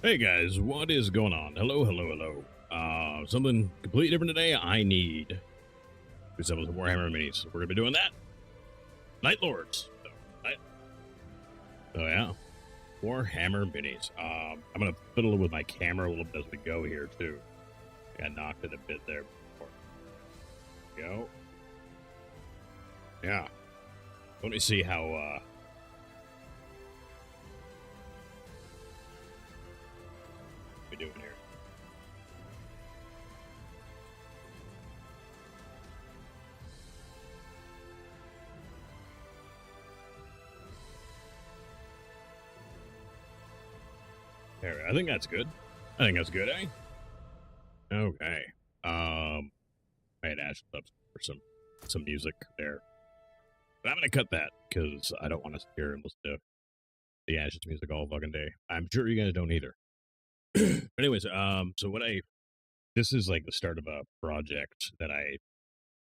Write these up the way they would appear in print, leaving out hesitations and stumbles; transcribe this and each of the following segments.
Hey guys, what is going on? Hello. Something completely different today. I need some of the Warhammer minis. So we're gonna be doing that. Night Lords. Oh yeah. Warhammer minis. I'm gonna fiddle with my camera a little bit as we go here too. I got knocked in a bit there before. Go. Yeah. Let me see how we doing here. There, I think that's good. Eh? Okay. I had Ash up for some music there. But I'm gonna cut that because I don't want to hear and listen to the Ashes music all fucking day. I'm sure you guys don't either. But anyways, so this is like the start of a project that I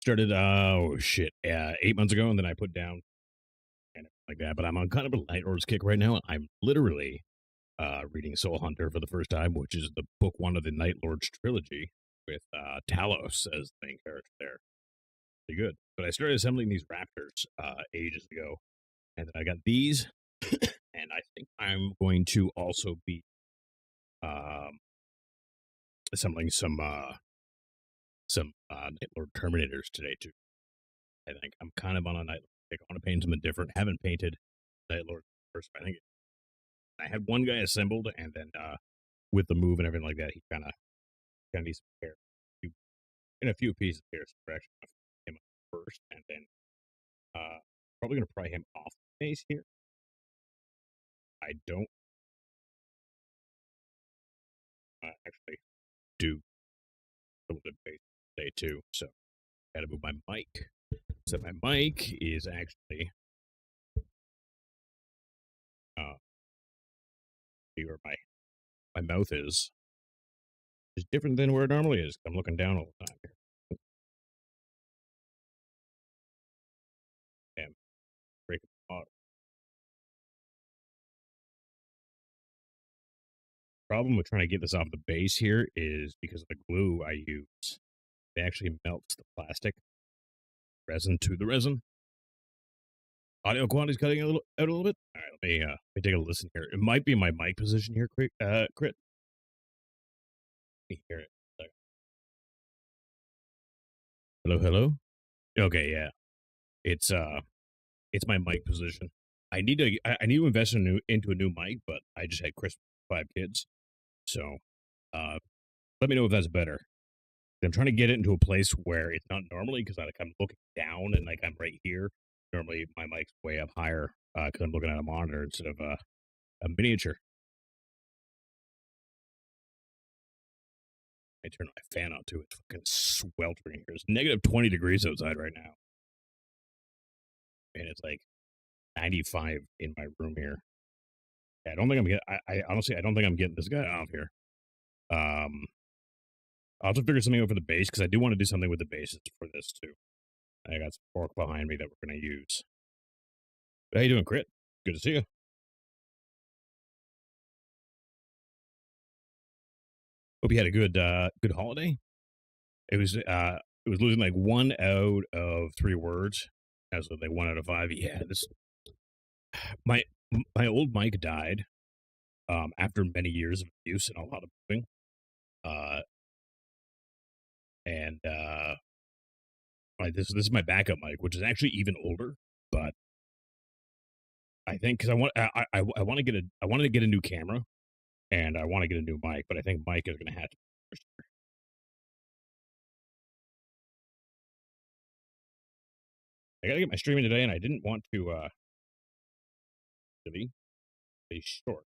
started 8 months ago, and then I put down and like that. But I'm on kind of a Night Lords kick right now. I'm literally reading Soul Hunter for the first time, which is the book one of the Night Lords trilogy with Talos as the main character there. Pretty good. But I started assembling these raptors ages ago, and then I got these, and I think I'm going to also be assembling some Night Lord Terminators today too. I think I'm kind of on a Night Lord kick. I want to paint something different. Haven't painted Night Lord first. I think I had one guy assembled, and then with the move and everything like that, he kind of needs some care in a few pieces here. So we're actually going to him up first, and then probably going to pry him off the base here. I don't actually do a little bit base today too, so I got to move my mic. So my mic is actually where my mouth is different than where it normally is. I'm looking down all the time here. Damn, breaking the auto. Problem with trying to get this off the base here is because of the glue I use, it actually melts the plastic resin to the resin. Audio quality is cutting out a little bit. All right, let me take a listen here. It might be my mic position here, Crit. Let me hear it. Hello. Okay, yeah. It's my mic position. I need to invest into a new mic, but I just had Christmas with 5 kids, so let me know if that's better. I'm trying to get it into a place where it's not normally because I'm looking down and like I'm right here. Normally my mic's way up higher because I'm looking at a monitor instead of a miniature. I turn my fan on too. It's fucking sweltering here. It's negative 20 degrees outside right now, and it's like 95 in my room here. I don't think I'm getting. I honestly, I don't think I'm getting this guy off here. I'll have to figure something out for the base because I do want to do something with the bases for this too. I got some pork behind me that we're going to use. But how you doing, Crit? Good to see you. Hope you had a good holiday. It was losing like 1 out of 3 words. As like 1 out of 5. Yeah, my old mic died after many years of use and a lot of moving. This is my backup mic, which is actually even older, but I think because I want to get a new camera, and I want to get a new mic, but I think mic is going to have to. I got to get my streaming today, and I didn't want to really be short.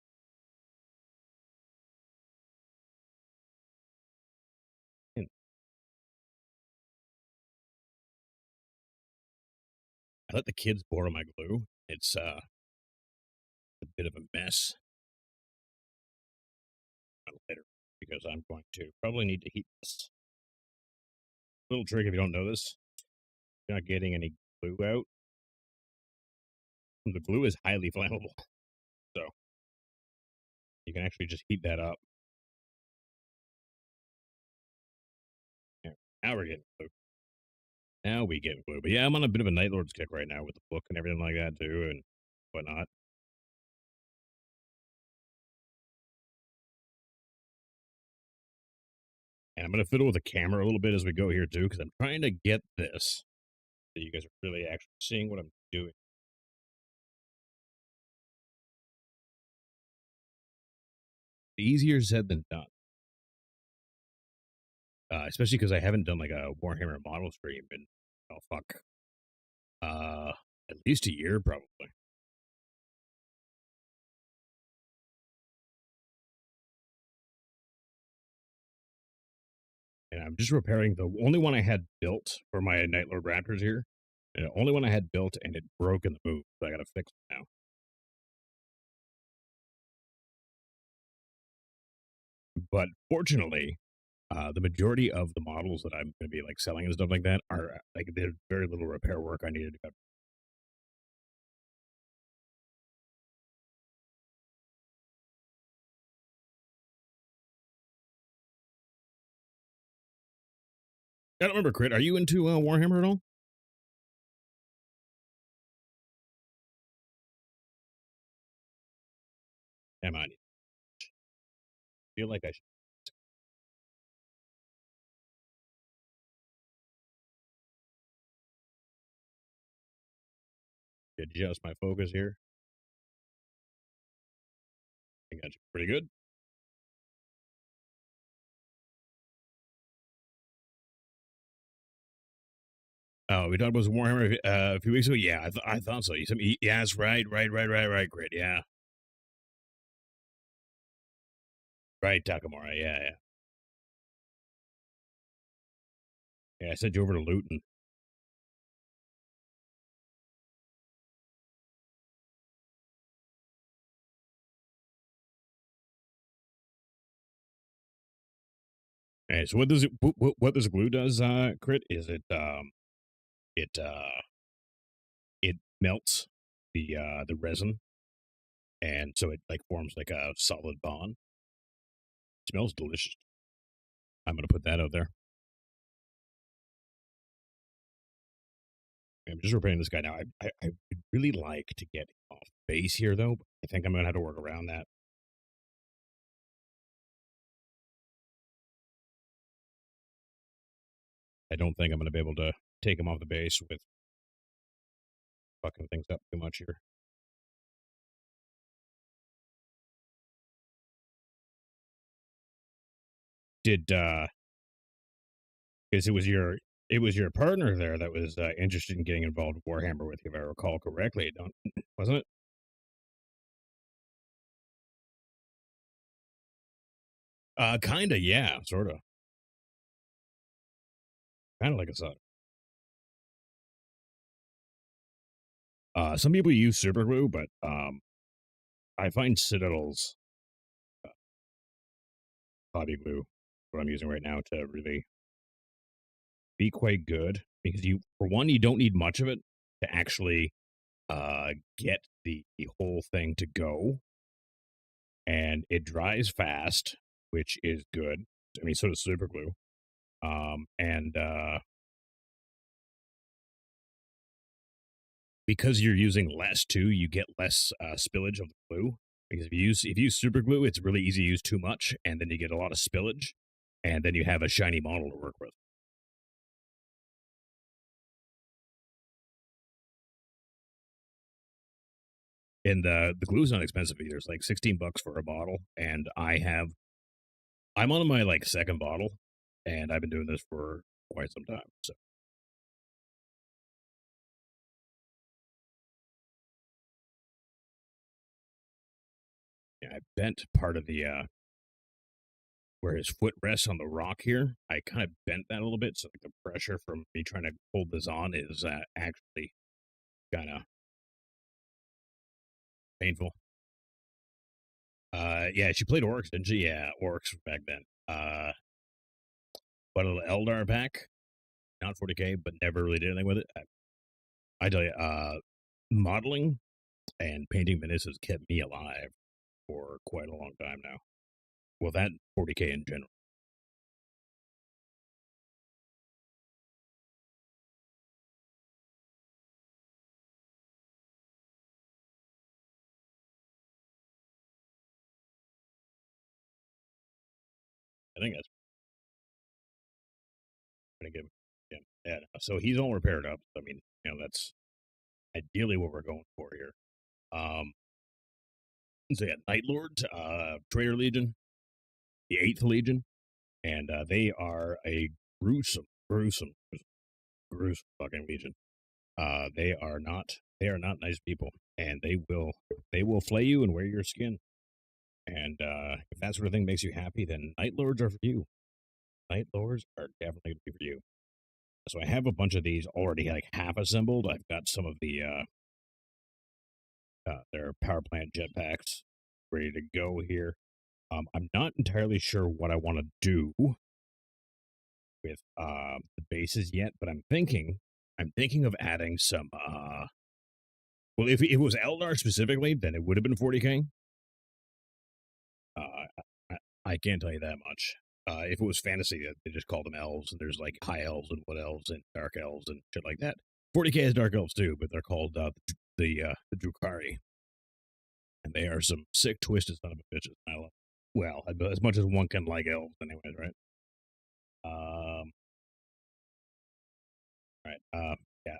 I let the kids borrow my glue. It's a bit of a mess. Later, because I'm going to probably need to heat this. Little trick if you don't know this, you're not getting any glue out. The glue is highly flammable, so You can actually just heat that up. Yeah, now we're getting blue. Now we get blue. But yeah, I'm on a bit of a Night Lord's kick right now with the book and everything like that too, and whatnot. And I'm going to fiddle with the camera a little bit as we go here too, because I'm trying to get this so you guys are really actually seeing what I'm doing. Easier said than done. Especially because I haven't done like a Warhammer model stream in, oh fuck, at least a year probably. And I'm just repairing the only one I had built for my Night Lord Raptors here. And the only one I had built, and it broke in the move, so I gotta fix it now. But fortunately, the majority of the models that I'm going to be like selling and stuff like that are like there's very little repair work I needed to cut. I don't remember, Crit. Are you into Warhammer at all? Am I? Feel like I should adjust my focus here. I got you pretty good. Oh, we talked about some Warhammer a few weeks ago. Yeah, I thought so. You said, yeah, that's right, Crit. Yeah, right, Takamura. Yeah. Yeah, I sent you over to Luton. Hey, so what this glue does, Crit, is it it melts the resin, and so it like forms like a solid bond. It smells delicious. I'm gonna put that out there. I'm just repairing this guy now. I would really like to get off base here though. I think I'm gonna have to work around that. I don't think I'm gonna be able to take him off the base with fucking things up too much here. Did because it was your partner there that was interested in getting involved with Warhammer with you, if I recall correctly, don't wasn't it? Kinda, yeah, sorta. Kinda like a son. Some people use super glue, but I find Citadel's hobby glue, what I'm using right now, to really be quite good because you, for one, you don't need much of it to actually get the whole thing to go, and it dries fast, which is good. I mean, so does super glue. And because you're using less too, you get less spillage of the glue. Because if you use super glue, it's really easy to use too much, and then you get a lot of spillage, and then you have a shiny model to work with. And the glue's not expensive either. It's like $16 for a bottle, and I'm on my like second bottle, and I've been doing this for quite some time. So yeah, I bent part of the where his foot rests on the rock here. I kind of bent that a little bit, so like the pressure from me trying to hold this on is actually kind of painful. Yeah, she played orcs, didn't she? Yeah, orcs back then. But a little Eldar pack, not 40k, but never really did anything with it. I tell you, modeling and painting Menace has kept me alive. for quite a long time now. Well, that 40K in general. I think that's going to give him. Yeah. So he's all repaired up. I mean, that's ideally what we're going for here. So yeah, Night Lords, Traitor Legion, the VIII Legion, and they are a gruesome fucking legion. They are not nice people, and they will flay you and wear your skin. And if that sort of thing makes you happy, then Night Lords are for you. Night Lords are definitely going to be for you. So I have a bunch of these already like half assembled. I've got some of their power plant jetpacks ready to go here. I'm not entirely sure what I want to do with the bases yet, but I'm thinking of adding some. Well, if it was Eldar specifically, then it would have been 40K. I can't tell you that much. If it was fantasy, they just call them elves, and there's like high elves and wood elves and dark elves and shit like that. 40K has dark elves too, but they're called the Drukhari, and they are some sick, twisted son of a bitches. I love. Well, as much as one can like elves, anyways, right? Right. Yeah.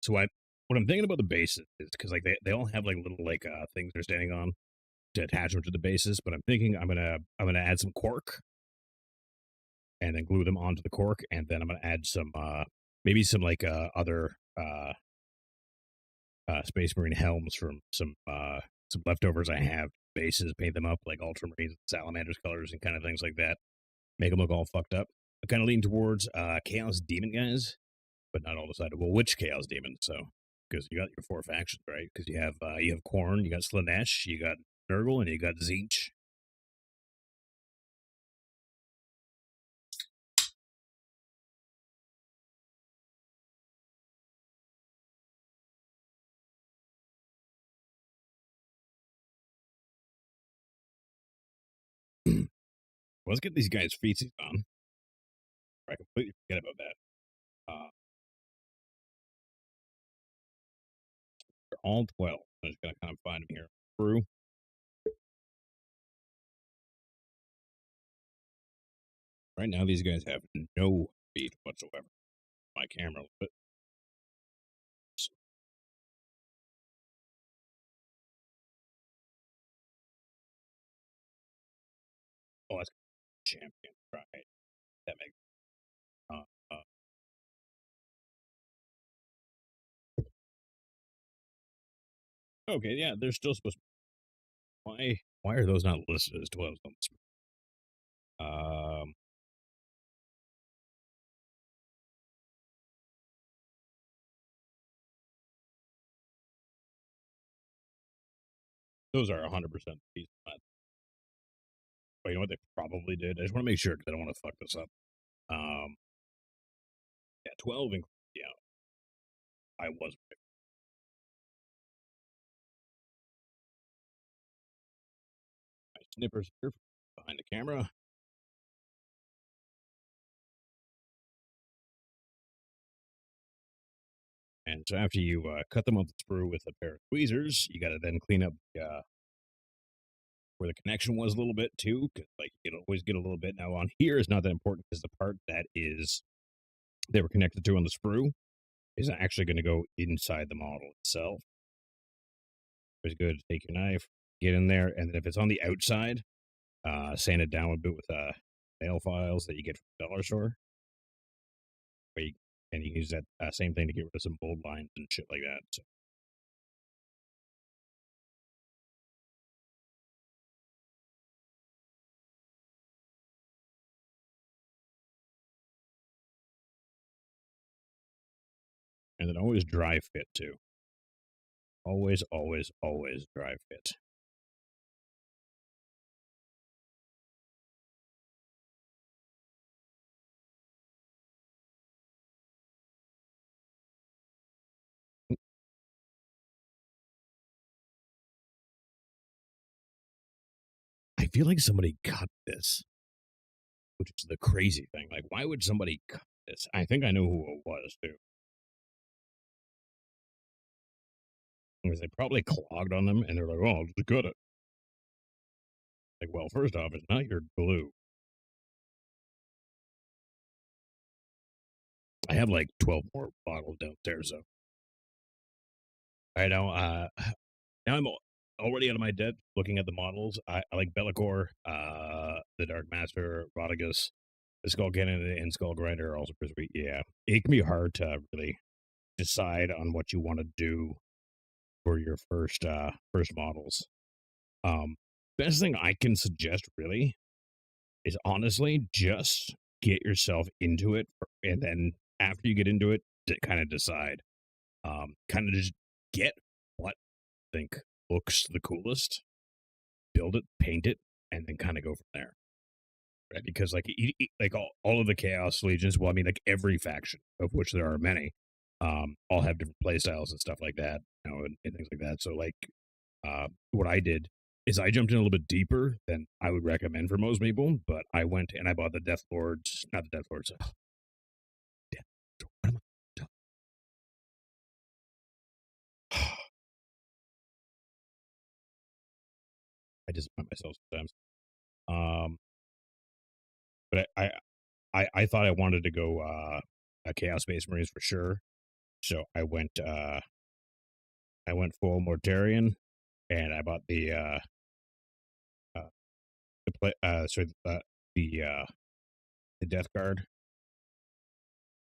What I'm thinking about the bases is because like they all have like little like things they're standing on to attach them to the bases, but I'm thinking I'm gonna add some cork and then glue them onto the cork, and then I'm gonna add some maybe some like other Space Marine helms from some leftovers I have bases, paint them up like ultramarines, salamanders colors, and kind of things like that. Make them look all fucked up. I'm kind of leaning towards Chaos Demon guys, but not all decided. Well, which Chaos Demon? So because you got your four factions, right? Because you have Korn, you got Slanesh, you got Nurgle, and you got Zeech. Let's get these guys' feetsies on. I completely forget about that. They're all 12. I'm just gonna kind of find them here through. Right now, these guys have no feet whatsoever. My camera, but oh, that's champion, right? That makes uh, uh, okay. Yeah, they're still supposed. Why are those not listed as 12s on this? Those are 100% feet. But you know what they probably did? I just want to make sure because I don't want to fuck this up. Um, yeah, 12. Yeah, I was. My snippers here behind the camera. And so after you cut them off the sprue with a pair of tweezers, you got to then clean up where the connection was a little bit too, because like you can always get a little bit. Now on here is not that important because the part that is they were connected to on the sprue is actually going to go inside the model itself. It's good to take your knife, get in there, and then if it's on the outside, sand it down a bit with nail files that you get from the dollar store. Where you, and you can use that same thing to get rid of some bold lines and shit like that. So. And then always dry fit too. Always, always, always dry fit. feel like somebody cut this, which is the crazy thing. Like, why would somebody cut this? I think I know who it was, too. Because they probably clogged on them, and they're like, oh, I'll just cut it. Like, well, first off, it's not your glue. I have like 12 more bottles downstairs, so. I know, now I'm already out of my depth looking at the models. I like Bellicor, the Dark Master, Rodigus, the Skull Cannon, and Skull Grinder are also pretty sweet. Yeah, it can be hard to really decide on what you want to do for your first models. Best thing I can suggest really is honestly just get yourself into it, and then after you get into it, to kind of decide. Kind of just get what you think looks the coolest, build it, paint it, and then kind of go from there. Right? Because like like all of the Chaos Legions, well, I mean, like every faction, of which there are many, all have different play styles and stuff like that, and things like that. So like, what I did is I jumped in a little bit deeper than I would recommend for most people, but I went and I bought the Death Lords, not the Death Lords. Death, what am I disappoint myself sometimes. But I thought I wanted to go a Chaos Space Marines for sure. So I went full Mortarian, and I bought uh the Death Guard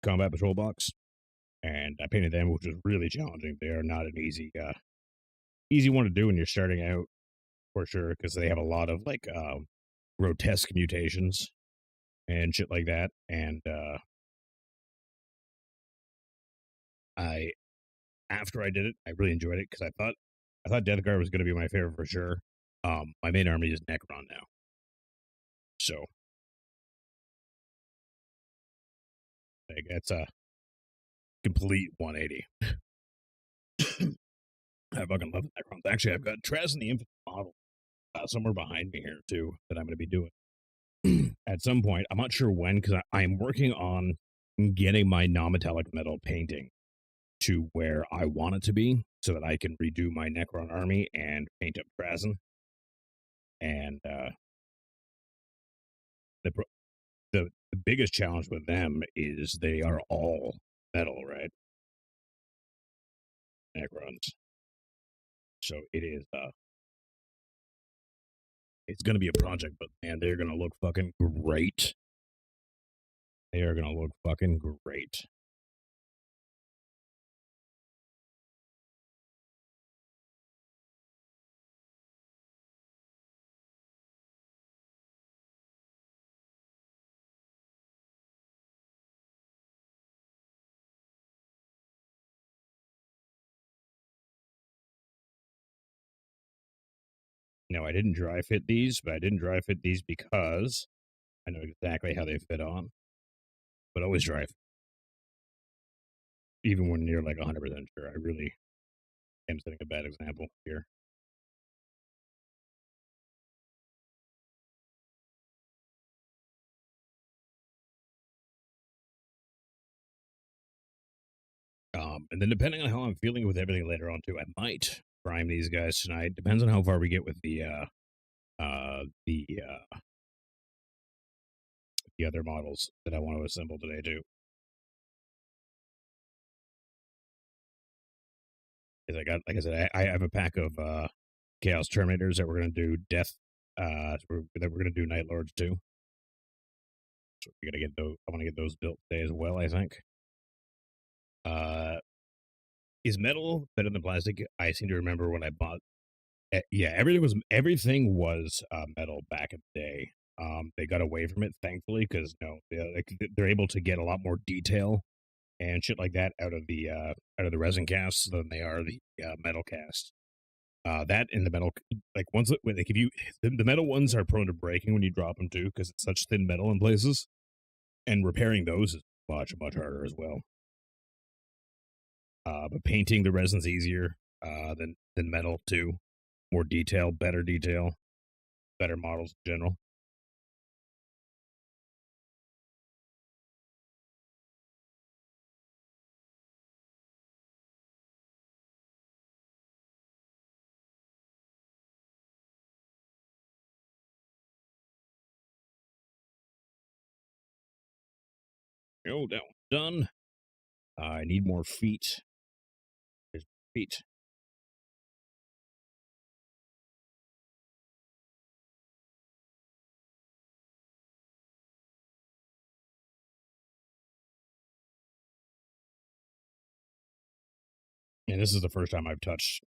combat patrol box, and I painted them, which was really challenging. They are not an easy one to do when you're starting out, for sure, because they have a lot of like grotesque mutations and shit like that. And I after I did it, I really enjoyed it because I thought Death Guard was going to be my favorite for sure. My main army is Necron now, so like that's a complete 180. I fucking love Necrons. Actually, I've got Trez and the Infinite model somewhere behind me here too that I'm going to be doing at some point. I'm not sure when because I'm working on getting my non-metallic metal painting to where I want it to be so that I can redo my Necron army and paint up Trazen. And the the biggest challenge with them is they are all metal, right? Necrons. So it is it's gonna be a project, but man, they're gonna look fucking great. They are gonna look fucking great. No, I didn't dry fit these, but I didn't dry fit these because I know exactly how they fit on. But always dry fit. Even when you're like 100% sure. I really am setting a bad example here. And then depending on how I'm feeling with everything later on too, I might prime these guys tonight. Depends on how far we get with the other models that I want to assemble today too. Because I got, like I said, I have a pack of Chaos Terminators that we're gonna do death. That we're gonna do Night Lords too. So we gotta get those. I want to get those built today as well. I think. Is metal better than plastic? I seem to remember when I bought. Yeah, everything was metal back in the day. They got away from it, thankfully, because they're able to get a lot more detail and shit like that out of the resin casts than they are the metal casts. That in the metal, like ones that like if you the metal ones are prone to breaking when you drop them too, because it's such thin metal in places, and repairing those is much harder as well. But painting the resin's easier than metal too. More detail, better detail. better models in general. Oh, that one's done. I need more feet. There's feet. And this is the first time I've touched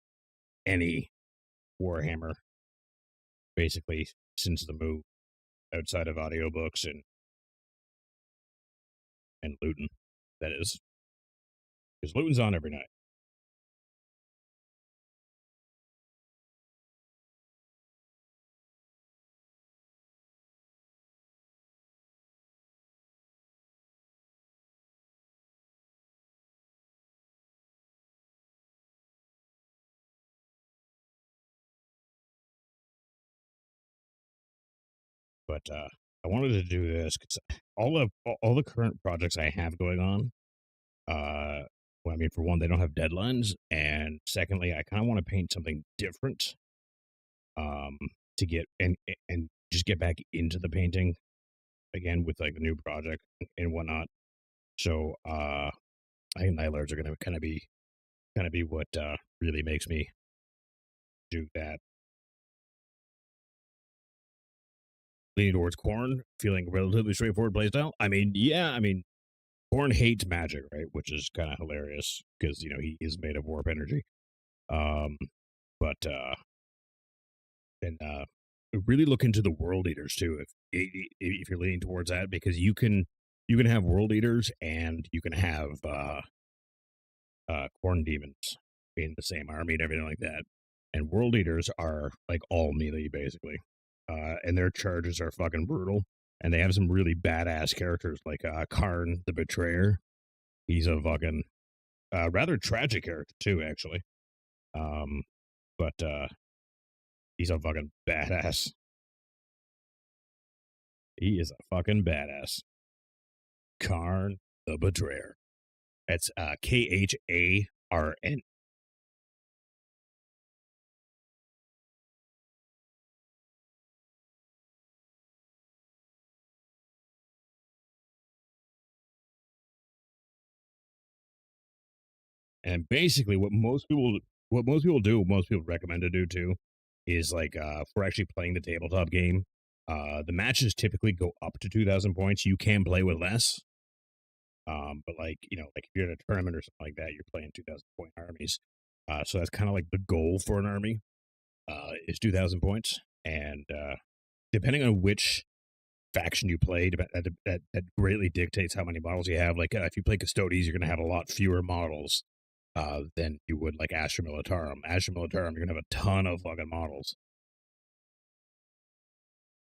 any Warhammer, basically, since the move, outside of audiobooks and Luton. That is. Because Luton's on every night. But I wanted to do this because all the current projects I have going on, well, I mean, for one, they don't have deadlines, and secondly, I kind of want to paint something different, um, to get and just get back into the painting again with like a new project and whatnot. So I think Night Lords are going to kind of be what really makes me do that. Leaning towards Corn, feeling relatively straightforward playstyle. I mean, yeah, I mean, Corn hates magic, right? Which is kind of hilarious because you know he is made of warp energy. Um, but and really look into the world eaters too if you're leaning towards that because you can have world eaters and you can have corn demons in the same army and everything like that. And world eaters are like all melee basically, and their charges are fucking brutal. And they have some really badass characters like Karn the Betrayer. He's a fucking rather tragic character too, actually. Um, but he's a fucking badass. He is a fucking badass. Karn the Betrayer. That's Kharn. And basically, most people recommend to do too, is like for actually playing the tabletop game. The matches typically go up to 2,000 points. You can play with less, but like you know, like if you're in a tournament or something like that, you're playing 2,000 point armies. So that's kind of like the goal for an army, is 2,000 points, and depending on which faction you play, that greatly dictates how many models you have. Like if you play Custodes, you're going to have a lot fewer models than you would like Astra Militarum. Astra Militarum, you're going to have a ton of fucking models.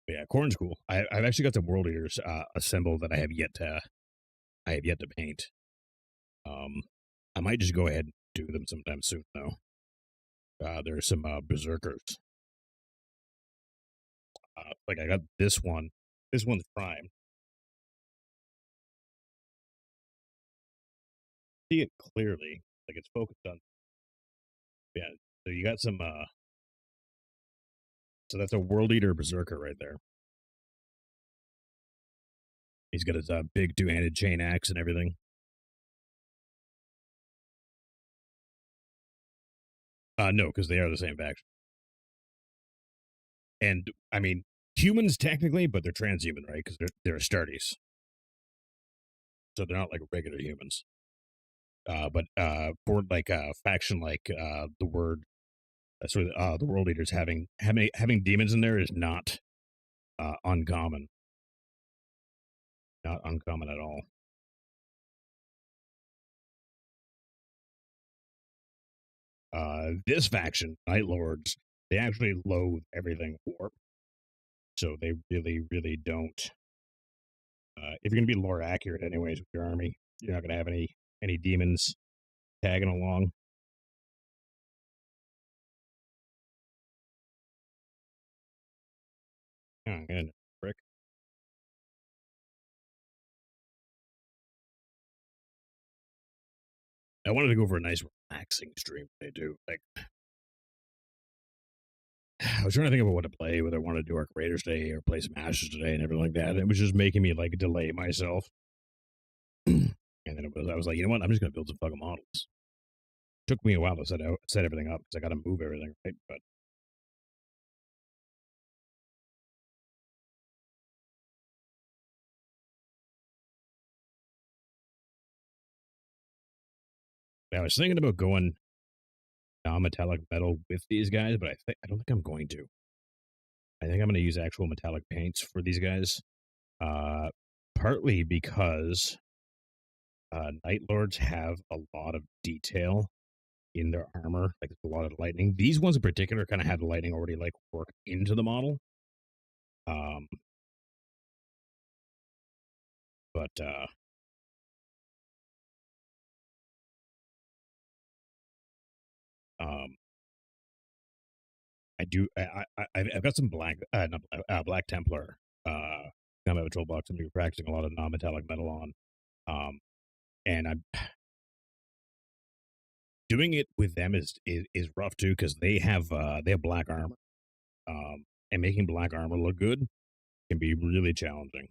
But yeah, Corn's cool. I've actually got some World Eaters assembled that I have yet to paint. I might just go ahead and do them sometime soon though. There's some Berserkers. Like I got this one. This one's prime. See it clearly, like it's focused on. Yeah, so you got some. So that's a World Eater Berserker right there. He's got his big two-handed chain axe and everything. No, because they are the same faction. And I mean, humans technically, but they're transhuman, right? Because they're Astartes, so they're not like regular humans. But for like a faction like the word, sort of the World Eaters having demons in there is not uncommon, not uncommon at all. This faction, Night Lords, they actually loathe everything warp, so they really, really don't. If you're gonna be lore accurate, anyways, with your army, you're not gonna have any demons tagging along. And frick. I wanted to go for a nice relaxing stream. They do. Like, I was trying to think about what to play, whether I wanted to do Arc Raiders today or play some Ashes today and everything like that. And it was just making me like delay myself. And then I was like, you know what? I'm just gonna build some fucking models. Took me a while to set everything up because I got to move everything, right? But I was thinking about going non-metallic metal with these guys, but I don't think I'm going to. I think I'm going to use actual metallic paints for these guys. Partly because Night Lords have a lot of detail in their armor, like a lot of lightning. These ones in particular kind of have the lightning already like worked into the model. But I do. I've got some Black Templar kind of a toolbox. I'm practicing a lot of non-metallic metal on, and I'm doing it with them is rough too because they have black armor, and making black armor look good can be really challenging.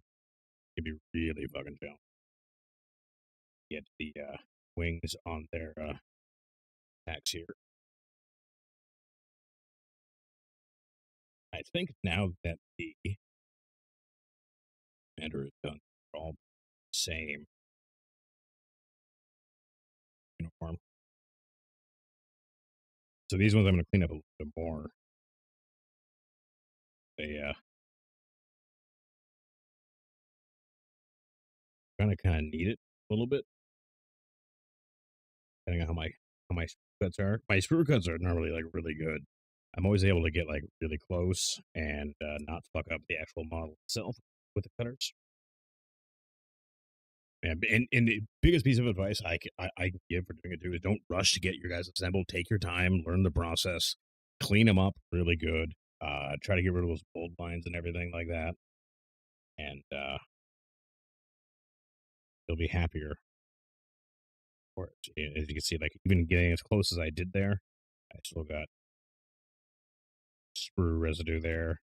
It can be really fucking challenging. Get the wings on their attacks here. I think now that the commander is done, they're all the same uniform. So these ones I'm going to clean up a little bit more. They kind of need it a little bit, depending on how my screw cuts are. My screw cuts are normally like really good. I'm always able to get like really close and not fuck up the actual model itself with the cutters. And the biggest piece of advice I can give for doing it too is don't rush to get your guys assembled. Take your time, learn the process, clean them up really good. Try to get rid of those bold lines and everything like that, and you'll be happier for it. As you can see, like even getting as close as I did there, I still got sprue residue there.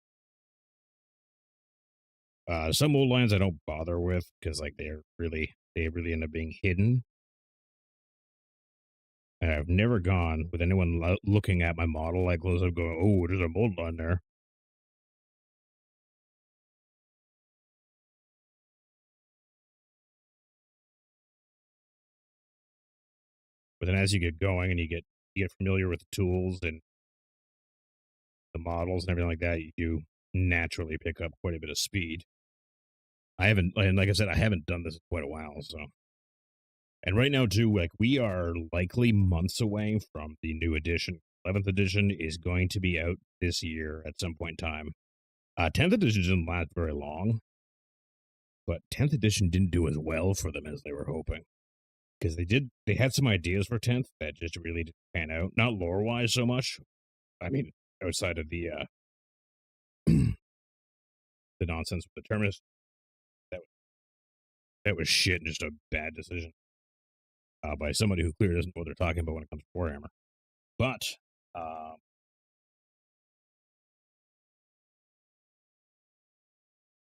Some old lines I don't bother with because like they really end up being hidden. And I've never gone with anyone looking at my model like close up going, oh, there's a mold line there. But then as you get going and you get familiar with the tools and the models and everything like that, you do naturally pick up quite a bit of speed. I haven't, and like I said, I haven't done this in quite a while, so. And right now too, like we are likely months away from the new edition. 11th edition is going to be out this year at some point in time. 10th edition didn't last very long, but 10th edition didn't do as well for them as they were hoping. Because they had some ideas for 10th that just really didn't pan out. Not lore wise so much. I mean, outside of the the nonsense with the terminus, that was shit and just a bad decision by somebody who clearly doesn't know what they're talking about when it comes to Warhammer. But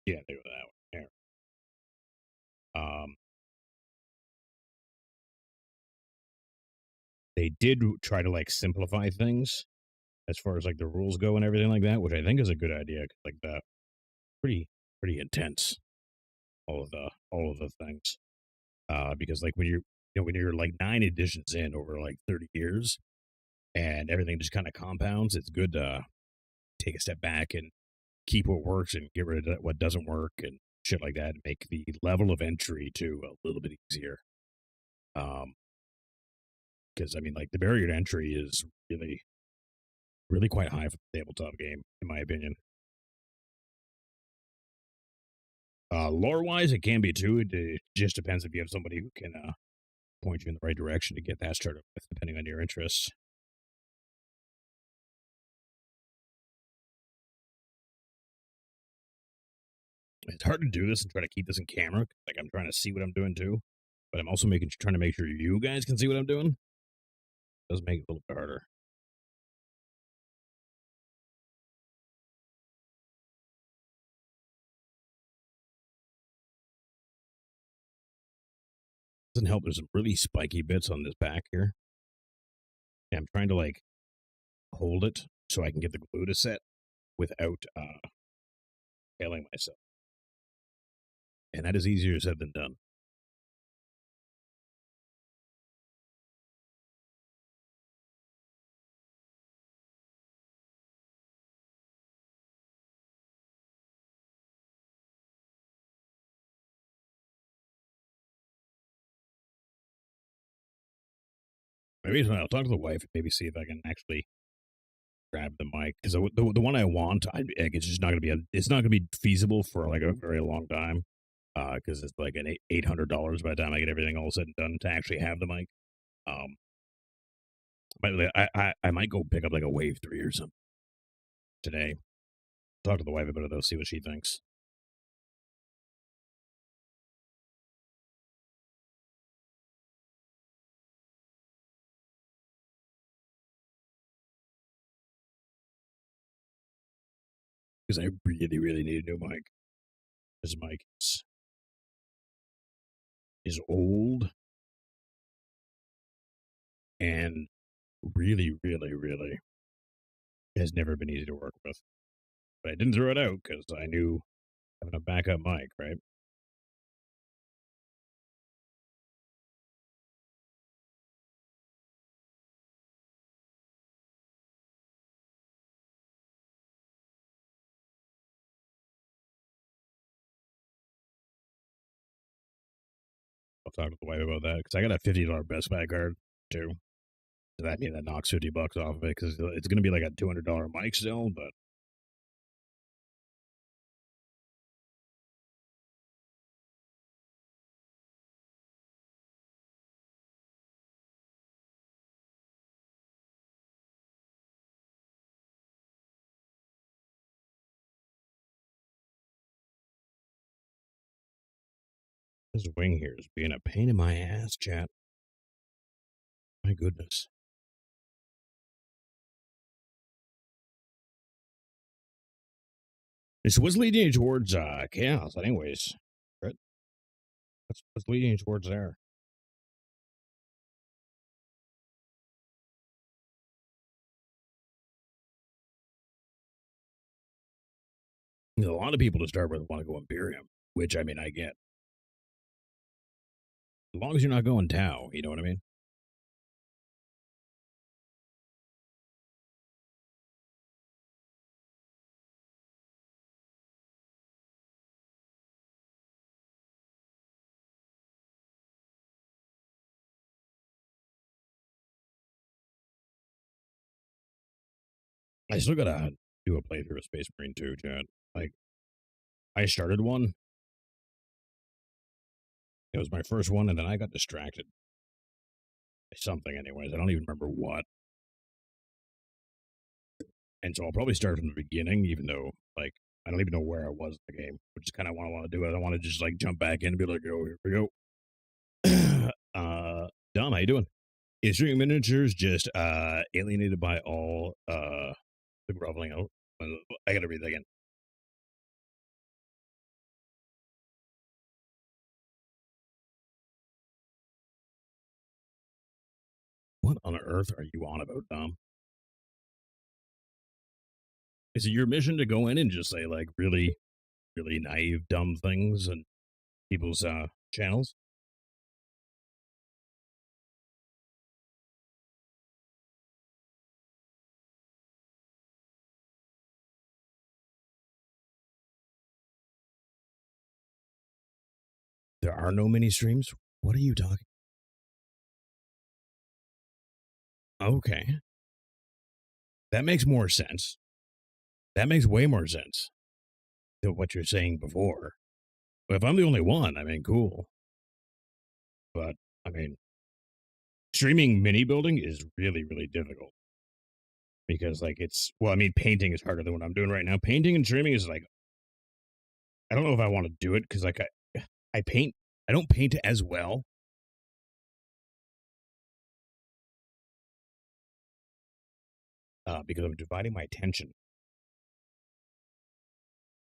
yeah, they were that one there. They did try to like simplify things as far as like the rules go and everything like that, which I think is a good idea. Like that, pretty intense. All of the things, because like when you're like 9 editions in over like 30 years, and everything just kind of compounds, it's good to take a step back and keep what works and get rid of what doesn't work and shit like that, and make the level of entry to a little bit easier. Because I mean, like the barrier to entry is really quite high for the tabletop game, in my opinion. Lore wise, it can be too. It just depends if you have somebody who can point you in the right direction to get that started with, depending on your interests. It's hard to do this and try to keep this in camera. Like, I'm trying to see what I'm doing too, but I'm also trying to make sure you guys can see what I'm doing. It does make it a little bit harder. Doesn't help. There's some really spiky bits on this back here. And I'm trying to like hold it so I can get the glue to set without failing myself. And that is easier said than done. Maybe I'll talk to the wife and maybe see if I can actually grab the mic, because the one I want, it's just not gonna be it's not gonna be feasible for like a very long time, because it's like an $800 by the time I get everything all said and done to actually have the mic. But I might go pick up like a Wave 3 or something today. Talk to the wife about it though, see what she thinks. Because I really need a new mic. This mic is old and really has never been easy to work with. But I didn't throw it out because I knew having a backup mic, right? I'll talk to the wife about that because I got a $50 Best Buy card too. So that means that knocks $50 off of it because it's going to be like a $200 mic still, but this wing here is being a pain in my ass, chat. My goodness. This was leading towards chaos, anyways. Right? That's what's leading towards there. A lot of people to start with want to go Imperium, which I mean I get. As long as you're not going Tau, you know what I mean? I still gotta do a playthrough of Space Marine 2, chat. Like, I started one. It was my first one, and then I got distracted by something, anyways. I don't even remember what. And so I'll probably start from the beginning, even though, like, I don't even know where I was in the game, which is kind of what I want to do. I don't want to just, like, jump back in and be like, oh, here we go. Dom, how you doing? Is Streaming Miniatures just alienated by all the groveling out? I gotta read that again. What on earth are you on about, Dom? Is it your mission to go in and just say, like, really naive, dumb things in people's channels? There are no mini streams? What are you talking? Okay. That makes more sense. That makes way more sense than what you're saying before. But if I'm the only one, I mean, cool. But, I mean, streaming mini building is really difficult. Because, like, it's, well, I mean, painting is harder than what I'm doing right now. Painting and streaming is, like, I don't know if I want to do it because like I paint. I don't paint as well. Because I'm dividing my attention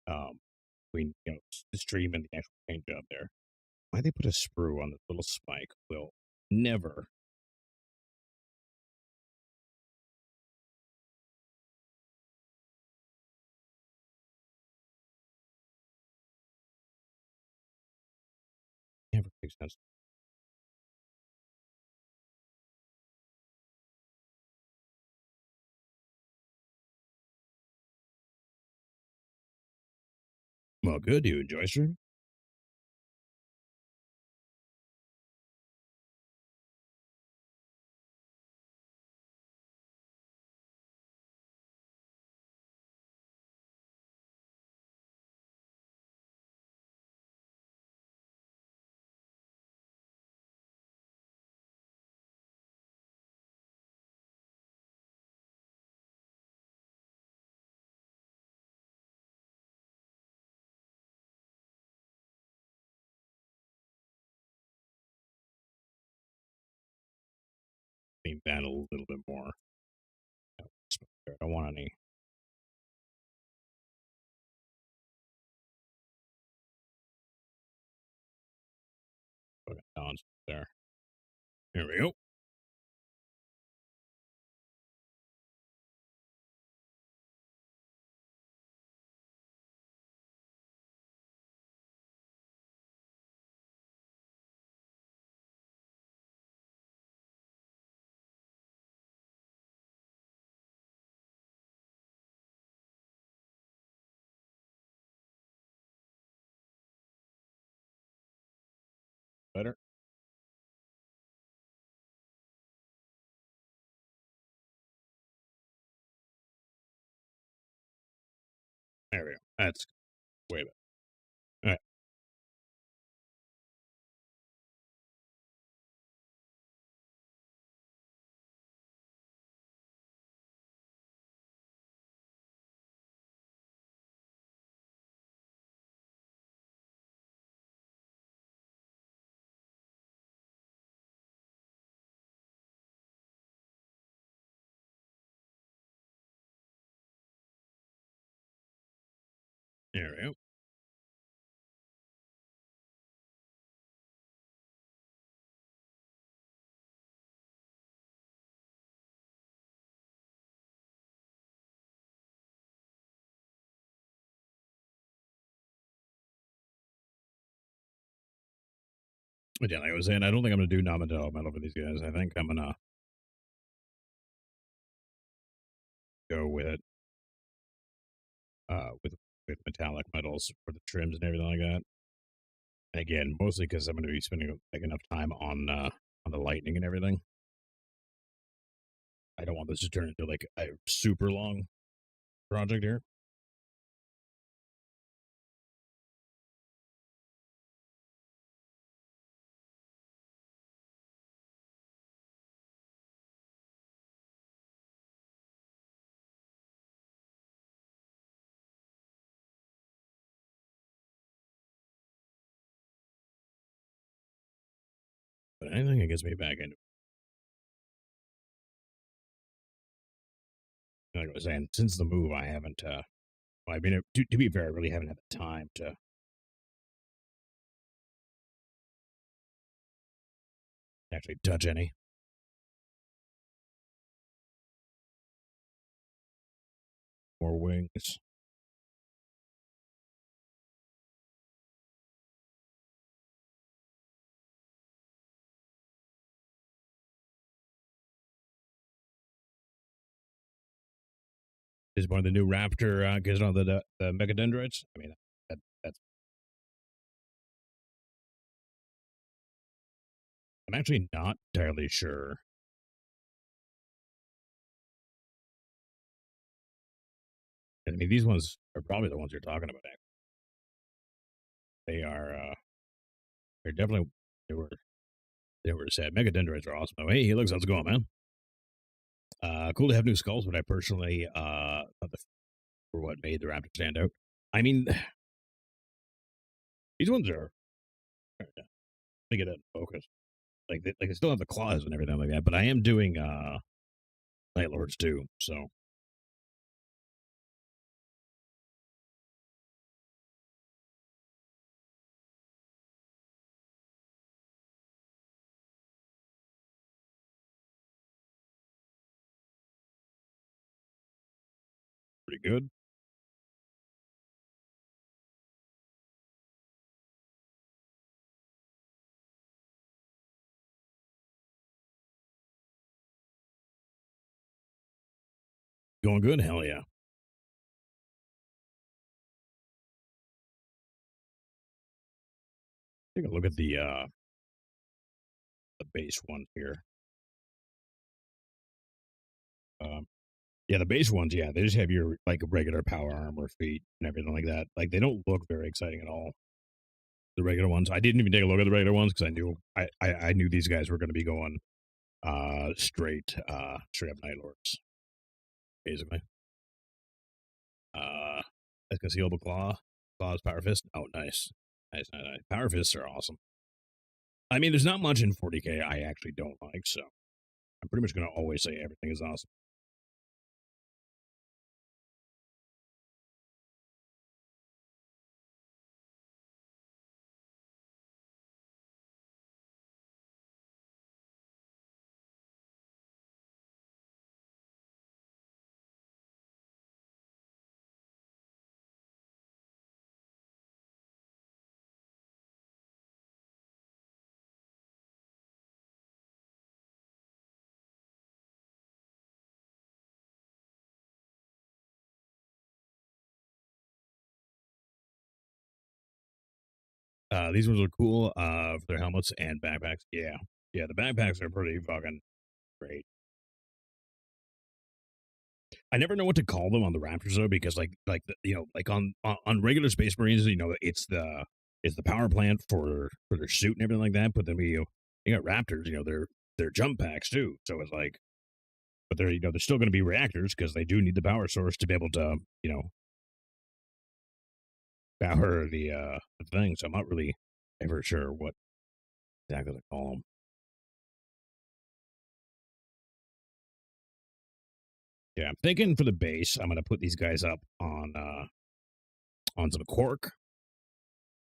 between the stream and the actual paint job there. Why they put a sprue on this little spike will never. Never makes sense. Well, good. Do you enjoy stream? Paint that a little bit more. I don't want any. Nonsense there. Here we go. Better. There we go. That's way better. All right. There we go. But yeah, like I was saying, I don't think I'm gonna do non-developmental for these guys. I think I'm gonna go with it. With metallic metals for the trims and everything like that. And again, mostly because I'm going to be spending like enough time on the lightning and everything. I don't want this to turn into like a super long project here. But anything that gets me back into, like I was saying, since the move, I haven't. Well, I mean, to be fair, I really haven't had the time to actually touch any. More wings. Is one of the new Raptor gives on the Mechadendrites? I mean, that's. I'm actually not entirely sure. I mean, these ones are probably the ones you're talking about. Actually. They are. They're definitely. They were sad. Mechadendrites are awesome. Oh, hey, looks, how's it going, man? Cool to have new skulls, but I personally thought for what made the Raptor stand out. I mean, These ones are, let me get it focus. Like they still have the claws and everything like that, but I am doing Night Lords too, so pretty good. Going good? Hell yeah. Take a look at the base one here. Um, yeah, the base ones, yeah, they just have your like regular power armor feet and everything like that. Like they don't look very exciting at all. The regular ones. I didn't even take a look at the regular ones because I knew I knew these guys were going to be going straight up Night Lords basically. Uh, a concealable claws, power fist. Oh, nice, nice. Power fists are awesome. I mean, there's not much in 40k I actually don't like, so I'm pretty much going to always say everything is awesome. These ones are cool for their helmets and backpacks. Yeah, yeah, the backpacks are pretty fucking great. I never know what to call them on the Raptors though, because like on regular Space Marines, it's the power plant for their suit and everything like that. But then you got Raptors, they're jump packs too. So it's like, but they're still going to be reactors because they do need the power source to be able to power the thing. So I'm not really ever sure what exactly to call them. Yeah, I'm thinking for the base, I'm going to put these guys up on some cork.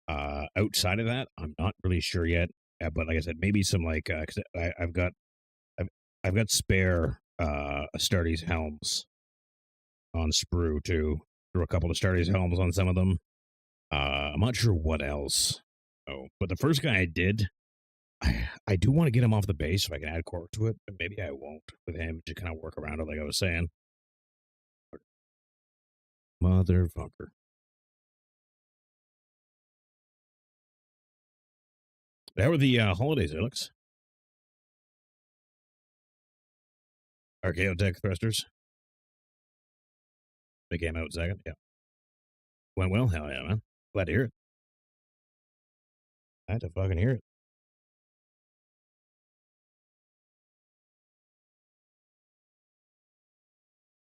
Outside of that, I'm not really sure yet. But like I said, maybe some like cause I've, I've got spare Astartes helms on sprue too. Threw a couple of Astartes helms on some of them. I'm not sure what else. Oh, but the first guy I did, I do want to get him off the base so I can add cork to it, but maybe I won't with him to kind of work around it, like I was saying. Motherfucker. How were the holidays, Alex? Archaeotech thrusters. They came out second. Yeah. Went well. Hell yeah, man. Glad to hear it. I had to fucking hear it.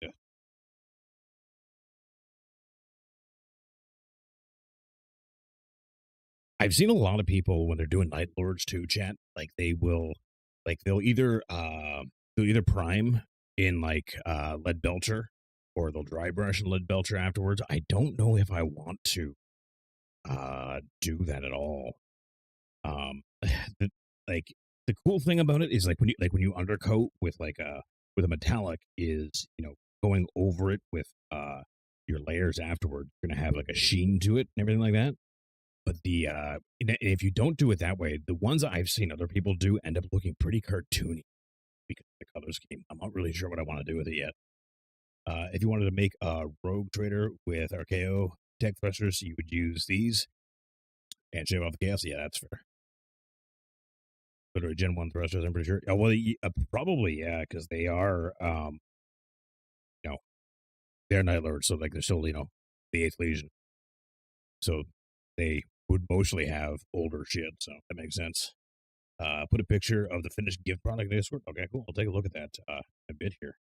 Yeah. I've seen a lot of people when they're doing Night Lords too, chat. Like they'll either prime in like lead belcher or they'll dry brush and lead belcher afterwards. I don't know if I want to do that at all. The, like the cool thing about it is like when you undercoat with a metallic is going over it with your layers afterward, you're gonna have like a sheen to it and everything like that. But and if you don't do it that way, the ones that I've seen other people do end up looking pretty cartoony because of the color scheme. I'm not really sure what I want to do with it yet. If you wanted to make a rogue trader with Archaeo tech thrusters, you would use these and shave off the chaos. Yeah, that's fair. Literally Gen 1 thrusters, I'm pretty sure. Oh, well, probably, yeah, because they are, you know, they're Night Lords, so like they're still, the 8th Legion. So they would mostly have older shit, so that makes sense. Put a picture of the finished gift product in Discord. Okay, cool. I'll take a look at that a bit here.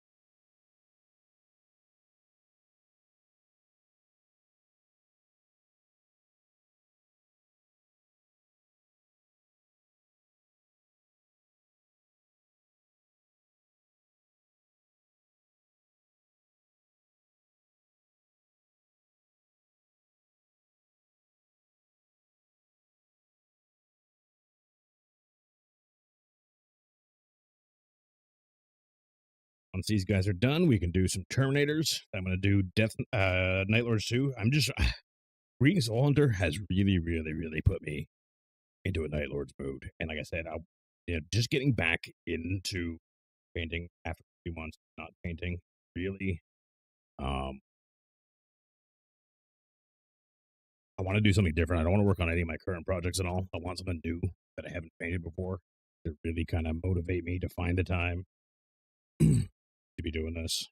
Once these guys are done, we can do some Terminators. I'm going to do Night Lords too. I'm just Reading Soul Hunter has really put me into a Night Lords mood. And like I said, just getting back into painting after a few months not painting really. I want to do something different. I don't want to work on any of my current projects at all. I want something new that I haven't painted before to really kind of motivate me to find the time to be doing this.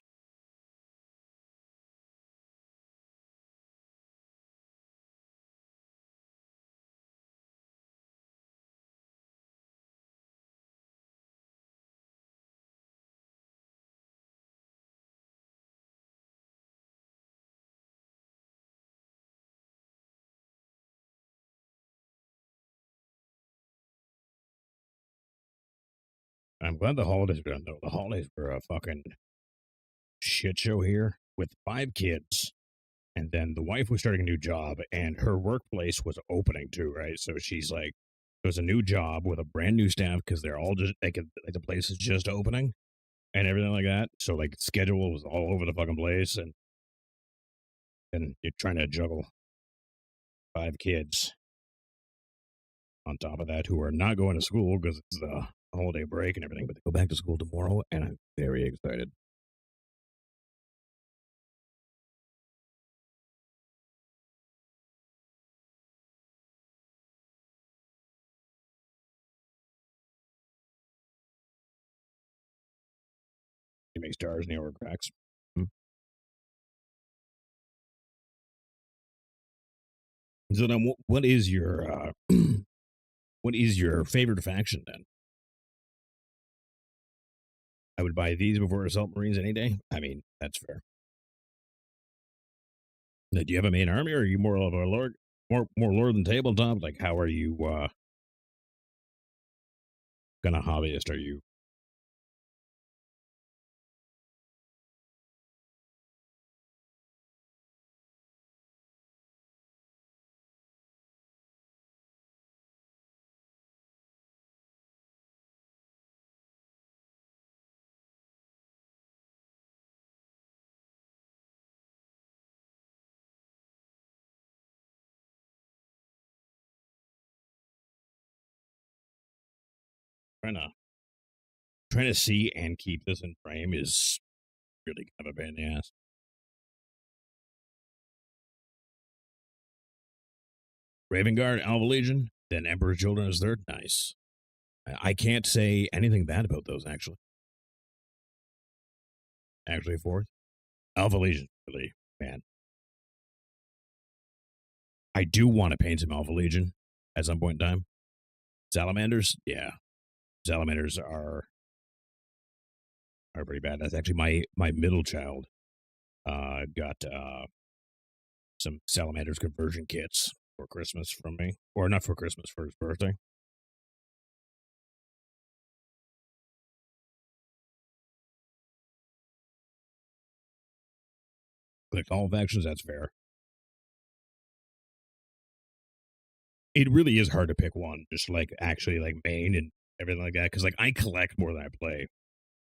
I'm glad the holidays are done, though. The holidays were a fucking shit show here with 5 kids. And then the wife was starting a new job, and her workplace was opening too, right? So she's like, it was a new job with a brand new staff because they're all just like the place is just opening and everything like that. So like schedule was all over the fucking place, and you're trying to juggle 5 kids on top of that who are not going to school because it's the holiday break and everything, but they go back to school tomorrow, and I'm very excited. He makes stars and he over cracks. So then, what is your what is your favorite faction then? I would buy these before Assault Marines any day. I mean, that's fair. Now, do you have a main army, or are you more of a lord, more lord than tabletop? Like, how are you gonna hobbyist? Are you? Trying to see and keep this in frame is really kind of a pain in the ass. Raven Guard, Alpha Legion, then Emperor's Children is third. Nice. I can't say anything bad about those, actually. Actually, fourth. Alpha Legion, really, man. I do want to paint some Alpha Legion at some point in time. Salamanders, yeah. Salamanders are pretty bad. That's actually my middle child got some Salamanders conversion kits for Christmas from me. Or not for Christmas, for his birthday. Clicked all factions, that's fair. It really is hard to pick one, just like actually like main and everything like that. Because like I collect more than I play,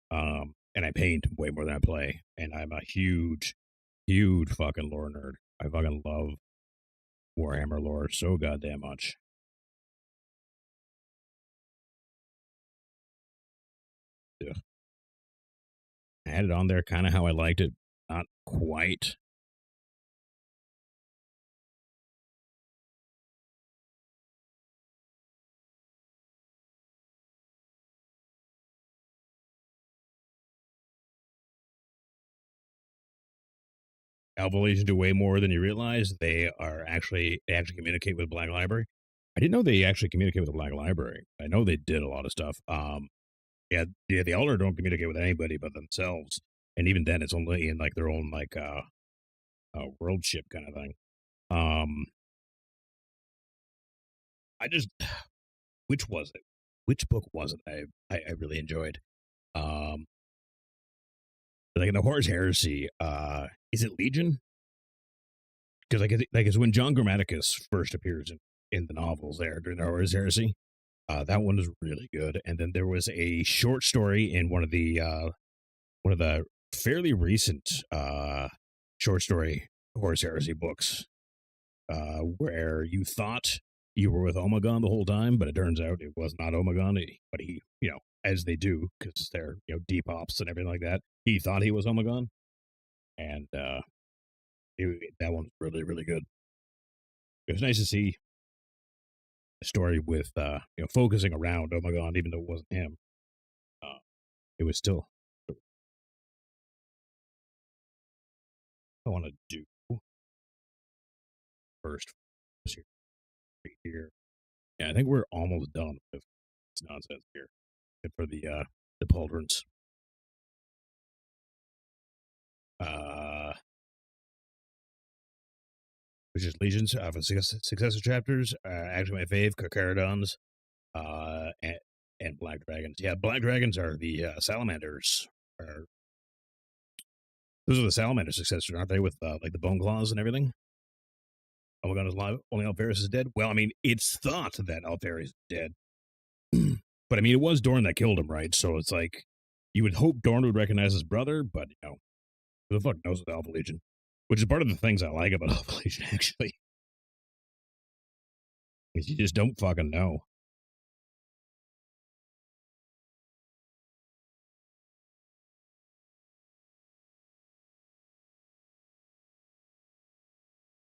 and I paint way more than I play, and I'm a huge fucking lore nerd. I fucking love Warhammer lore so goddamn much. Yeah. I had it on there kind of how I liked it, not quite. Alpha Legion do way more than you realize. They actually communicate with Black Library. I didn't know they actually communicate with the Black Library. I know they did a lot of stuff. Yeah, the Elder don't communicate with anybody but themselves, and even then, it's only in like their own like world ship kind of thing. I just, which was it? Which book was it? I really enjoyed. Like in the Horus Heresy, is it Legion? Because like it's when John Grammaticus first appears in the novels there during the Horus Heresy. That one was really good. And then there was a short story in one of the one of the fairly recent short story Horus Heresy books, where you thought you were with Omegon the whole time, but it turns out it was not Omegon. But he, as they do, because they're deep ops and everything like that. He thought he was Omegon, and that one's really, really good. It was nice to see a story with focusing around Omegon, even though it wasn't him. It was still. I want to do first here. Yeah, I think we're almost done with this nonsense here, except for the pauldrons. Which is Legions for successor chapters. Actually, my fave, Carcharodons, and Black Dragons. Yeah, Black Dragons are the Salamanders. Those are the Salamander successors, aren't they? With like the bone claws and everything. Oh my God, is alive. Only Alferis is dead. Well, I mean, it's thought that Alferis is dead, but I mean, it was Dorn that killed him, right? So it's like you would hope Dorn would recognize his brother, but who the fuck knows with Alpha Legion? Which is part of the things I like about Alpha Legion, actually, is you just don't fucking know.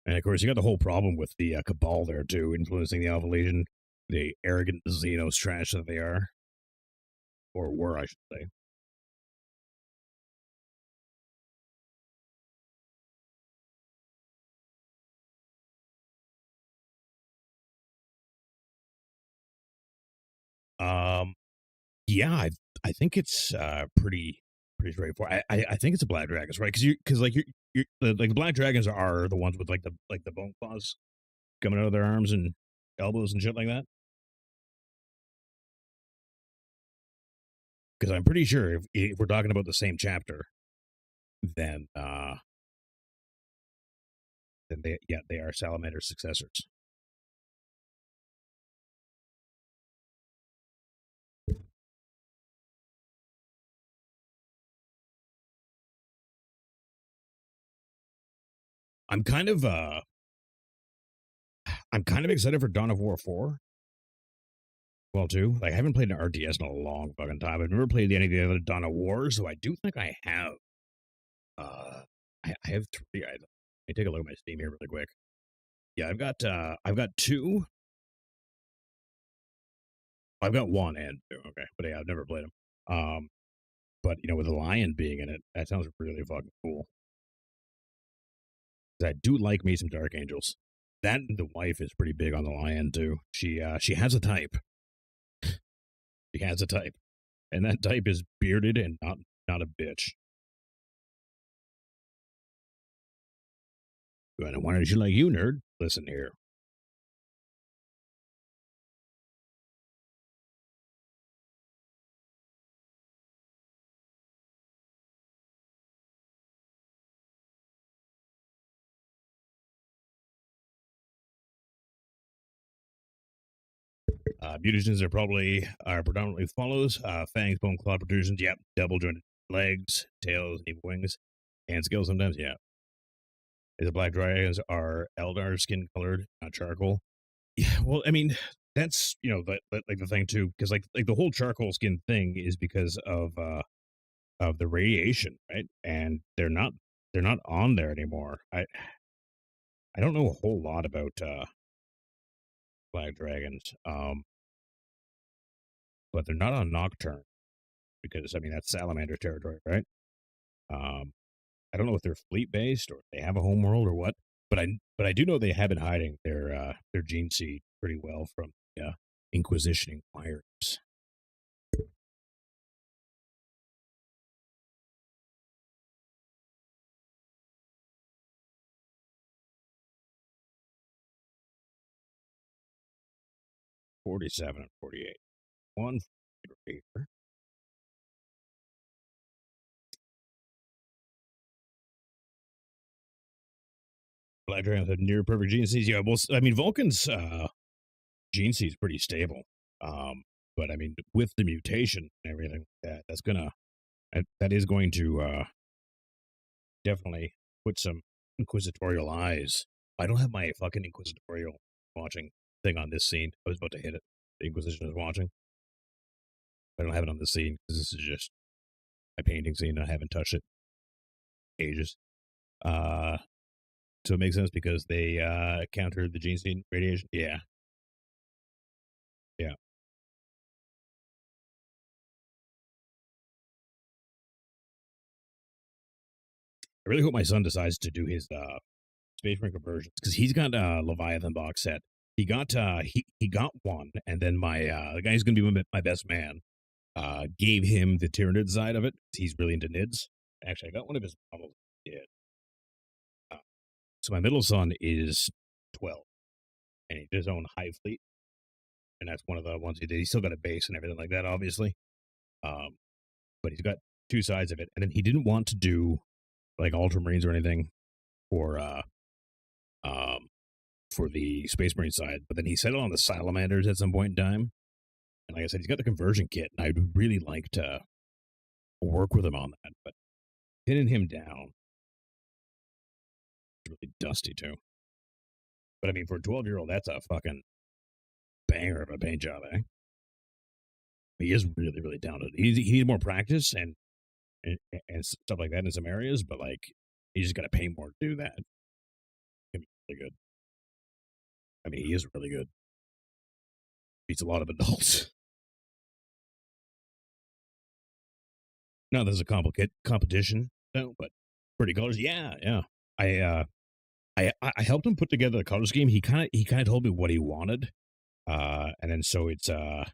And of course, you got the whole problem with the Cabal there too, influencing the Alpha Legion, the arrogant Xenos trash that they are, or were, I should say. Yeah, I think it's pretty straightforward. I think it's a Black Dragons, right? Because like the Black Dragons are the ones with like the bone claws coming out of their arms and elbows and shit like that. Because I'm pretty sure if we're talking about the same chapter, then they are Salamander's successors. I'm kind of excited for Dawn of War 4. Well, too. Like, I haven't played an RTS in a long fucking time. I've never played any of the other Dawn of War, so I do think I have. I have 3. Let me take a look at my Steam here really quick. Yeah, I've got 2. I've got 1 and 2. Okay, but yeah, I've never played them. But with a lion being in it, that sounds really fucking cool. I do like me some Dark Angels. That the wife is pretty big on the lion too. She has a type. She has a type, and that type is bearded and not a bitch. And why don't you like you, nerd? Listen here. Mutations are predominantly follows: fangs, bone, claw protrusions. Yep, double jointed legs, tails, and even wings, and scales sometimes. Yeah. The Black Dragons are Eldar skin colored, not charcoal. Yeah, well, I mean, that's like the thing too, because like the whole charcoal skin thing is because of the radiation, right? And they're not on there anymore. I don't know a whole lot about Black Dragons, but they're not on Nocturne because I mean that's Salamander territory, right? I don't know if they're fleet based or if they have a home world or what, but I do know they have been hiding their gene seed pretty well from the Inquisition inquirers. $47 and $48. One here. Black Dragons have near perfect gene seeds. Yeah, well, I mean Vulcan's gene seed is pretty stable. But I mean with the mutation and everything, that's gonna That is going to definitely put some inquisitorial eyes. I don't have my fucking inquisitorial watching thing on this scene. I was about to hit it. The Inquisition is watching. I don't have it on the scene because this is just my painting scene. I haven't touched it in ages. So it makes sense because they countered the gene scene radiation. Yeah. Yeah. I really hope my son decides to do his Space Marine conversions because he's got a Leviathan box set. He got he got one, and then my the guy who's gonna be my best man gave him the Tyranid side of it. He's really into nids. Actually, I got one of his models. Yeah. So my middle son is 12, and he did his own Hive Fleet, and that's one of the ones he did. He's still got a base and everything like that, obviously. But he's got two sides of it, and then he didn't want to do like Ultramarines or anything for um for the Space Marine side, but then he settled on the Salamanders at some point in time. And like I said, he's got the conversion kit, and I'd really like to work with him on that, but pinning him down is really dusty too. But I mean, for a 12-year-old, that's a fucking banger of a paint job, eh? He is really, really talented. He needs more practice and stuff like that in some areas, but like, he's just got to pay more to do that. He's really good. I mean, he is really good. Beats a lot of adults. Now there's a complicated competition, though, but pretty colors, yeah, yeah. I helped him put together the color scheme. He kind of told me what he wanted, and then so it's what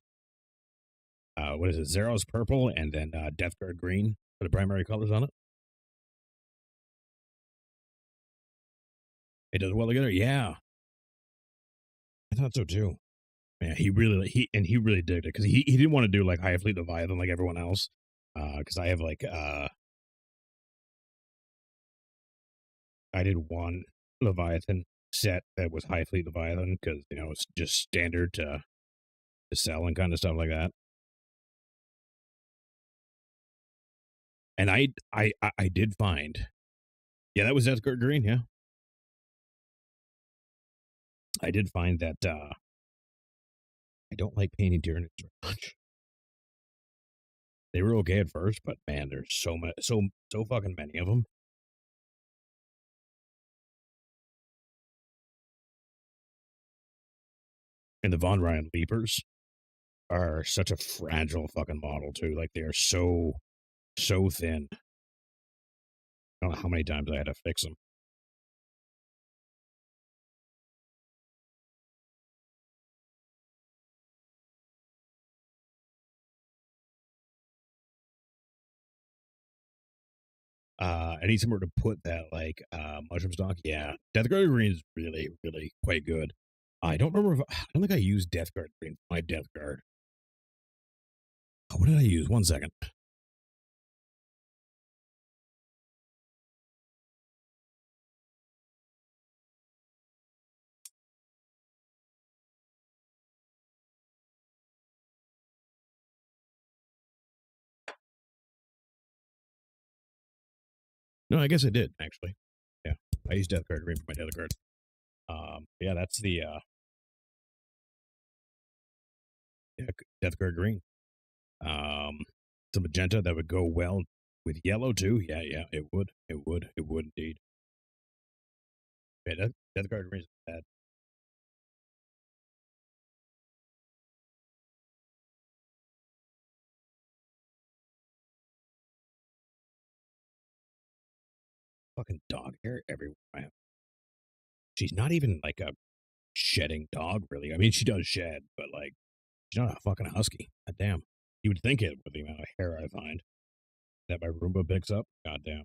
is it? Zero's purple, and then Death Guard green for the primary colors on it. It does well together. Yeah, I thought so too. Yeah, he really did it because he didn't want to do like High Fleet Leviathan like everyone else. Because I have like I did one Leviathan set that was High Fleet Leviathan because it's just standard to sell and kind of stuff like that. And I did find, yeah, that was Death Guard green. Yeah, I did find that I don't like painting Tyranids very much. They were okay at first, but man, there's so fucking many of them. And the Von Ryan Leapers are such a fragile fucking model too. Like they are so thin. I don't know how many times I had to fix them. I need somewhere to put that like mushroom stock. Yeah, Death Guard green is really really quite good. I don't remember. I don't think I used Death Guard green for my Death Guard. Oh, what did I use? 1 second. No, I guess I did actually. Yeah, I used Death Guard green for my Death Guard. Yeah, that's the yeah, Death Guard green. Some magenta that would go well with yellow too. Yeah, yeah, it would. It would indeed. Yeah, Death Guard green is bad. Fucking dog hair everywhere. She's not even like a shedding dog, really. I mean, she does shed, but like, she's not a fucking husky. God damn. You would think it with the amount of hair I find that my Roomba picks up. God damn.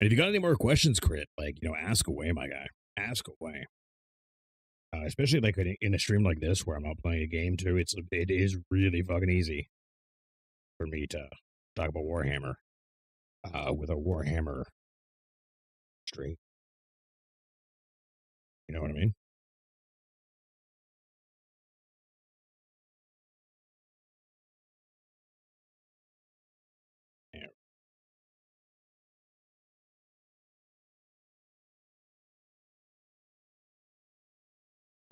And if you got any more questions, Crit, like, ask away, my guy. Ask away. Especially like in a stream like this where I'm not playing a game too. It is really fucking easy for me to talk about Warhammer with a Warhammer stream. You know what I mean?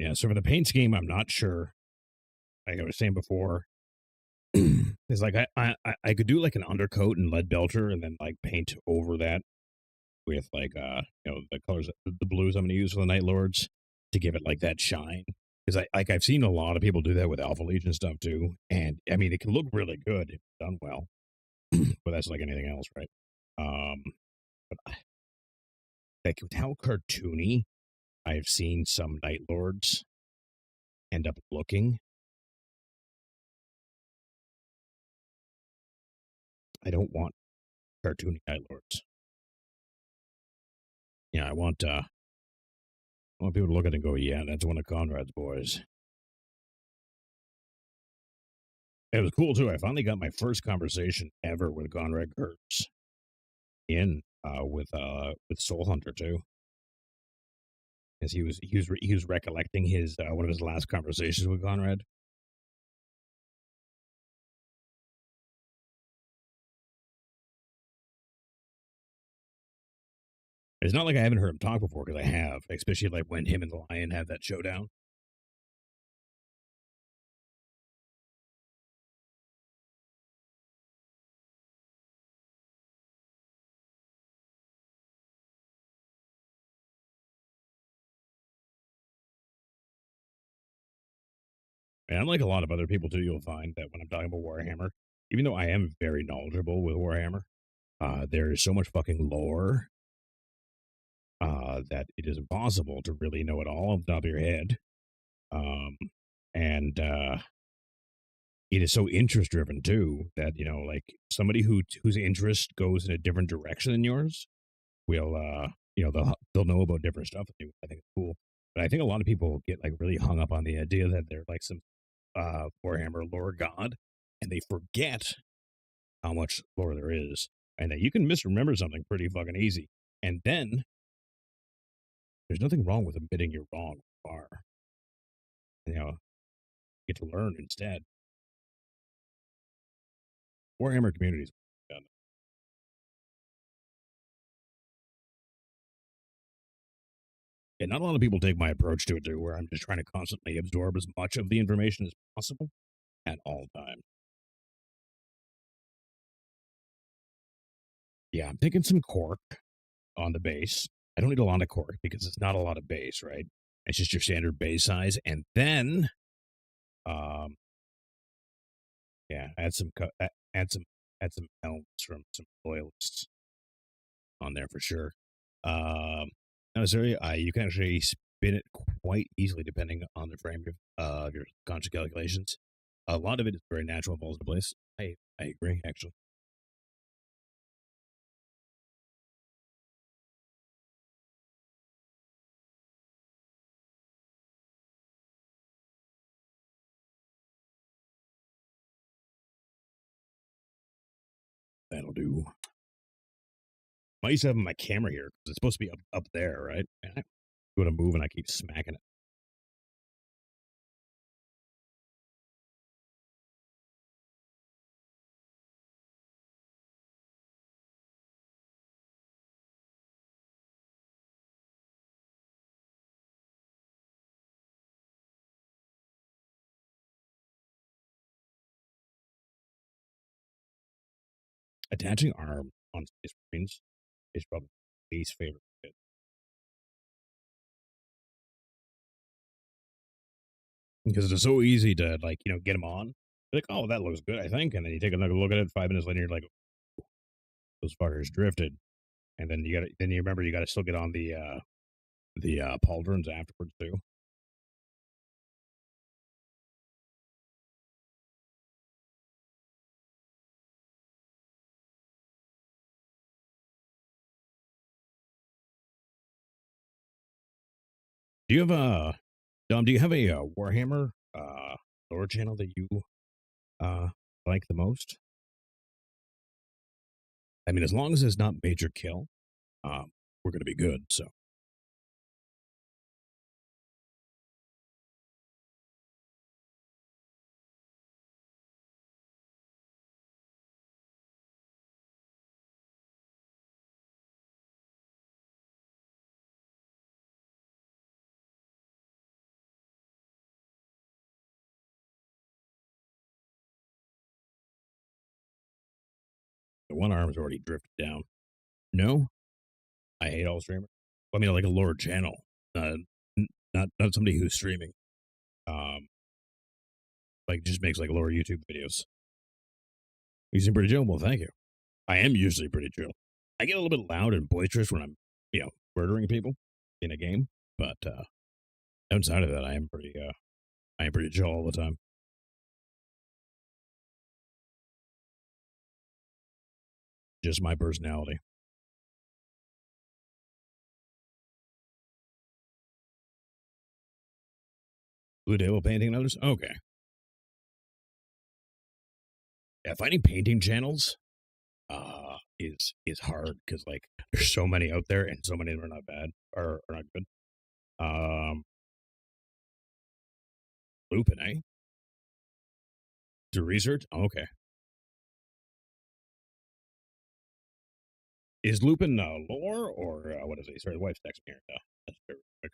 Yeah, so for the paint scheme, I'm not sure. Like I was saying before, it's like I could do like an undercoat and lead belcher and then like paint over that with like the colors, the blues I'm going to use for the Night Lords to give it like that shine. Because I've seen a lot of people do that with Alpha Legion stuff too, and I mean it can look really good if done well, but that's like anything else, right? But like with how cartoony I've seen some Night Lords end up looking, I don't want cartoony Night Lords. Yeah, I want people to look at it and go, yeah, that's one of Conrad's boys. It was cool too. I finally got my first conversation ever with Conrad Kurtz with Soul Hunter too, as he was recollecting his one of his last conversations with Conrad. It's not like I haven't heard him talk before because I have, especially like when him and the Lion had that showdown. And unlike a lot of other people too, you'll find that when I'm talking about Warhammer, even though I am very knowledgeable with Warhammer, there is so much fucking lore that it is impossible to really know it all off the top of your head. Um, and it is so interest driven too that like somebody whose interest goes in a different direction than yours will they'll know about different stuff. I think it's cool, but I think a lot of people get like really hung up on the idea that they're like some Warhammer lore god, and they forget how much lore there is, and that you can misremember something pretty fucking easy. And then there's nothing wrong with admitting you're wrong. Far, get to learn instead. Warhammer communities. And not a lot of people take my approach to it too, where I'm just trying to constantly absorb as much of the information as possible at all times. Yeah, I'm thinking some cork on the base. I don't need a lot of cork because it's not a lot of base, right? It's just your standard base size, and then, um, yeah, add some helms from some loyalists on there for sure. Now, this area, you can actually spin it quite easily depending on the frame of your conscious calculations. A lot of it is very natural, falls into place. I agree, actually. That'll do. I used to have my camera here because it's supposed to be up there, right? And I go to move and I keep smacking it. Attaching arm on space marines is probably my least favorite bit. Because it's so easy to get them on. You're like, oh, that looks good, I think, and then you take another look at it. 5 minutes later, you're like, those fuckers drifted, and then you remember you got to still get on the pauldrons afterwards too. Do you have a Dom? Do you have a Warhammer lore channel that you uh like the most? I mean, as long as it's not major kill, we're gonna be good. So one arm's already drifted down. No, I hate all streamers. I mean, like a lore channel, not somebody who's streaming. Like just makes like lore YouTube videos. You seem pretty chill. Well, thank you. I am usually pretty chill. I get a little bit loud and boisterous when I'm, murdering people in a game, but outside of that, I am pretty chill all the time. Just my personality. Blue Devil painting and others? Okay. Yeah, finding painting channels is hard because like there's so many out there and so many of them are not bad or are not good. Lupin, eh? Do research? Oh, okay. Is Lupin lore or what is he? Sorry, the wife's texting here. That's very quick.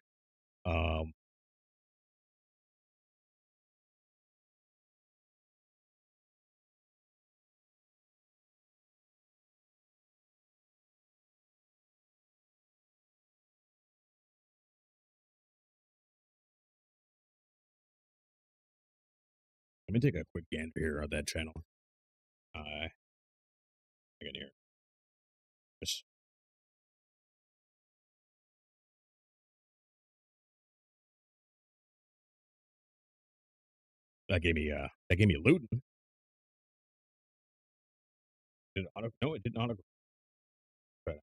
Let me take a quick gander here on that channel. I can hear. Yes. That gave me Luton. Did it auto? No, it didn't auto. Okay.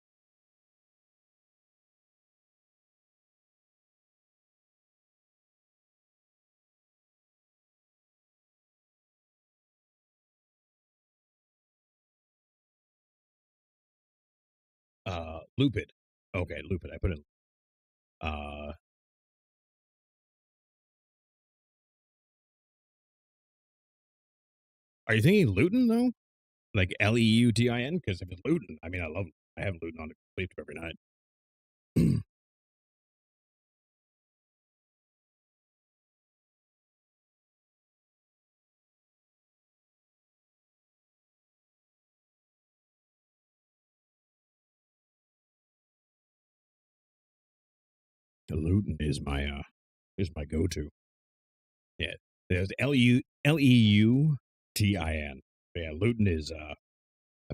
Lupid. Okay, Lupid. I put in. Are you thinking Luton though? Like Leutin? Because if it's Luton, I mean, I have Luton on the sleep every night. Luton is my go-to. Yeah, there's Leutin. Yeah, Luton is I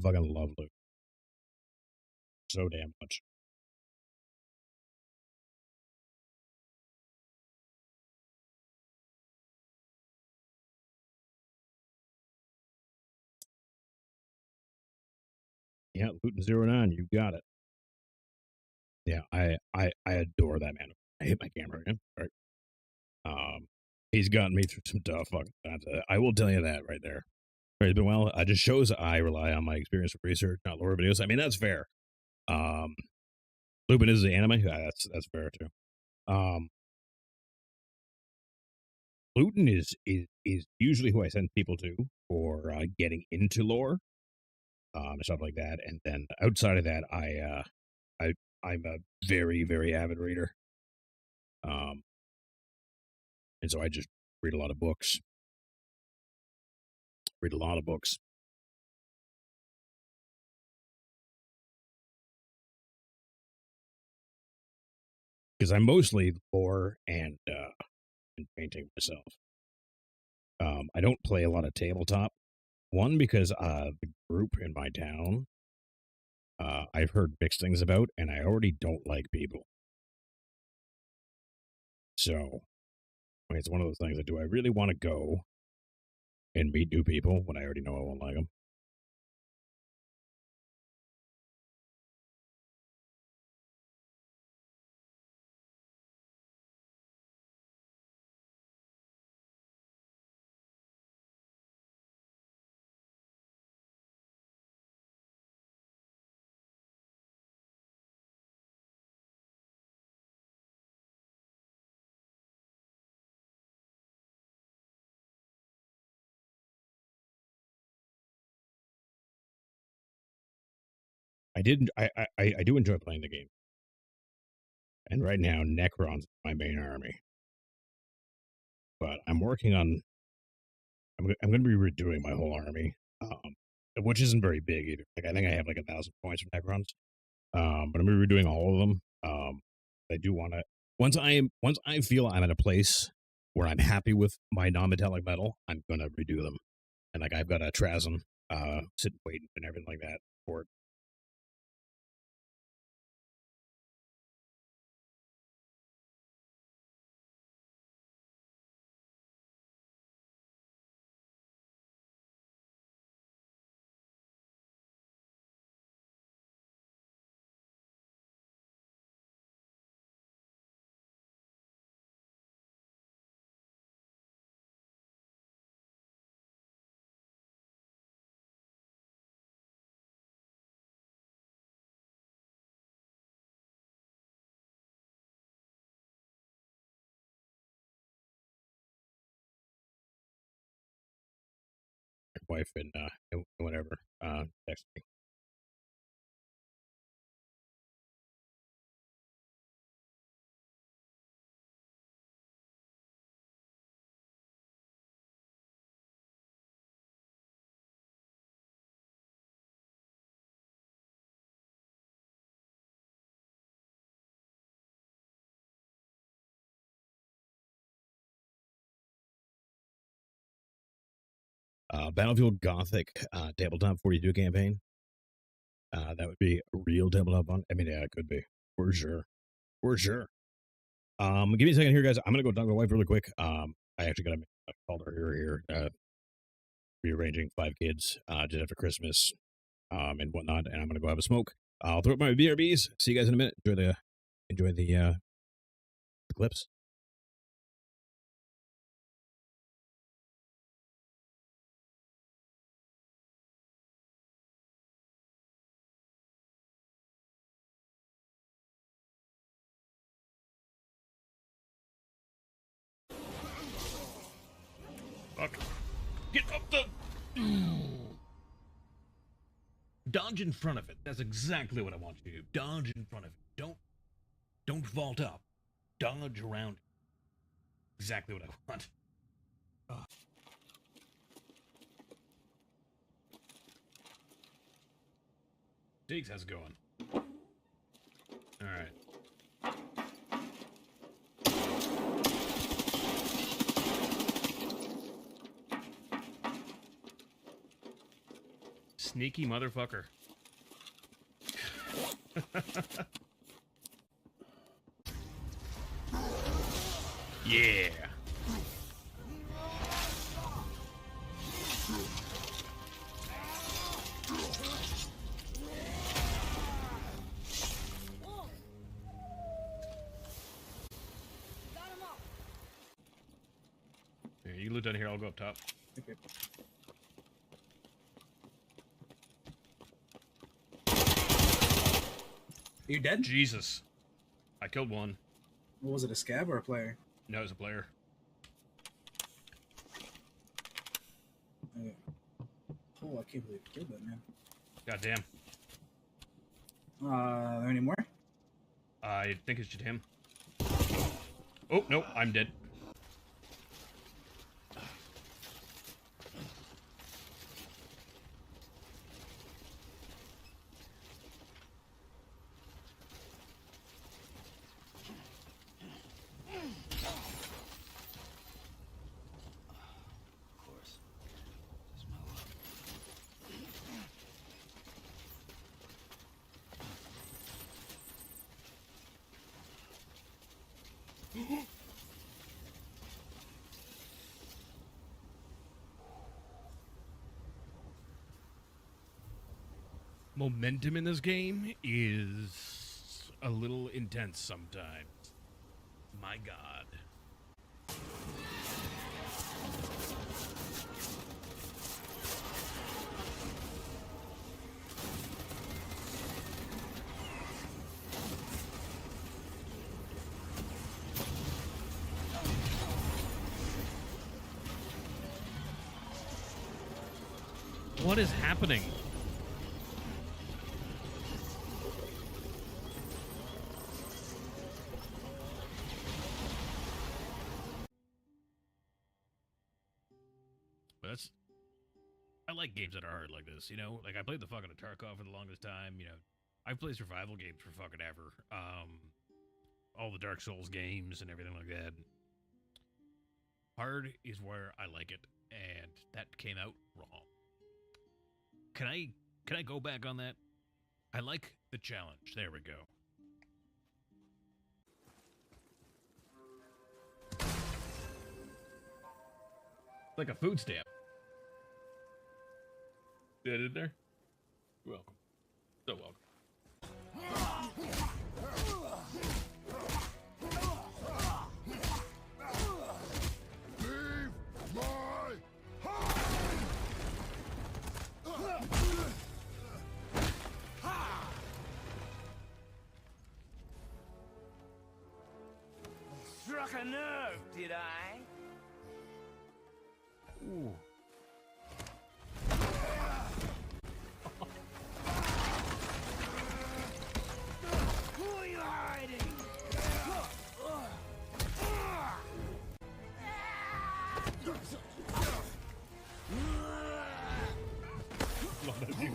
fucking love Luton so damn much. Yeah, Luton 09, you got it. Yeah, I adore that man. I hit my camera again. All right. He's gotten me through some tough fucking times. I will tell you that right there. It's been well. It just shows I rely on my experience with research, not lore videos. I mean, that's fair. Lupin is the anime. Yeah, that's fair too. Luton is usually who I send people to for getting into lore, and stuff like that. And then outside of that, I'm a very avid reader. And so I just read a lot of books. Because I'm mostly lore and painting myself. I don't play a lot of tabletop. One, because the group in my town, I've heard mixed things about, and I already don't like people. So, I mean, it's one of those things that do I really want to go and meet new people when I already know I won't like them? I did. I do enjoy playing the game, and right now Necron's my main army. But I'm working on. I'm going to be redoing my whole army. which isn't very big either. Like I think I have like 1,000 points from Necrons. But I'm gonna be doing all of them. I do want to once I feel I'm at a place where I'm happy with my non-metallic metal, I'm gonna redo them. And like I've got a Trasm, sitting waiting and everything like that for it. My wife and whatever text me. Battlefield Gothic tabletop 42 campaign. That would be a real tabletop fun. I mean, yeah, it could be for sure, for sure. Give me a second here, guys. I'm gonna go talk to my wife really quick. I actually got a call to her here. Rearranging 5 kids just after Christmas, and whatnot, and I'm gonna go have a smoke. I'll throw up my BRBs. See you guys in a minute. Enjoy the clips. Fuck. Get up the... Dodge in front of it. That's exactly what I want you to do. Dodge in front of it. Don't vault up. Dodge around it. Exactly what I want. Diggs, how's it going? Alright. Sneaky motherfucker. Yeah. Here, you loot down here, I'll go up top. Okay. Are you dead? Jesus. I killed one. What was it, a scab or a player? No, it's a player. Oh, I can't believe you killed that man. Goddamn. Are there any more? I think it's just him. Oh, no, I'm dead. Momentum in this game is a little intense sometimes. My God. What is happening? I like games that are hard like this, you know? Like, I played the fucking Tarkov for the longest time, you know? I've played survival games for fucking ever. All the Dark Souls games and everything like that. Hard is where I like it, and that came out wrong. Can I go back on that? I like the challenge. There we go. Like a food stamp. Did it there? You're welcome. So welcome. Struck a nerve, did I? Ooh. Who are you hiding? Love that dude.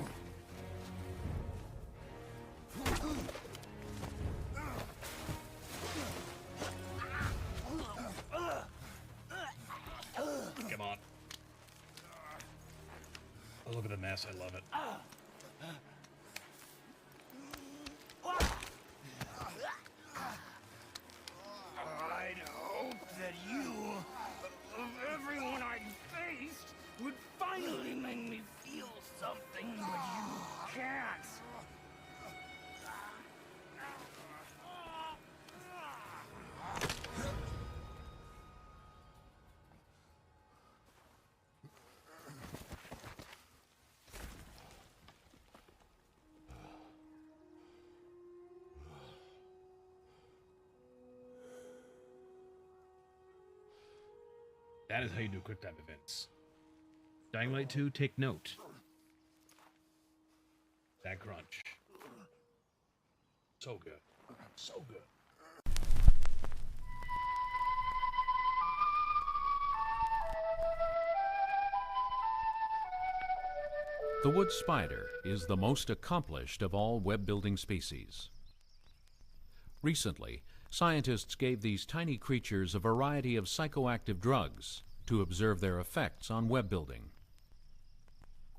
Come on. Oh, look at the mess. I love it. I'd hope that you, of everyone I'd faced, would finally make me feel something, but you can't. That is how you do quick time events. Dying Light 2, take note. That crunch. So good. So good. The wood spider is the most accomplished of all web-building species. Recently, scientists gave these tiny creatures a variety of psychoactive drugs to observe their effects on web building.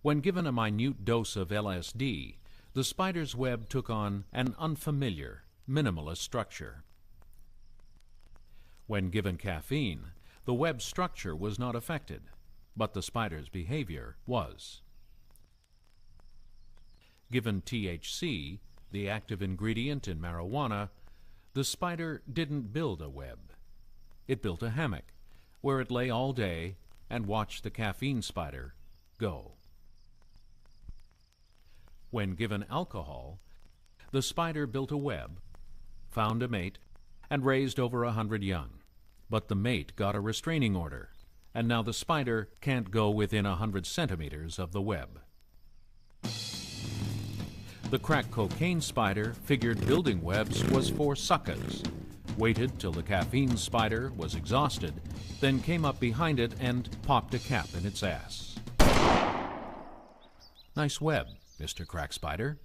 When given a minute dose of LSD, the spider's web took on an unfamiliar, minimalist structure. When given caffeine, the web structure was not affected, but the spider's behavior was. Given THC, the active ingredient in marijuana, the spider didn't build a web. It built a hammock, where it lay all day and watched the caffeine spider go. When given alcohol, the spider built a web, found a mate, and raised over 100 young. But the mate got a restraining order, and now the spider can't go within 100 centimeters of the web. The crack cocaine spider figured building webs was for suckers, waited till the caffeine spider was exhausted, then came up behind it and popped a cap in its ass. Nice web, Mr. Crack Spider.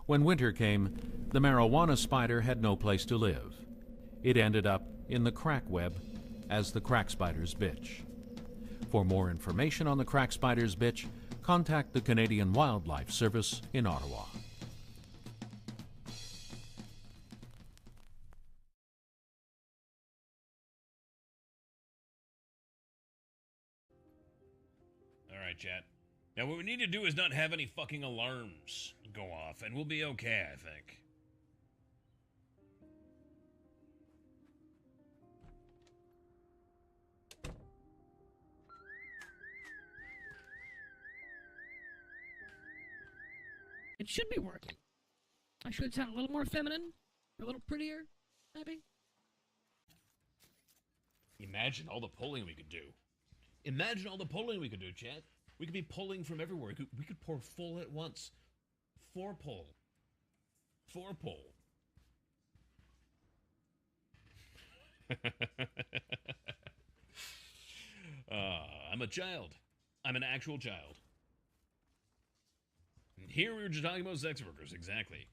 When winter came, the marijuana spider had no place to live. It ended up in the crack web as the crack spider's bitch. For more information on the crack spider's bitch, contact the Canadian Wildlife Service in Ottawa. Alright, chat. Now what we need to do is not have any fucking alarms go off, and we'll be okay, I think. It should be working. I should sound a little more feminine, a little prettier, maybe. Imagine all the polling we could do. Imagine all the polling we could do, chat. We could be pulling from everywhere. We could pour full at once. 4 pull. 4 pull. I'm a child. I'm an actual child. And here we were just talking about sex workers, exactly.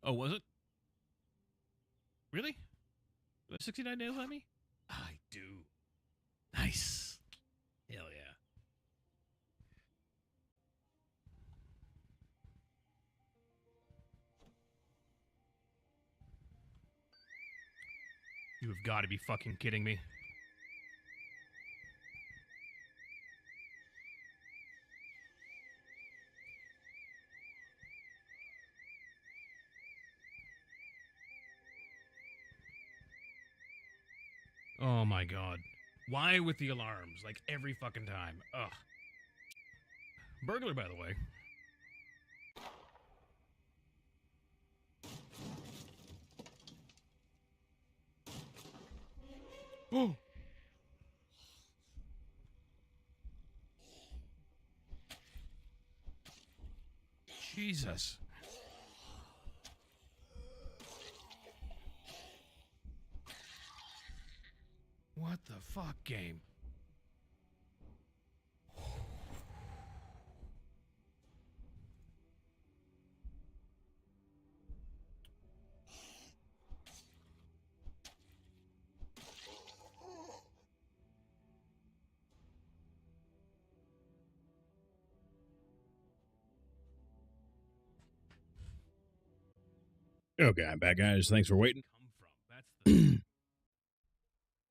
Oh, was it? Really? 69 nails on me? I do. Nice. Hell yeah. You have got to be fucking kidding me. Oh my god. Why with the alarms? Like every fucking time. Ugh. Burglar, by the way. Oh! Jesus. What the fuck, game? Okay, I'm back, guys. Thanks for waiting. Come from. That's the.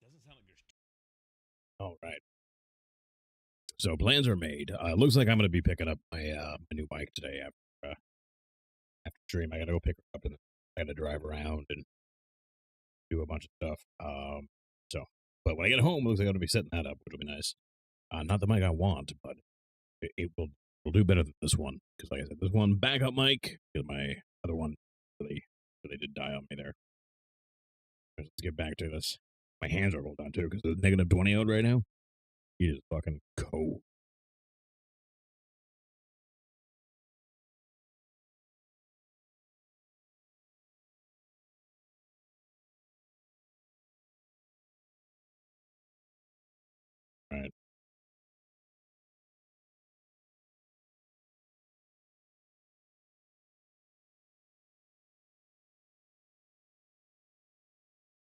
Doesn't sound like there's. All right. So plans are made. Looks like I'm going to be picking up my my new bike today after stream. I got to go pick her up and I got to drive around and do a bunch of stuff. But when I get home, it looks like I'm going to be setting that up, which will be nice. Not the mic I want, but it will do better than this one because, like I said, this one backup mic because my other one really did die on me there. Let's get back to this. My hands are rolled down too because it's negative 20 out right now. He is fucking cold. Right.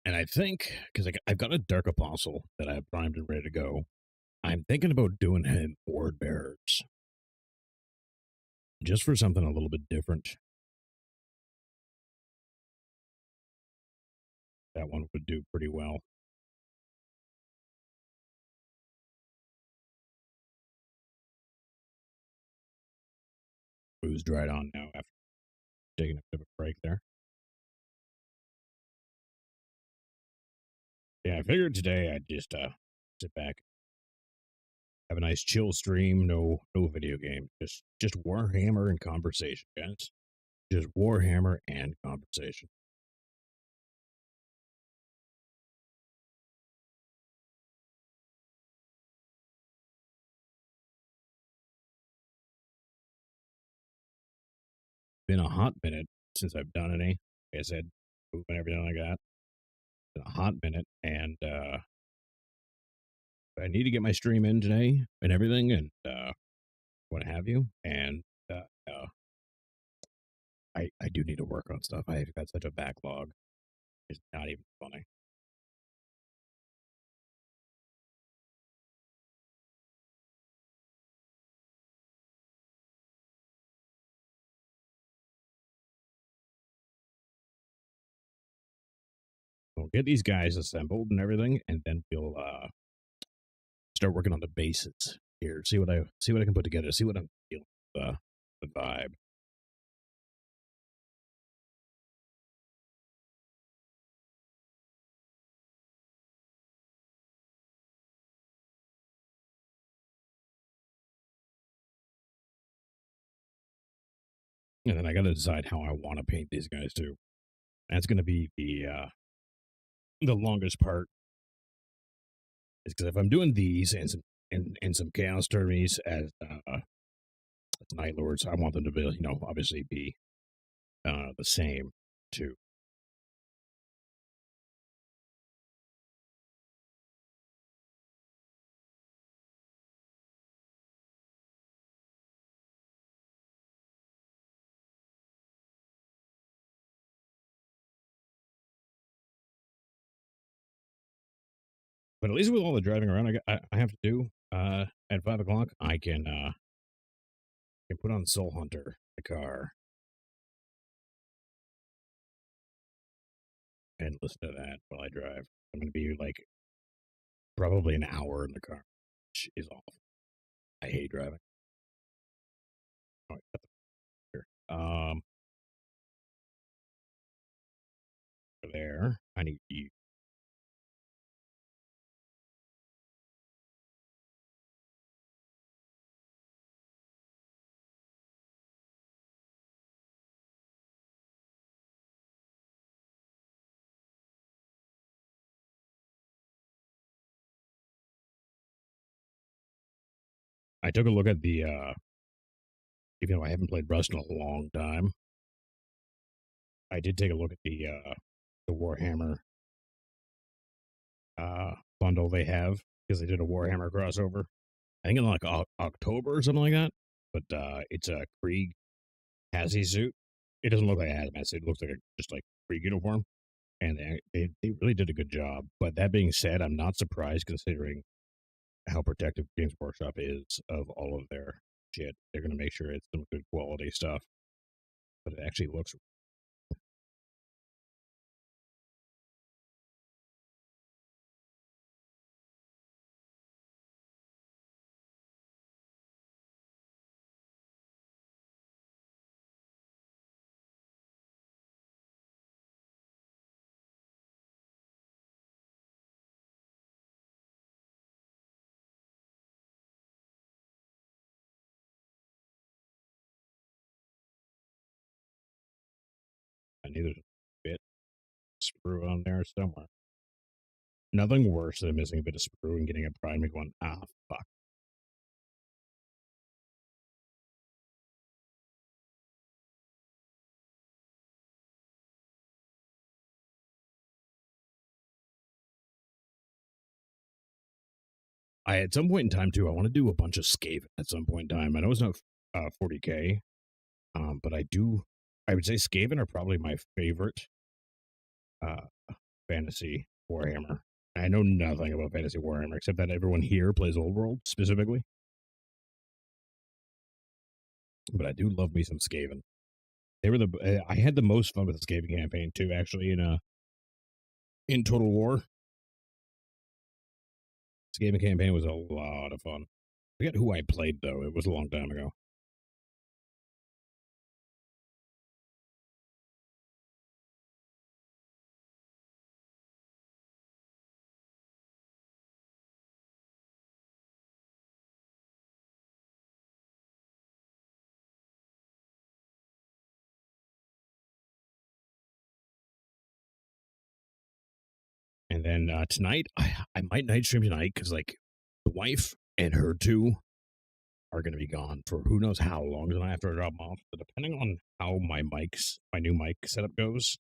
And I think, because I've got a Dark Apostle that I have primed and ready to go, I'm thinking about doing him Board Bearers. Just for something a little bit different. That one would do pretty well. Booze dried on now after taking a bit of a break there. Yeah, I figured today I'd just sit back, have a nice chill stream, no video game, just Warhammer and conversation, guys. Just Warhammer and conversation. Been a hot minute since I've done any. Like I said, moving everything like that. Been a hot minute, and I need to get my stream in today and everything, and what have you. And I do need to work on stuff. I've got such a backlog. It's not even funny. We'll get these guys assembled and everything, and then we'll start working on the bases here. See what I can put together. See what I'm feeling. The vibe. And then I got to decide how I want to paint these guys too. That's going to be the longest part. Is because if I'm doing these and some chaos armies as Night Lords, I want them to be, obviously be the same too. But at least with all the driving around I have to do at 5 o'clock, I can put on Soul Hunter, the car, and listen to that while I drive. I'm going to be like probably an hour in the car, which is awful. I hate driving. Oh, I got the here. There. I need you. I took a look at the even though I haven't played Rust in a long time, I did take a look at the Warhammer bundle they have because they did a Warhammer crossover. I think in like October or something like that. But it's a Krieg Hazy suit. It doesn't look like a hazmat suit. It looks like just like Krieg uniform. And they really did a good job. But that being said, I'm not surprised considering how protective Games Workshop is of all of their shit. They're going to make sure it's some good quality stuff. But it actually looks. I knew there's a bit sprue on there somewhere. Nothing worse than missing a bit of sprue and getting a prime and going, fuck. I at some point in time too, I want to do a bunch of Skaven at some point in time. I know it's not 40k, but I would say Skaven are probably my favorite fantasy Warhammer. I know nothing about fantasy Warhammer except that everyone here plays Old World specifically. But I do love me some Skaven. They were I had the most fun with the Skaven campaign too, actually, in Total War. Skaven campaign was a lot of fun. I forget who I played though. It was a long time ago. And then tonight, I might night stream tonight because like the wife and her two are going to be gone for who knows how long. And I have to drop them off. But depending on how my new mic setup goes,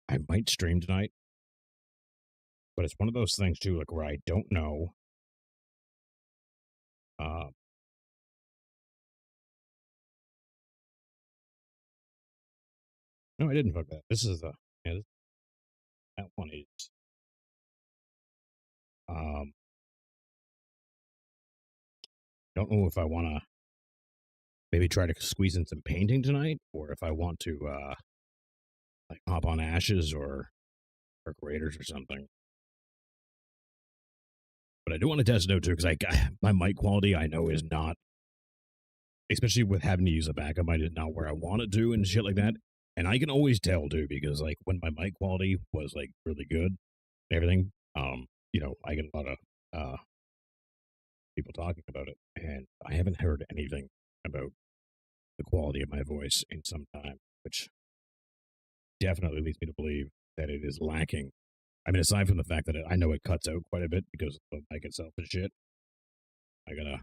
I might stream tonight. But it's one of those things too, like where I don't know. No, I didn't fuck that. This is that one is. Don't know if I want to maybe try to squeeze in some painting tonight, or if I want to like hop on Ashes or Raiders or something. But I do want to test it out too because my mic quality I know is not, especially with having to use a backup mic, is not where I want it to and shit like that. And I can always tell too because like when my mic quality was like really good, and everything, I get a lot of people talking about it, and I haven't heard anything about the quality of my voice in some time, which definitely leads me to believe that it is lacking. I mean, aside from the fact that I know it cuts out quite a bit because the mic itself is shit, I gotta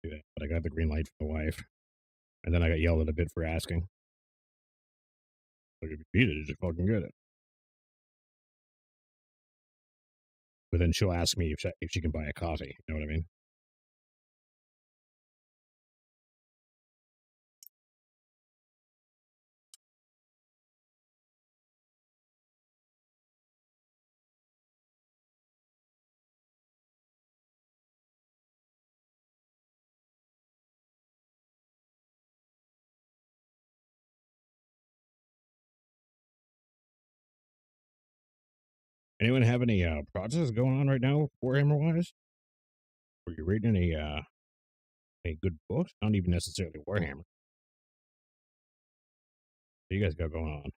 do that. But I got the green light from the wife, and then I got yelled at a bit for asking. Like, if you beat it, just fucking get it. But then she'll ask me if she can buy a coffee. You know what I mean? Anyone have any projects going on right now, Warhammer wise? Are you reading any good books? Not even necessarily Warhammer. What do you guys got going on?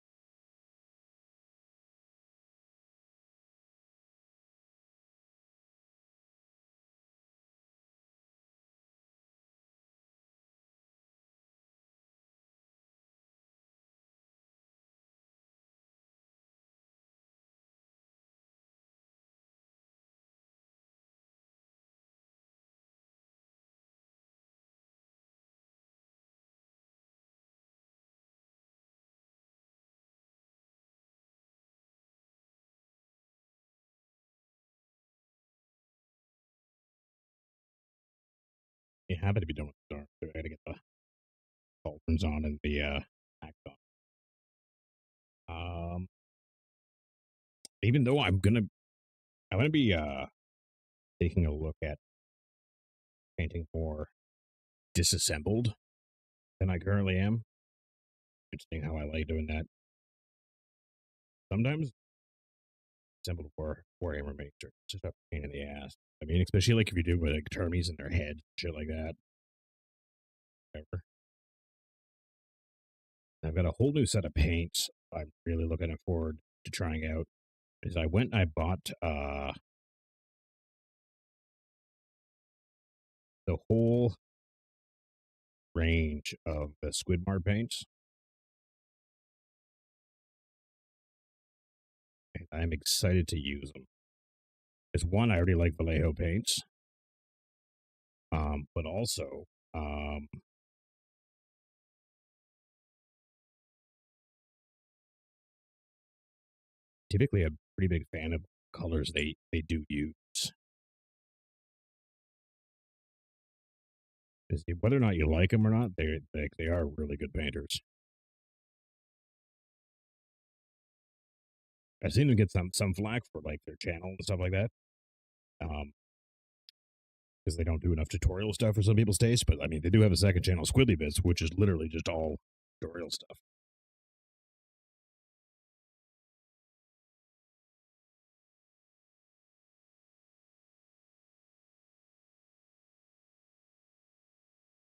You happen to be doing the dark. I gotta get the cauldrons on and the axe on. Even though I'm gonna be taking a look at painting more disassembled than I currently am. Interesting how I like doing that. Sometimes assembled Warhammer makes are just a pain in the ass. I mean, especially like if you do with like termies in their head, shit like that. Whatever. I've got a whole new set of paints I'm really looking forward to trying out. Is I went and I bought the whole range of the Squidmar paints. And I'm excited to use them. There's one, I already like Vallejo paints. But also, typically a pretty big fan of colors they do use. Whether or not you like them or not, they are really good painters. I've seen them get some flack for like their channel and stuff like that. Because they don't do enough tutorial stuff for some people's taste, but I mean they do have a second channel, Squiddly Bits, which is literally just all tutorial stuff.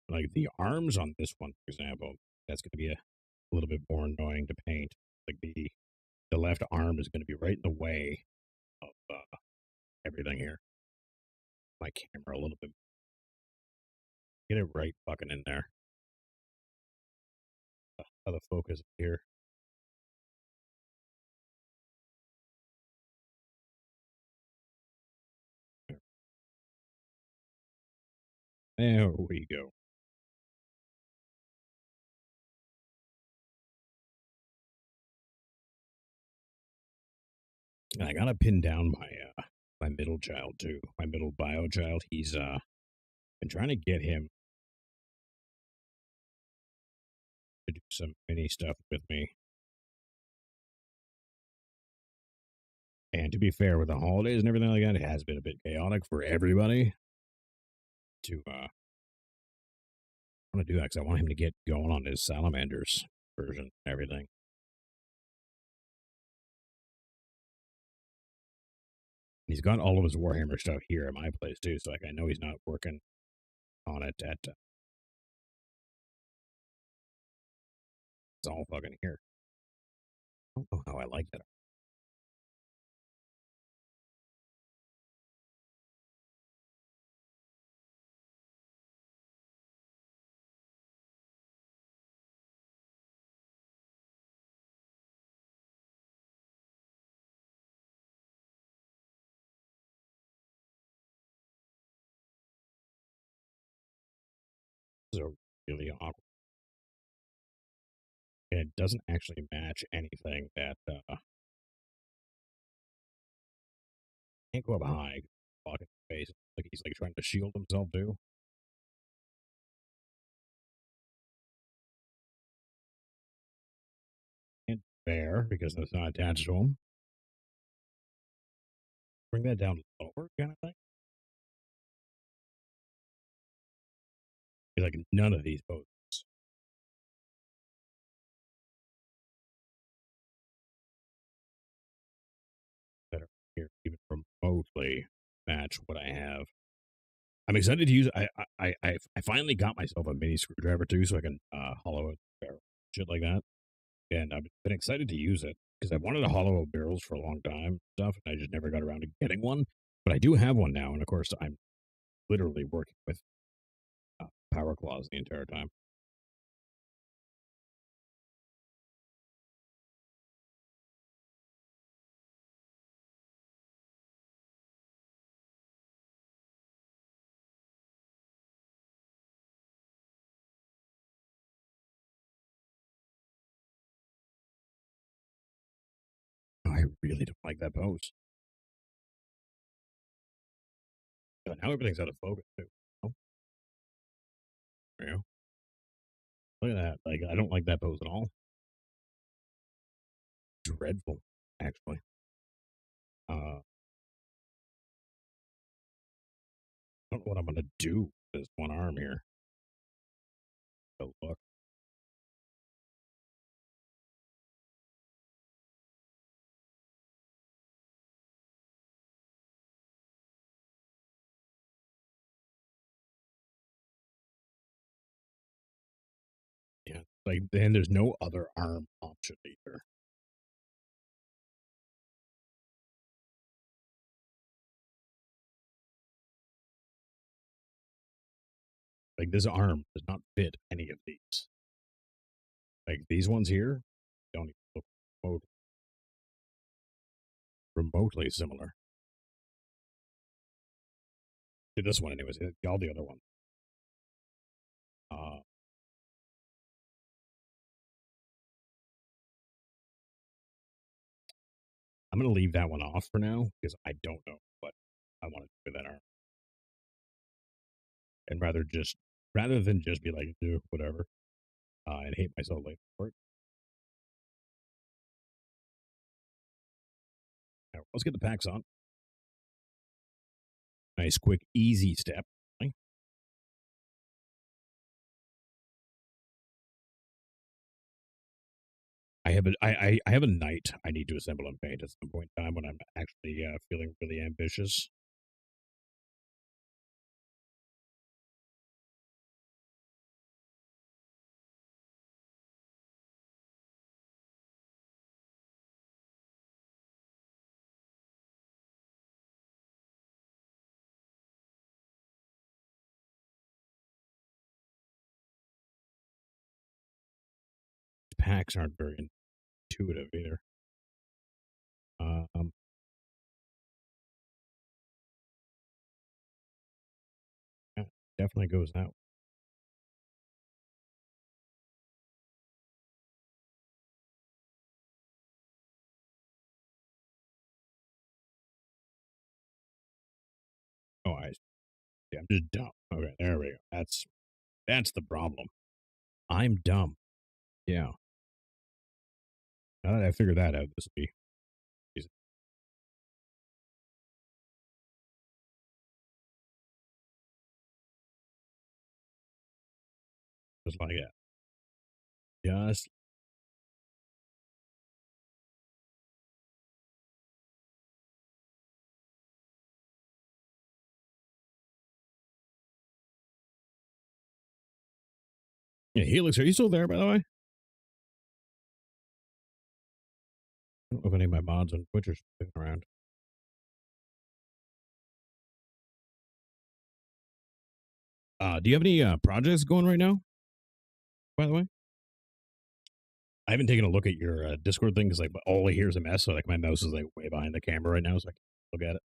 Like the arms on this one, for example, that's going to be a little bit more annoying to paint. Like the left arm is going to be right in the way of everything here. My camera a little bit. Get it right fucking in there. How the focus here. There we go. And I gotta pin down my middle child too. My middle bio child. He's been trying to get him to do some mini stuff with me. And to be fair, with the holidays and everything like that, it has been a bit chaotic for everybody. To I want to do that because I want him to get going on his salamanders version and everything. He's got all of his Warhammer stuff here at my place too, so like I know he's not working on it at it's all fucking here. I don't know how I like that. This is a really awkward. And it doesn't actually match anything that can't go up high. Block his face. Like he's like trying to shield himself too. And fair because that's not attached to him. Bring that down lower, kind of thing. Like none of these poses that are here. even remotely match what I have. I'm excited to use. I finally got myself a mini screwdriver too, so I can hollow out barrel shit like that. And I've been excited to use it because I've wanted to hollow out barrels for a long time, stuff, and I just never got around to getting one. But I do have one now, and of course, I'm literally working with power claws the entire time. I really don't like that pose. Now everything's out of focus too. Oh, there you go. Look at that. Like, I don't like that pose at all. Dreadful, actually. I don't know what I'm gonna do with this one arm here. Oh, look. Yeah, like, then there's no other arm option either. Like, this arm does not fit any of these. Like, these ones here don't even look remotely similar to this one, anyways. All the other ones. I'm gonna leave that one off for now because I don't know what I want to do with that arm, and rather than just be like, do whatever, and hate myself later for it. Now, let's get the packs on. Nice, quick, easy step. I have a knight I need to assemble and paint at some point in time when I'm actually feeling really ambitious. Packs aren't very intuitive either. Yeah, definitely goes that way. Oh, I'm just dumb. Okay, there we go. That's the problem. I'm dumb. Yeah. Now that I figured that out, this will be easy. Just like that. Just yeah, Helix, are you still there, by the way? I don't know if any of my mods on Twitch are sticking around. Do you have any projects going right now? By the way, I haven't taken a look at your Discord thing because like all I hear is a mess. So like my mouse is like way behind the camera right now, so I can't look at it.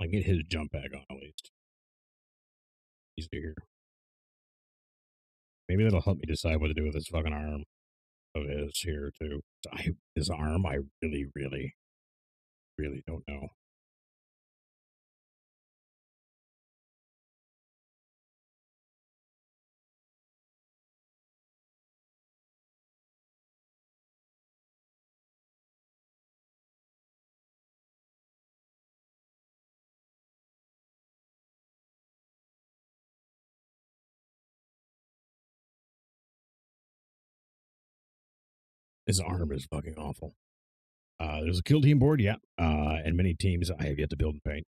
I get his jump back on at least. He's here. Maybe that'll help me decide what to do with this fucking arm. of his here too. His arm, I really, really, really don't know. His arm is fucking awful. There's a kill team board, yeah. And many teams I have yet to build and paint.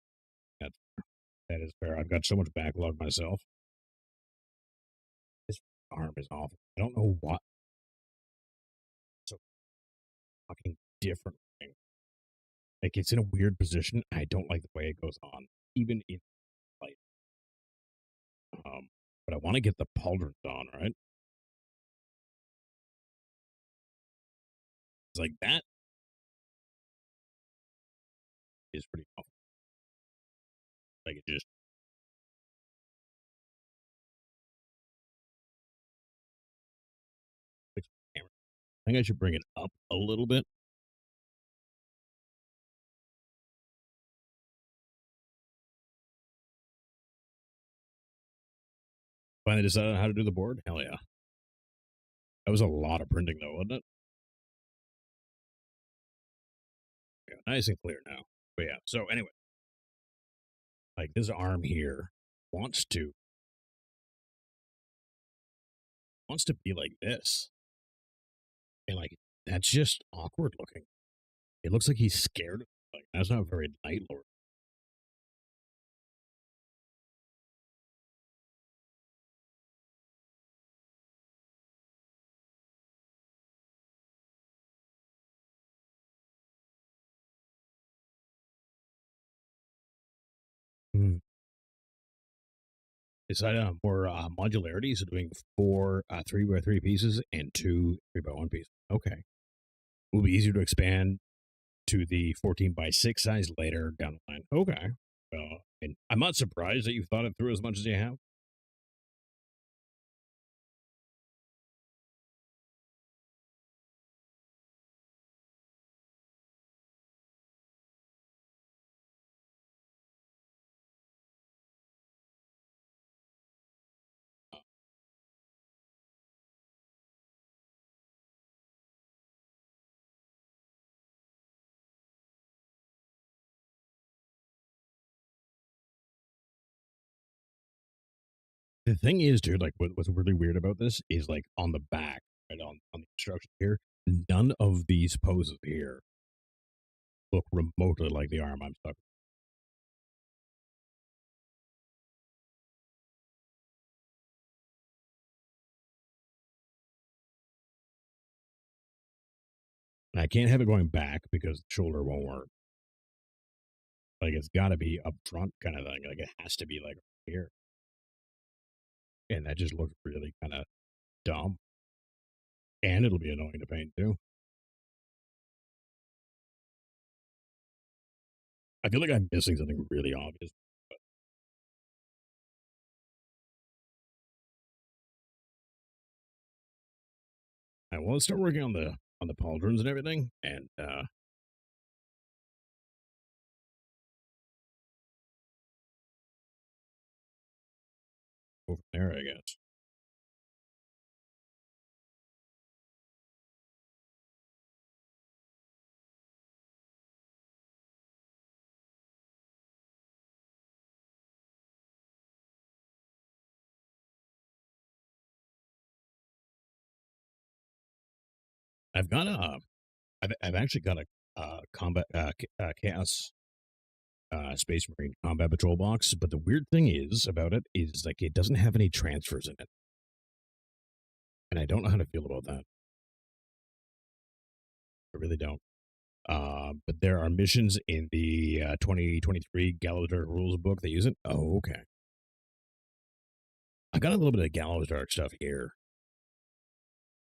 That is fair. I've got so much backlog myself. His arm is awful. I don't know what. So fucking different thing. Like it's in a weird position. I don't like the way it goes on, even in light. But I want to get the pauldrons on, right? It's like that is pretty awful. Like it just. I think I should bring it up a little bit. Finally decided on how to do the board? Hell yeah. That was a lot of printing though, wasn't it? Yeah, nice and clear now. But yeah, so anyway. Like this arm here wants to be like this. And like that's just awkward looking. It looks like he's scared. Like that's not very Night Lord. Decided on more modularity, so doing 4 3x3 pieces and 2 3x1 pieces. Okay. Will be easier to expand to the 14x6 size later down the line. Okay. And I'm not surprised that you thought it through as much as you have. The thing is, dude, like what's really weird about this is like on the back, right on the instruction here, none of these poses here look remotely like the arm I'm stuck with. And I can't have it going back because the shoulder won't work. Like it's got to be up front kind of thing. Like it has to be like here. And that just looks really kind of dumb. And it'll be annoying to paint too. I feel like I'm missing something really obvious. I want to start working on the pauldrons and everything, and go from there, I guess. I've got I've actually got a combat chaos space marine combat patrol box, but the weird thing is about it is like it doesn't have any transfers in it, and I don't know how to feel about that. I really don't. But there are missions in the 2023 Gallows Dark rules book that use it. Oh, okay. I got a little bit of Gallows Dark stuff here.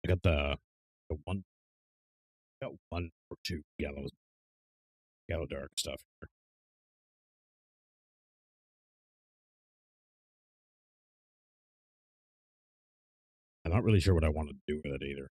I got the one, got 1 or 2 Gallows Dark stuff here. I'm not really sure what I want to do with it either.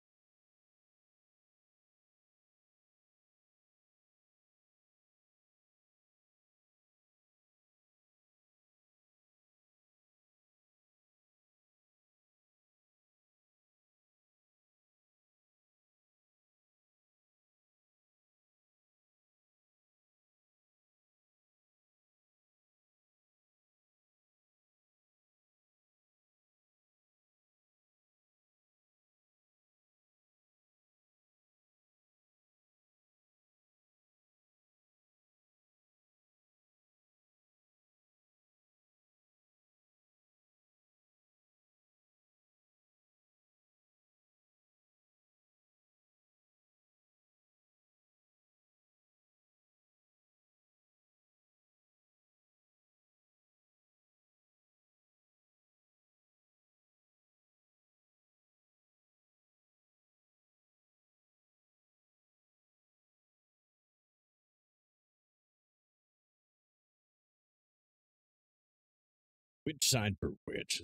Which side for which?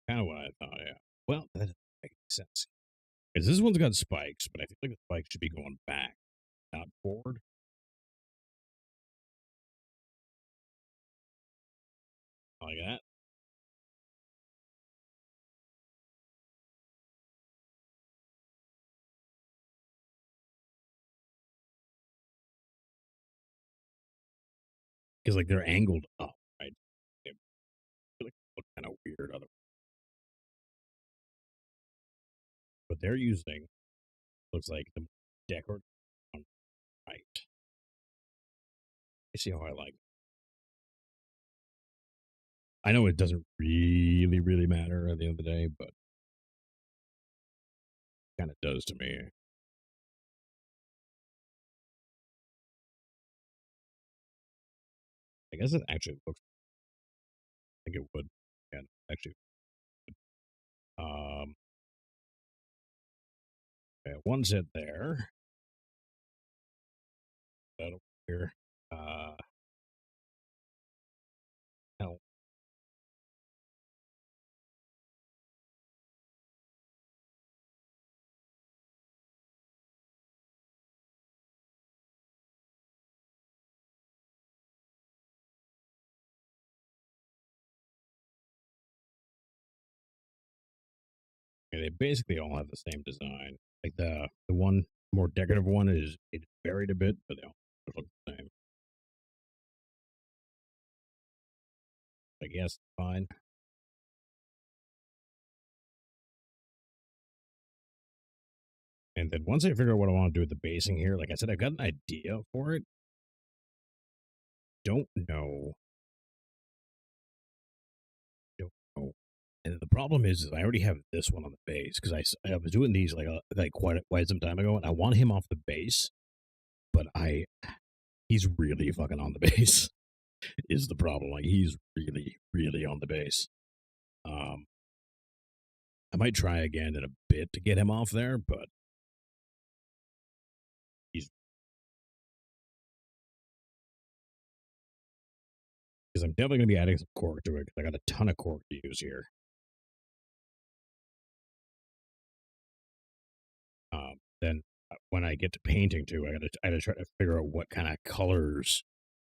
Kind of what I thought, yeah. Well, that makes sense. Because this one's got spikes, but I feel like the spikes should be going back, not forward. Like that. Because, like, they're angled up, right? They feel like they look kind of weird otherwise. But they're using, looks like, the decorative on right. You see how I like it. I know it doesn't really, really matter at the end of the day, but it kind of does to me. I guess it actually looks, I think it would. Yeah, actually. Okay, one's it there. That over here. Hell. Yeah, they basically all have the same design. Like the one more decorative one is it's varied a bit, but they all look the same. I guess fine. And then once I figure out what I want to do with the basing here, like I said, I've got an idea for it. Don't know. Don't know. And the problem is I already have this one on the base because I was doing these like quite some time ago, and I want him off the base, but he's really fucking on the base is the problem. Like he's really, really on the base. I might try again in a bit to get him off there, but he's because I'm definitely going to be adding some cork to it because I got a ton of cork to use here. Then when I get to painting too, I gotta try to figure out what kind of colors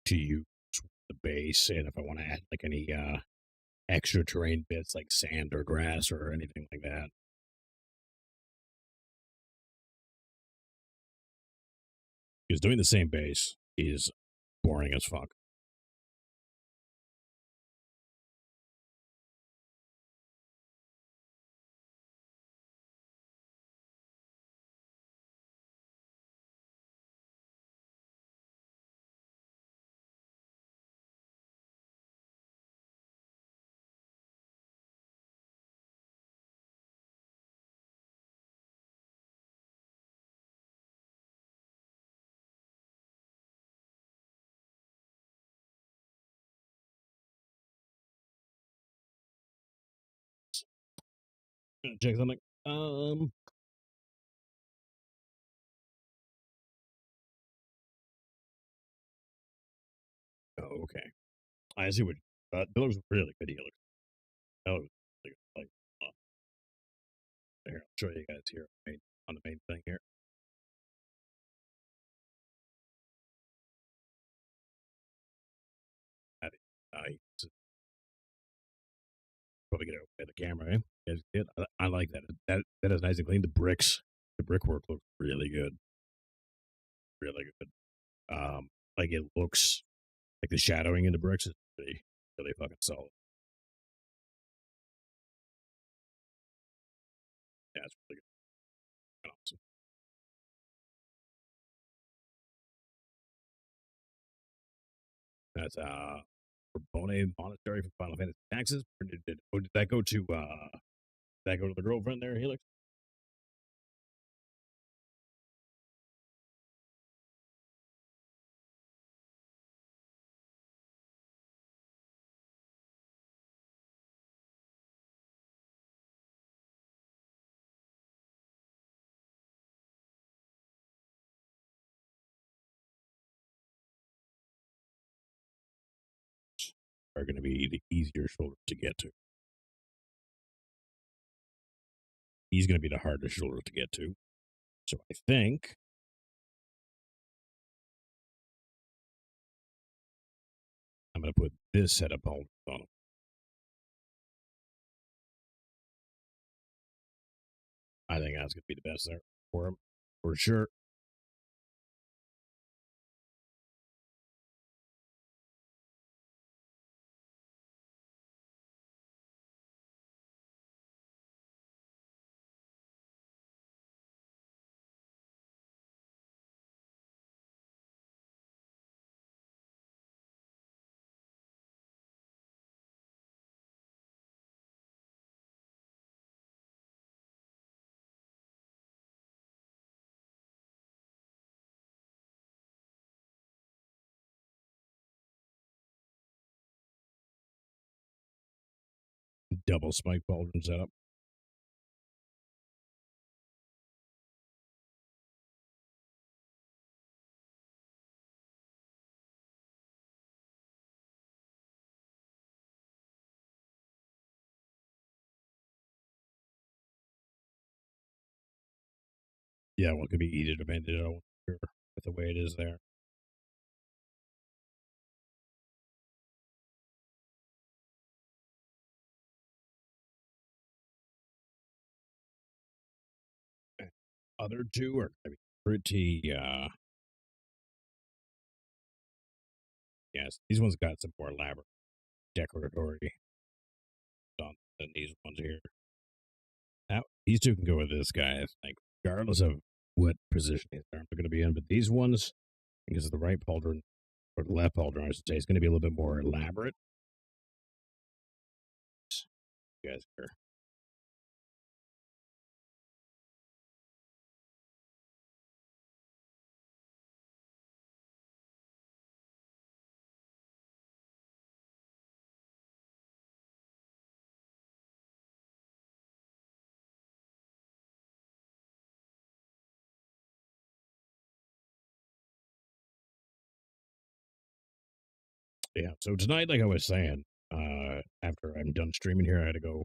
to use with the base, and if I want to add like any extra terrain bits like sand or grass or anything like that. Because doing the same base is boring as fuck. Check something. Oh, okay. I see what. That looks really good. He looks. That looks really good. Like, here, I'll show you guys here on the main thing here. Probably get it over the camera. Eh? I like that. That is nice and clean. The brickwork looks really good. Really good. Like it looks like the shadowing in the bricks is really, really fucking solid. Yeah, it's really good. Awesome. That's Bone Monastery for Final Fantasy Taxes. Did that go to the girlfriend there, Helix? are going to be the easier shoulders to get to. He's going to be the hardest shoulder to get to. So I think I'm going to put this set of pauldrons on him. I think that's going to be the best there for him, for sure. Double spike pauldron setup. Yeah, well, it could be easy to bend it out with the way it is there. Other two are going to be pretty, yes, these ones got some more elaborate decoratory on than these ones here. Now, these two can go with this guy, I think, regardless of what position his arms are going to be in. But these ones, because of the right pauldron, or the left pauldron, I should say, is going to be a little bit more elaborate. You guys are. Yeah, so tonight, like I was saying, after I'm done streaming here, I had to go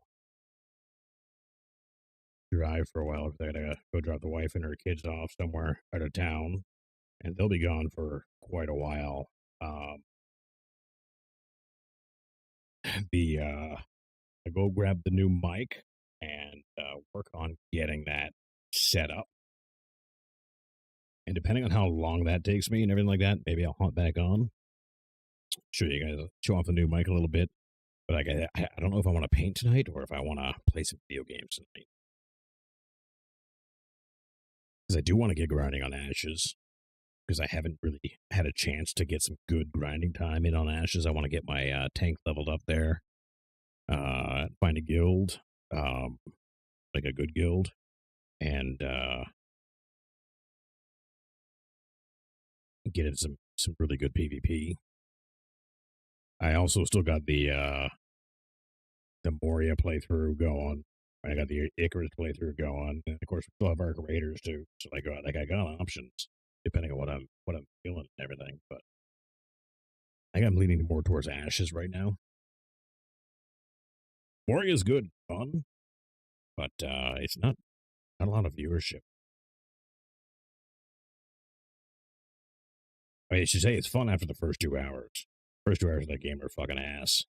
drive for a while because I had to go drop the wife and her kids off somewhere out of town, and they'll be gone for quite a while. I go grab the new mic and work on getting that set up. And depending on how long that takes me and everything like that, maybe I'll hop back on. Show you guys, show off the new mic a little bit. But like, I don't know if I want to paint tonight or if I want to play some video games tonight. Because I do want to get grinding on Ashes. Because I haven't really had a chance to get some good grinding time in on Ashes. I want to get my tank leveled up there. Find a guild. Like a good guild. And get in some really good PvP. I also still got the Moria playthrough going. I got the Icarus playthrough going, and of course we still have Arc Raiders too. So I got options depending on what I'm feeling and everything. But I think I'm leaning more towards Ashes right now. Moria is good, fun, but it's not a lot of viewership. I should say it's fun after the first 2 hours. First 2 hours of that game are fucking ass.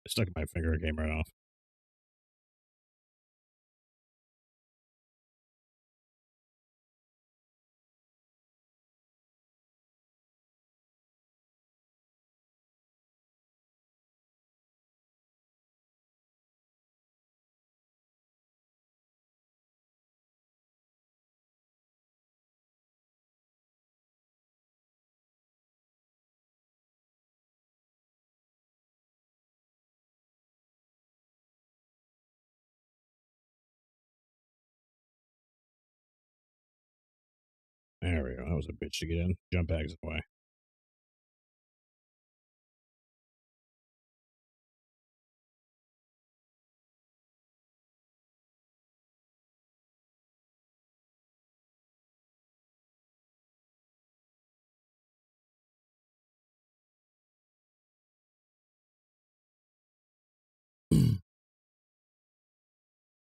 I stuck my finger, it came right off. There you go. That was a bitch to get in. Jump bags away.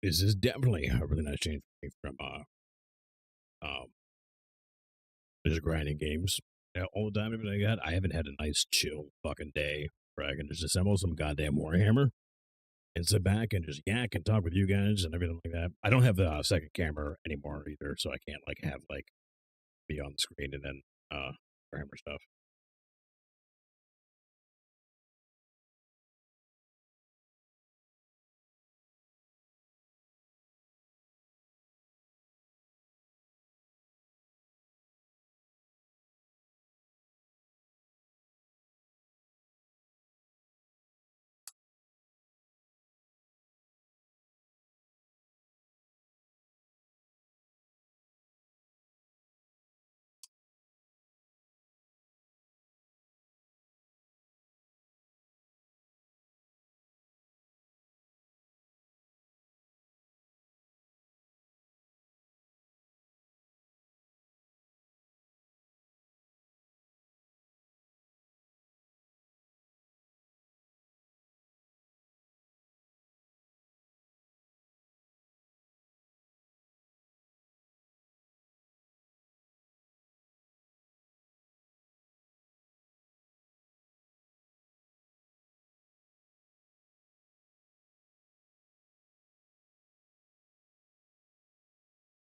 This is definitely a really nice change for me from just grinding games all the time. I haven't had a nice chill fucking day where I can just assemble some goddamn Warhammer and sit back and just yak and talk with you guys and everything like that. I don't have the second camera anymore either, so I can't like have like be on the screen and then Warhammer stuff.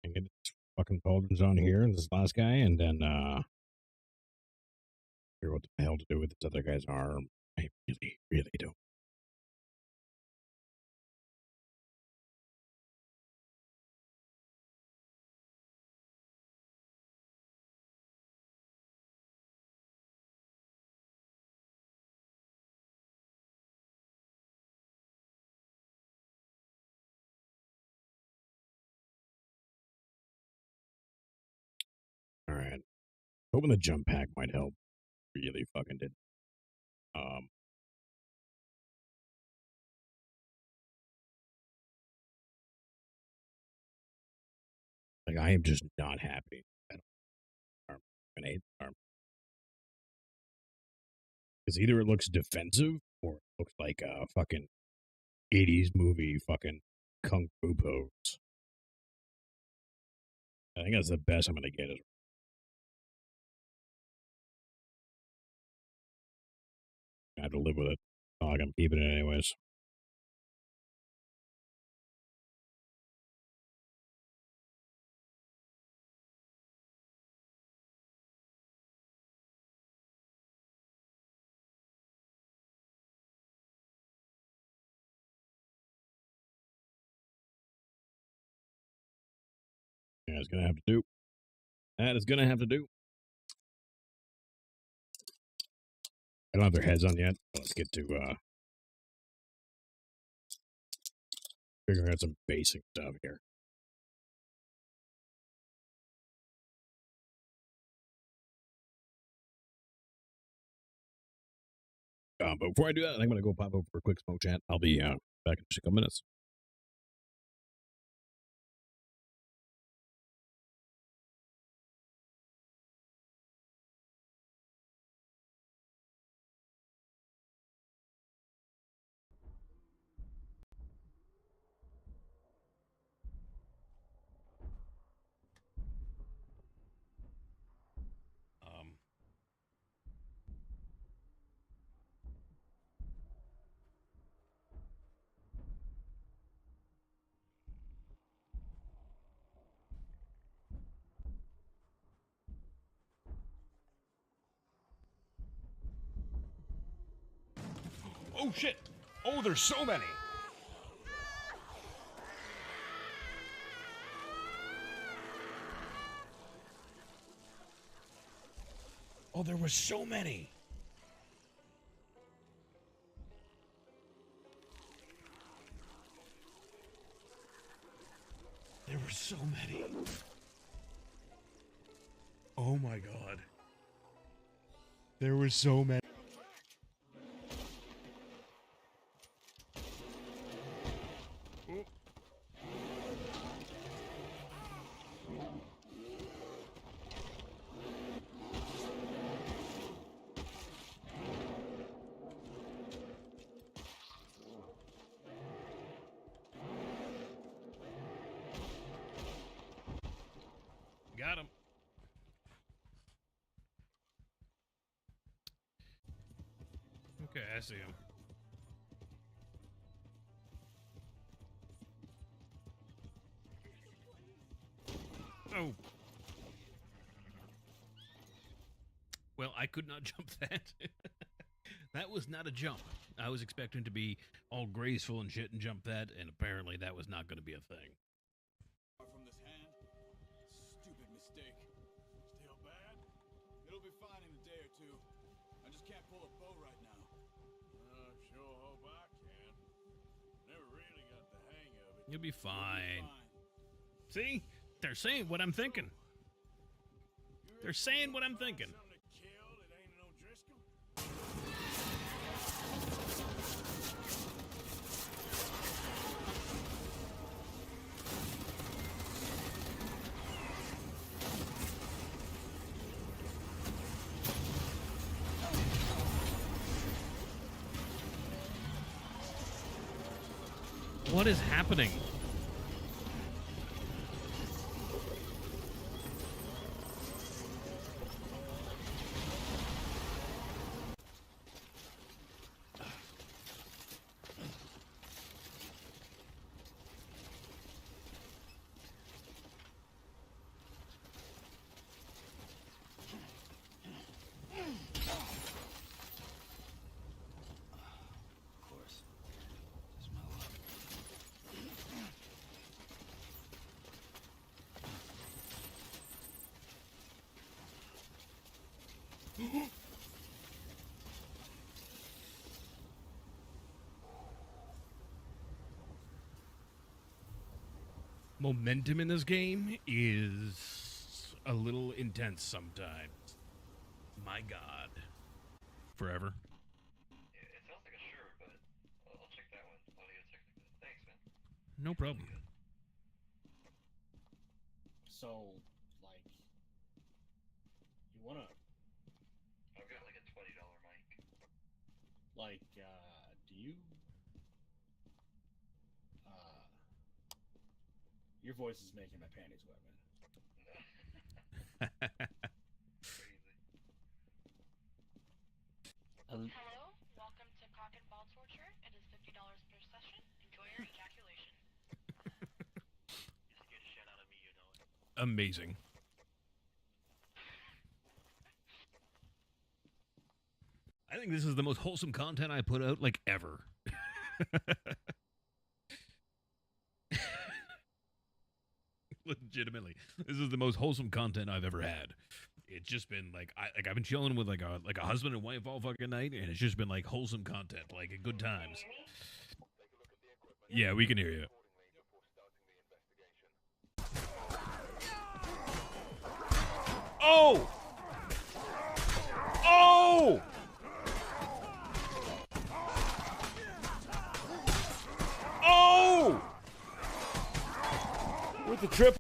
And get this fucking pauldrons on here, this last guy, and then figure what the hell to do with this other guy's arm. I really, really don't. All right. Hoping the jump pack might help. Really fucking did. Like I am just not happy. I don't arm. I hate the arm. Because either it looks defensive or it looks like a fucking 80s movie fucking kung fu pose. I think that's the best I'm gonna get is I have to live with it. Oh, I'm keeping it anyways. Yeah, it's gonna have to do. That is gonna have to do. I don't have their heads on yet. Let's get to figuring out some basic stuff here. But before I do that, I'm gonna go pop over for a quick smoke chat. I'll be back in just a couple minutes. Oh shit! Oh, there's so many! Oh, there were so many! There were so many. Oh my god. There were so many. Got him. Okay, I see him. Oh. Well, I could not jump that. That was not a jump. I was expecting to be all graceful and shit and jump that, and apparently that was not going to be a thing. From this hand, stupid mistake. Still bad? It'll be fine in a day or two. I just can't pull a bow right now. Sure hope I can. Never really got the hang of it. You'll be fine. See? They're saying what I'm thinking. They're saying what I'm thinking. Something to kill that ain't no Driscoll? What is happening? Of course. Just my luck. Momentum in this game is a little intense sometimes. My god. Forever. It sounds like a sure, but I'll check that one. Audio technical. Thanks, man. No problem. So, like, you wanna, I've got like a $20 mic. like, do you, your voice is making my panties wet, man. Crazy. Hello, welcome to Cock and Ball Torture. It is $50 per session. Enjoy your ejaculation. You get shit out of me, you know it. Amazing. I think this is the most wholesome content I put out, like, ever. Legitimately, this is the most wholesome content I've ever had. It's just been like I've been chilling with like a husband and wife all fucking night, and it's just been like wholesome content, like good times. Yeah, we can hear you. Oh! Oh! Oh! With the trip.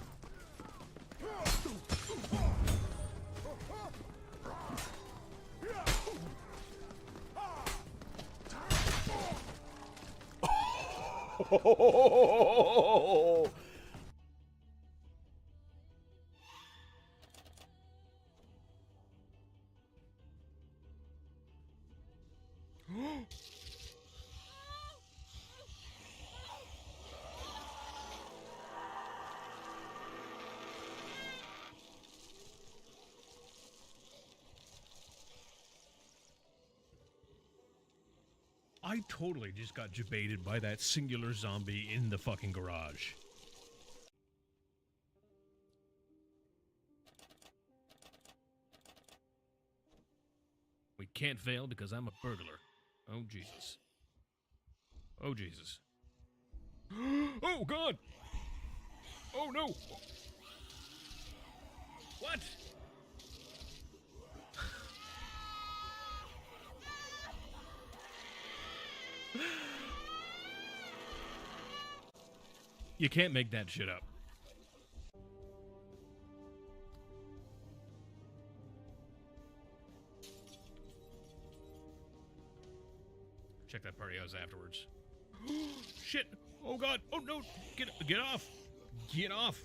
Oh! I totally just got debated by that singular zombie in the fucking garage. We can't fail because I'm a burglar. Oh, Jesus. Oh, Jesus. Oh, God! Oh, no! What? You can't make that shit up. Check that party house afterwards. Shit! Oh god! Oh no! Get off! Get off!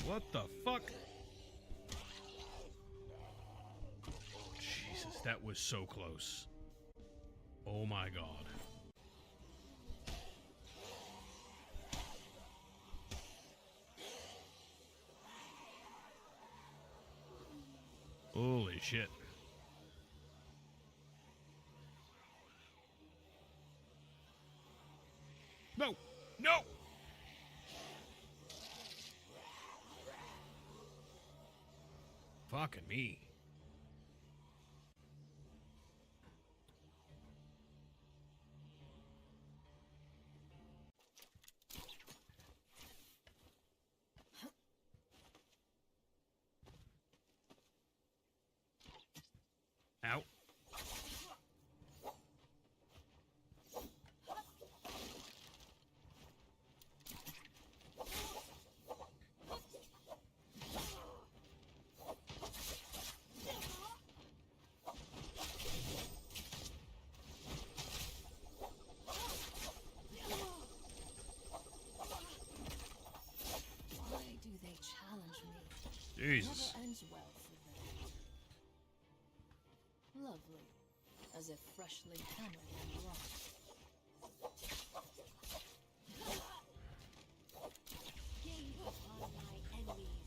What the fuck? Jesus, that was so close. Oh my god. Holy shit. No! No! Fucking me. Ow. Why do they challenge me? Jesus. Never ends well for them. Lovely, as if freshly hammered and wrought. Gaze upon my enemies.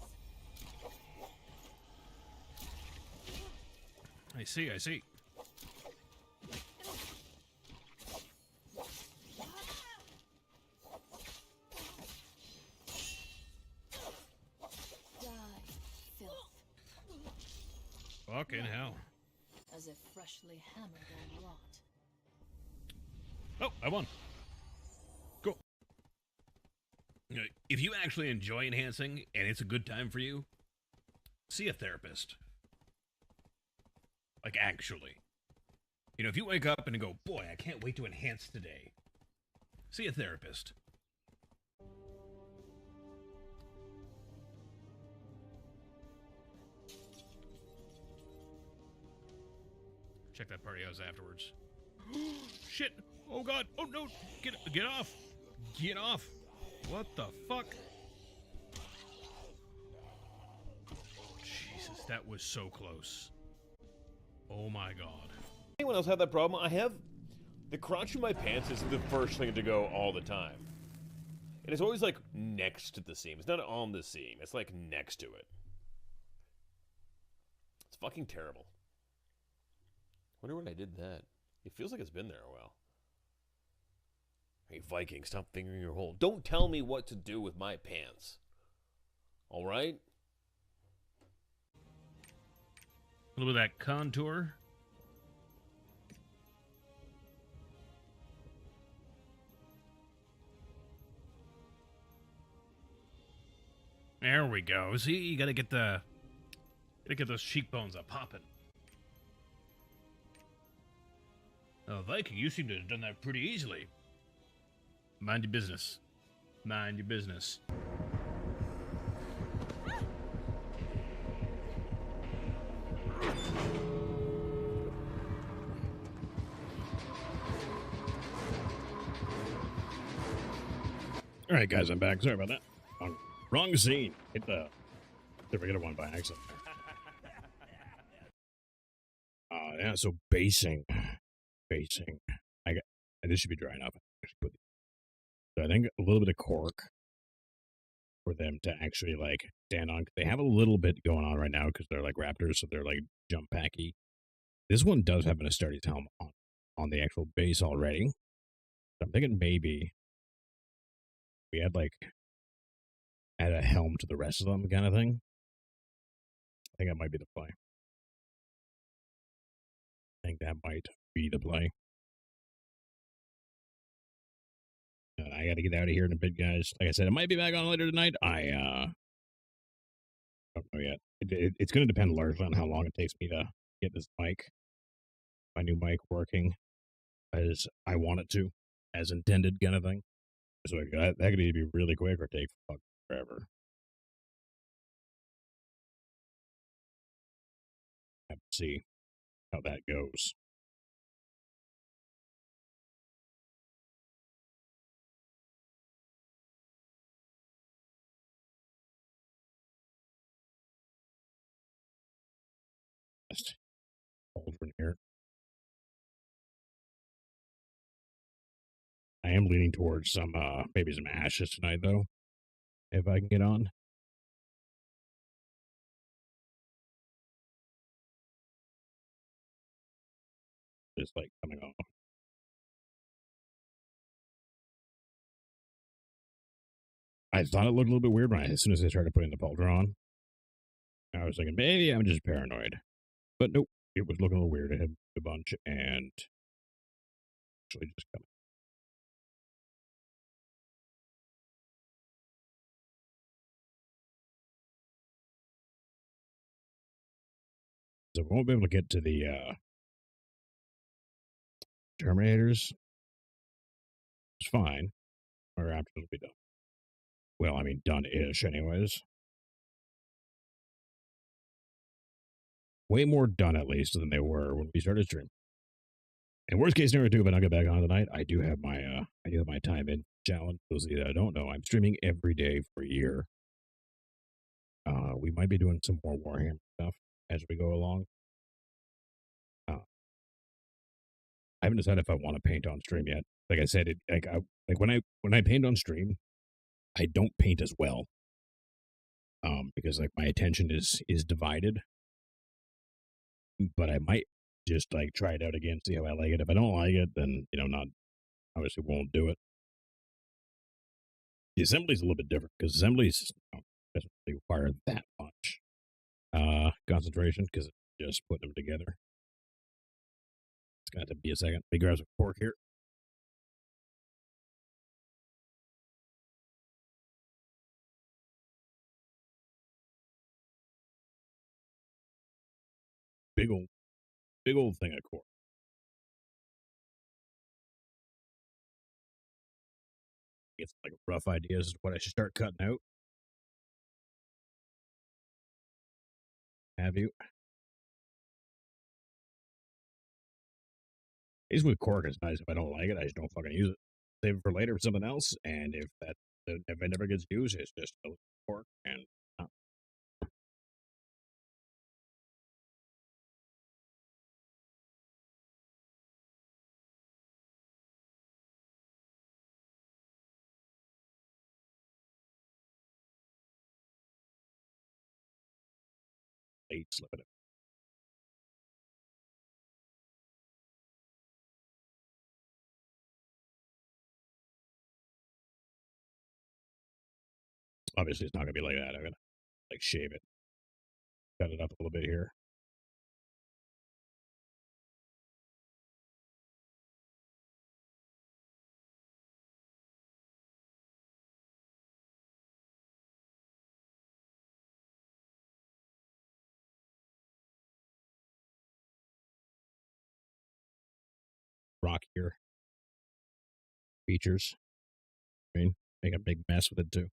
I see, I see. Die, filth. Fucking hell. As if freshly hammered and wrought. Oh, I won. Cool. If you actually enjoy enhancing and it's a good time for you, see a therapist. Like, actually. You know, if you wake up and go, boy, I can't wait to enhance today, see a therapist. Check that party house afterwards. Shit! Oh god! Oh no! Get off! Get off! What the fuck? Jesus, that was so close. Oh my god. Anyone else have that problem? I have the crotch of my pants is the first thing to go all the time. And it's always like next to the seam. It's not on the seam. It's like next to it. It's fucking terrible. Wonder when I did that. It feels like it's been there a while. Hey, Viking, stop fingering your hole. Don't tell me what to do with my pants. All right? A little bit of that contour. There we go. See, you gotta get those cheekbones up popping. Oh, Viking, you seem to have done that pretty easily. Mind your business. Mind your business. All right, guys, I'm back. Sorry about that. Wrong scene. Hit the regular one by accident. Yeah. So basing. This should be dry enough. So I think a little bit of cork for them to actually like stand on. They have a little bit going on right now because they're like raptors, so they're like jump packy. This one does have an Astartes helm on the actual base already. So I'm thinking maybe we had like add a helm to the rest of them kind of thing. I think that might be the play. I think that might be the play. I got to get out of here in a bit, guys. Like I said, it might be back on later tonight. I don't know yet. It's going to depend largely on how long it takes me to get this mic, my new mic, working as I want it to, as intended, kind of thing. So that could either be really quick or take fucking forever. Have to see how that goes. Just cauldron here. I am leaning towards some maybe some ashes tonight though, if I can get on. Just like coming off. I thought it looked a little bit weird when as soon as I started putting the pauldron on. I was thinking maybe I'm just paranoid, but nope, it was looking a little weird. It had a bunch and actually just coming. So we won't be able to get to the Terminators. It's fine. Our options will be done. Well, I mean, done-ish anyways. Way more done, at least, than they were when we started stream. And worst case scenario, too, if I don't get back on tonight, I do have my time in challenge. Those of you that don't know, I'm streaming every day for a year. We might be doing some more Warhammer stuff as we go along. I haven't decided if I want to paint on stream yet. Like I said, when I paint on stream, I don't paint as well. Because like my attention is divided. But I might just like try it out again, see how I like it. If I don't like it, then not obviously won't do it. The assembly's a little bit different because assemblies doesn't really require that much concentration because it's just putting them together. It's gonna have to be a second. Let me grab some pork here. Big old thing of cork. Get some, like rough ideas of what I should start cutting out. Have you? These with cork is nice. If I don't like it, I just don't fucking use it. Save it for later for something else. And if it never gets used, it's just cork and. Slip it. Obviously, it's not gonna be like that. I'm gonna like shave it, cut it up a little bit here. Rockier features. I mean, make a big mess with it too.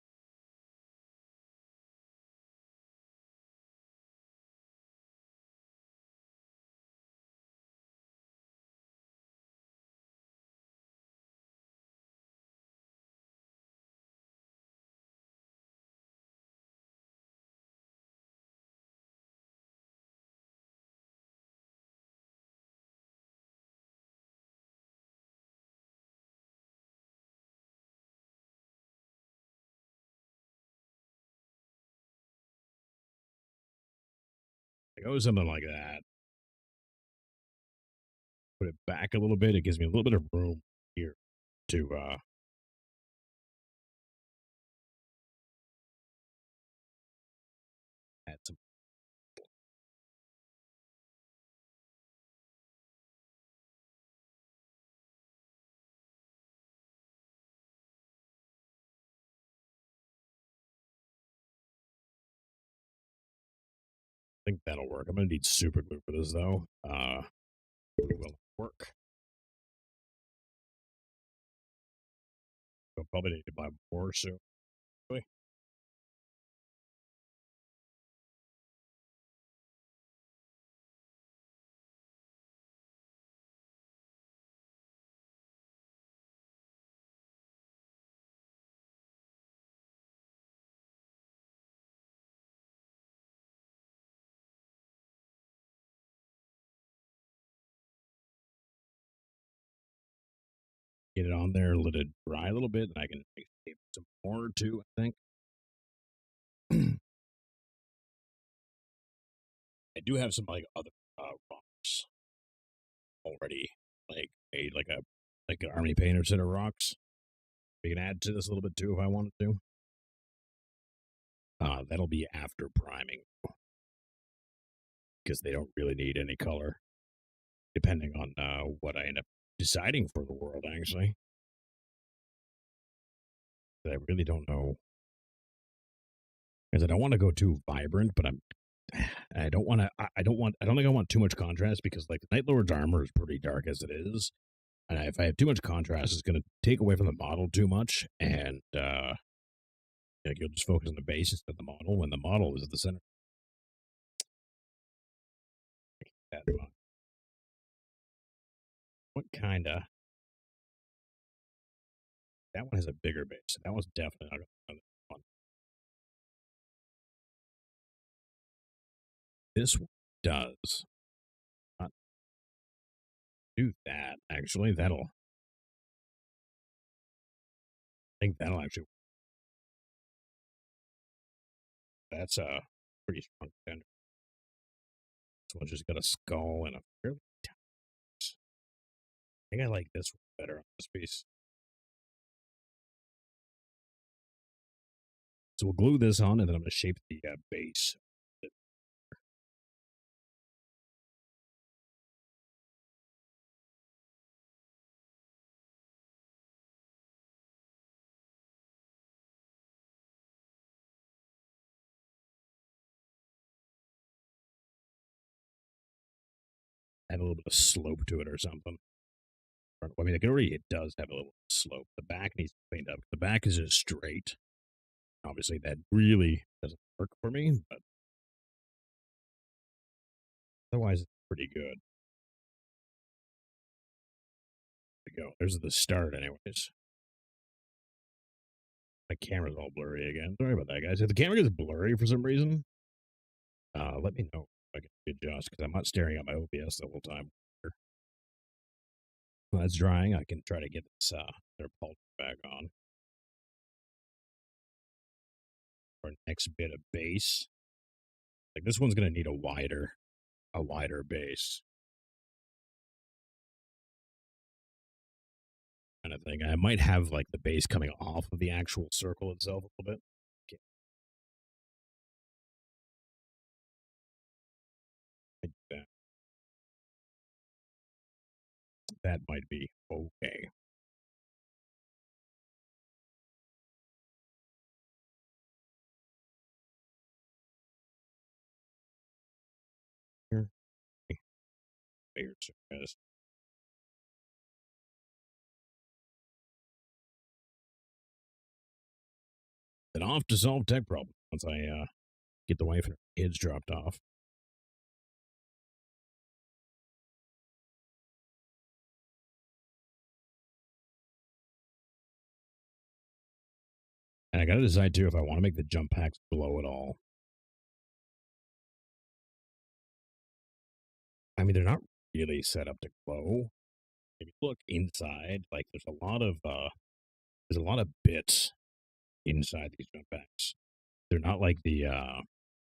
Go something like that. Put it back a little bit. It gives me a little bit of room here to add some. I think that'll work. I'm gonna need super glue for this though. It will work. Go probably need to buy more soon. Really? Get it on there, let it dry a little bit, and I can make some more too, I think. I do have some like other rocks already, like an army painter set of rocks. We can add to this a little bit too if I wanted to. That'll be after priming because they don't really need any color, depending on what I end up deciding for the world. Actually, I really don't know because I don't want to go too vibrant, but I don't want to. I don't think I want too much contrast because like the Night Lord's armor is pretty dark as it is, and if I have too much contrast, it's going to take away from the model too much, and like you'll just focus on the base instead of the model when the model is at the center. What kind of? That one has a bigger base. That one's definitely not going to be fun. This one does not do that. Actually, I think that'll actually. That's a pretty strong contender. This one's just got a skull and a fairly. I think I like this one better on this piece. So we'll glue this on, and then I'm going to shape the base. Add a little bit of slope to it or something. I mean, it does have a little slope. The back needs to be cleaned up. The back is just straight. Obviously, that really doesn't work for me, but otherwise, it's pretty good. There we go. There's the start, anyways. My camera's all blurry again. Sorry about that, guys. If the camera gets blurry for some reason, let me know if I can adjust, because I'm not staring at my OBS the whole time. When that's drying, I can try to get this their pulp back on. Our next bit of base. Like this one's gonna need a wider base. Kind of thing. I might have like the base coming off of the actual circle itself a little bit. Okay. Like that. That might be okay. Here. Bigger guys. Then off to solve tech problem once I get the wife and her kids dropped off. And I gotta decide too if I want to make the jump packs glow at all. I mean, they're not really set up to glow. If you look inside, like there's a lot of bits inside these jump packs. They're not like the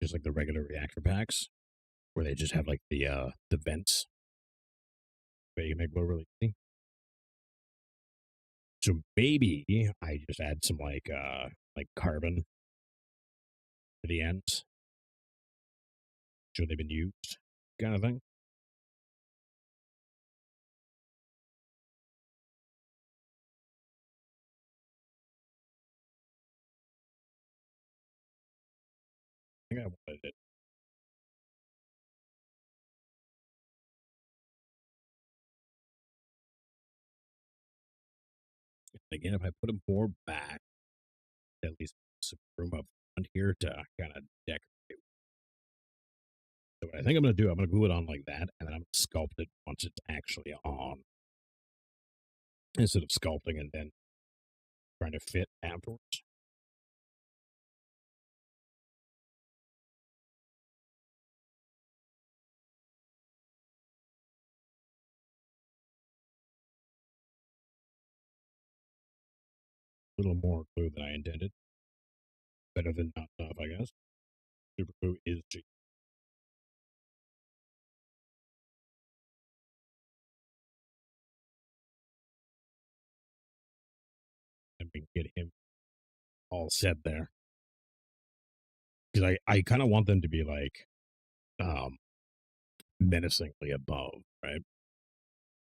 just like the regular reactor packs where they just have like the vents where you can make glow really easy. So maybe I just add some like carbon to the ends. Sure they've been used, kind of thing. I think I wanted it. Again, if I put him 4 back, at least some room up front here to kind of decorate. So what I think I'm going to do, I'm going to glue it on like that, and then I'm going to sculpt it once it's actually on. Instead of sculpting and then trying to fit afterwards. A little more glue than I intended. Better than not enough, I guess. Super glue is cheap. And we can get him all set there. Because I kind of want them to be like menacingly above, right?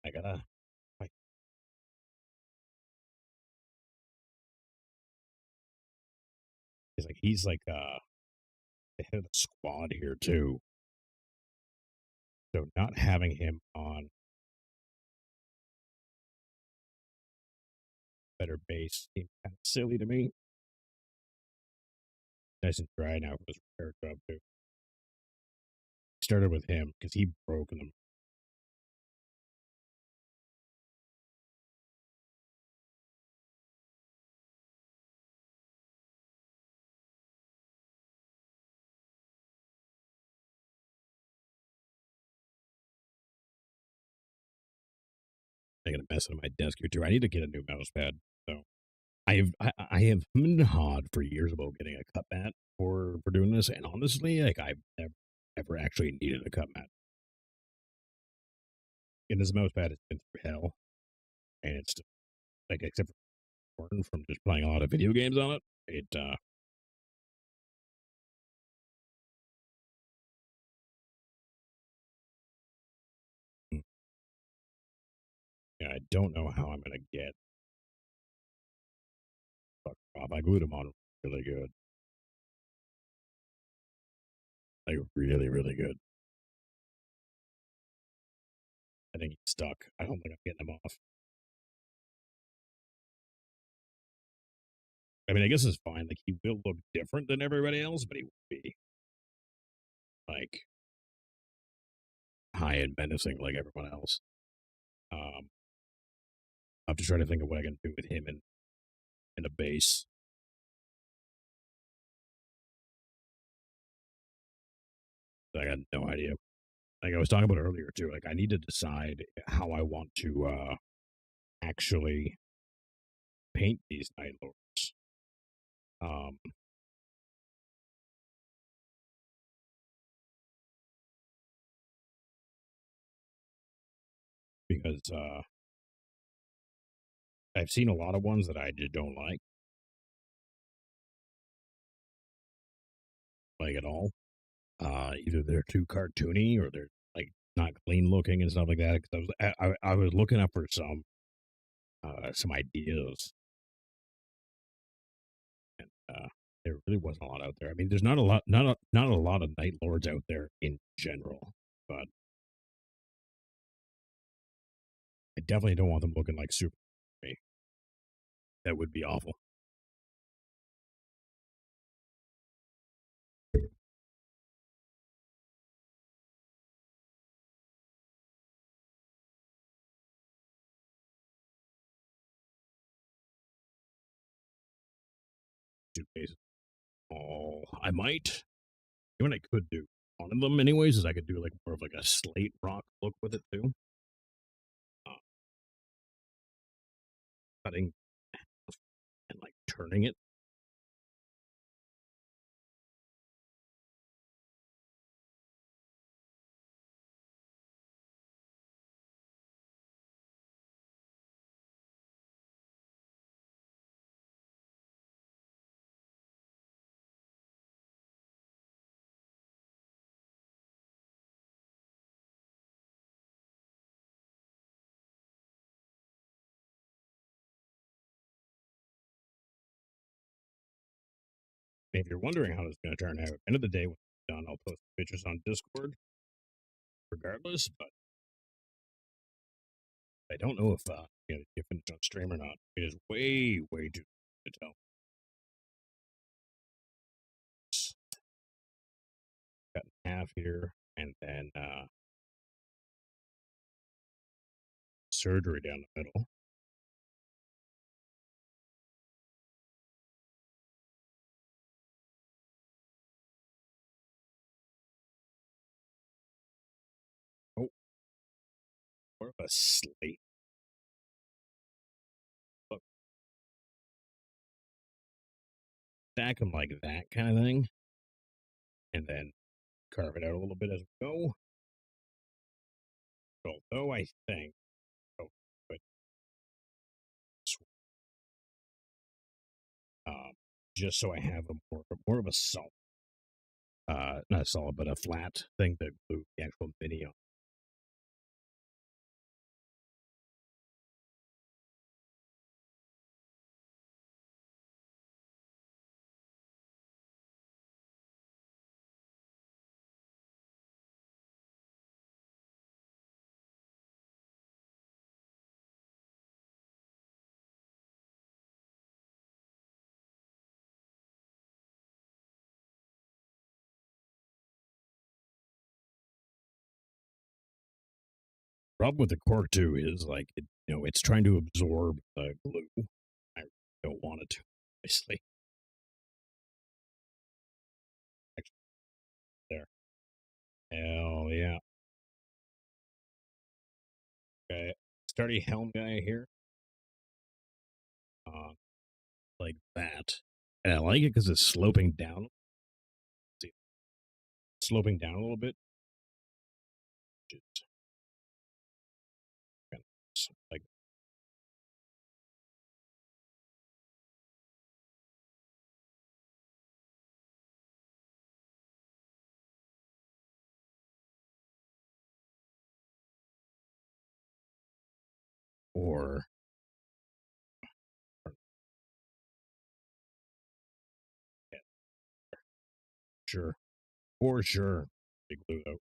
I gotta he's like the head of the squad here too. So not having him on better base seems kind of silly to me. Nice and dry now for this repair job too. Started with him because he broke them. I'm gonna mess up my desk here too. I need to get a new mouse pad. So I have been hard for years about getting a cut mat for doing this, and honestly, like I've never actually needed a cut mat. And this mouse pad has been through hell, and it's like except for from just playing a lot of video games on it, yeah, I don't know how I'm gonna get. Fuck off! I glued him on really good, like really good. I think he's stuck. I don't think I'm getting him off. I mean, I guess it's fine. Like, he will look different than everybody else, but he will be, like, high and menacing like everyone else. I'll have to try to think of what I can do with him in a base. I got no idea. Like I was talking about earlier, too. Like, I need to decide how I want to actually paint these Night Lords. Because I've seen a lot of ones that I just don't like at all. Either they're too cartoony or they're like not clean looking and stuff like that. Because I was looking up for some ideas, and there really wasn't a lot out there. I mean, there's not a lot of Night Lords out there in general, but I definitely don't want them looking like Super. That would be awful. Oh, I might. You know what I could do? One of them, anyways, is I could do like more of like a slate rock look with it too. Cutting and like turning it. If you're wondering how this is going to turn out, at the end of the day, when it's done, I'll post pictures on Discord regardless, but I don't know if you finished on stream or not. It is way too to tell. Got half here, and then surgery down the middle. Oh, more of a slate. Look, stack them like that kind of thing, and then carve it out a little bit as we go. Although I think, but just so I have a more of a solid, not a solid, but a flat thing to glue the actual mini on. Problem with the cork too is like it's trying to absorb the glue. I don't want it to, obviously. There. Hell yeah. Okay. Sturdy helm guy here. Like that. And I like it because it's sloping down. See, sloping down a little bit. Just like or yeah, sure. For sure. Big glue though.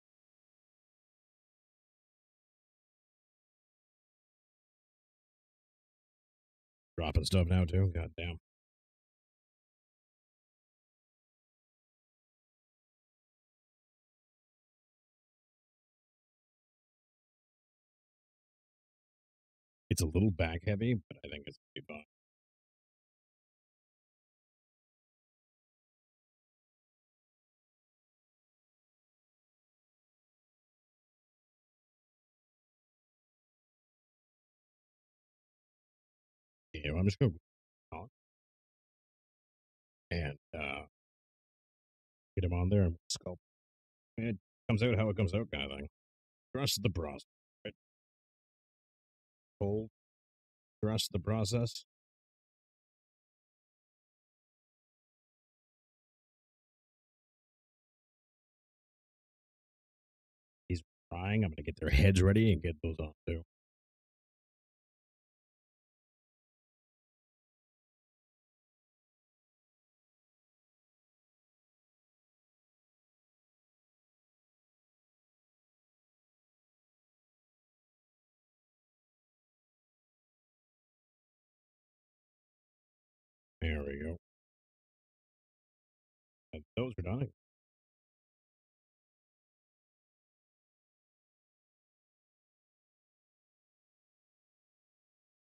Dropping stuff now too. God damn. It's a little back heavy, but I think it's pretty fun. Yeah, I'm just going to and get him on there and sculpt. It comes out how it comes out, kind of thing. Trust the process. Right? Cold. Trust the process. He's trying. I'm going to get their heads ready and get those on too. There we go. And those are done.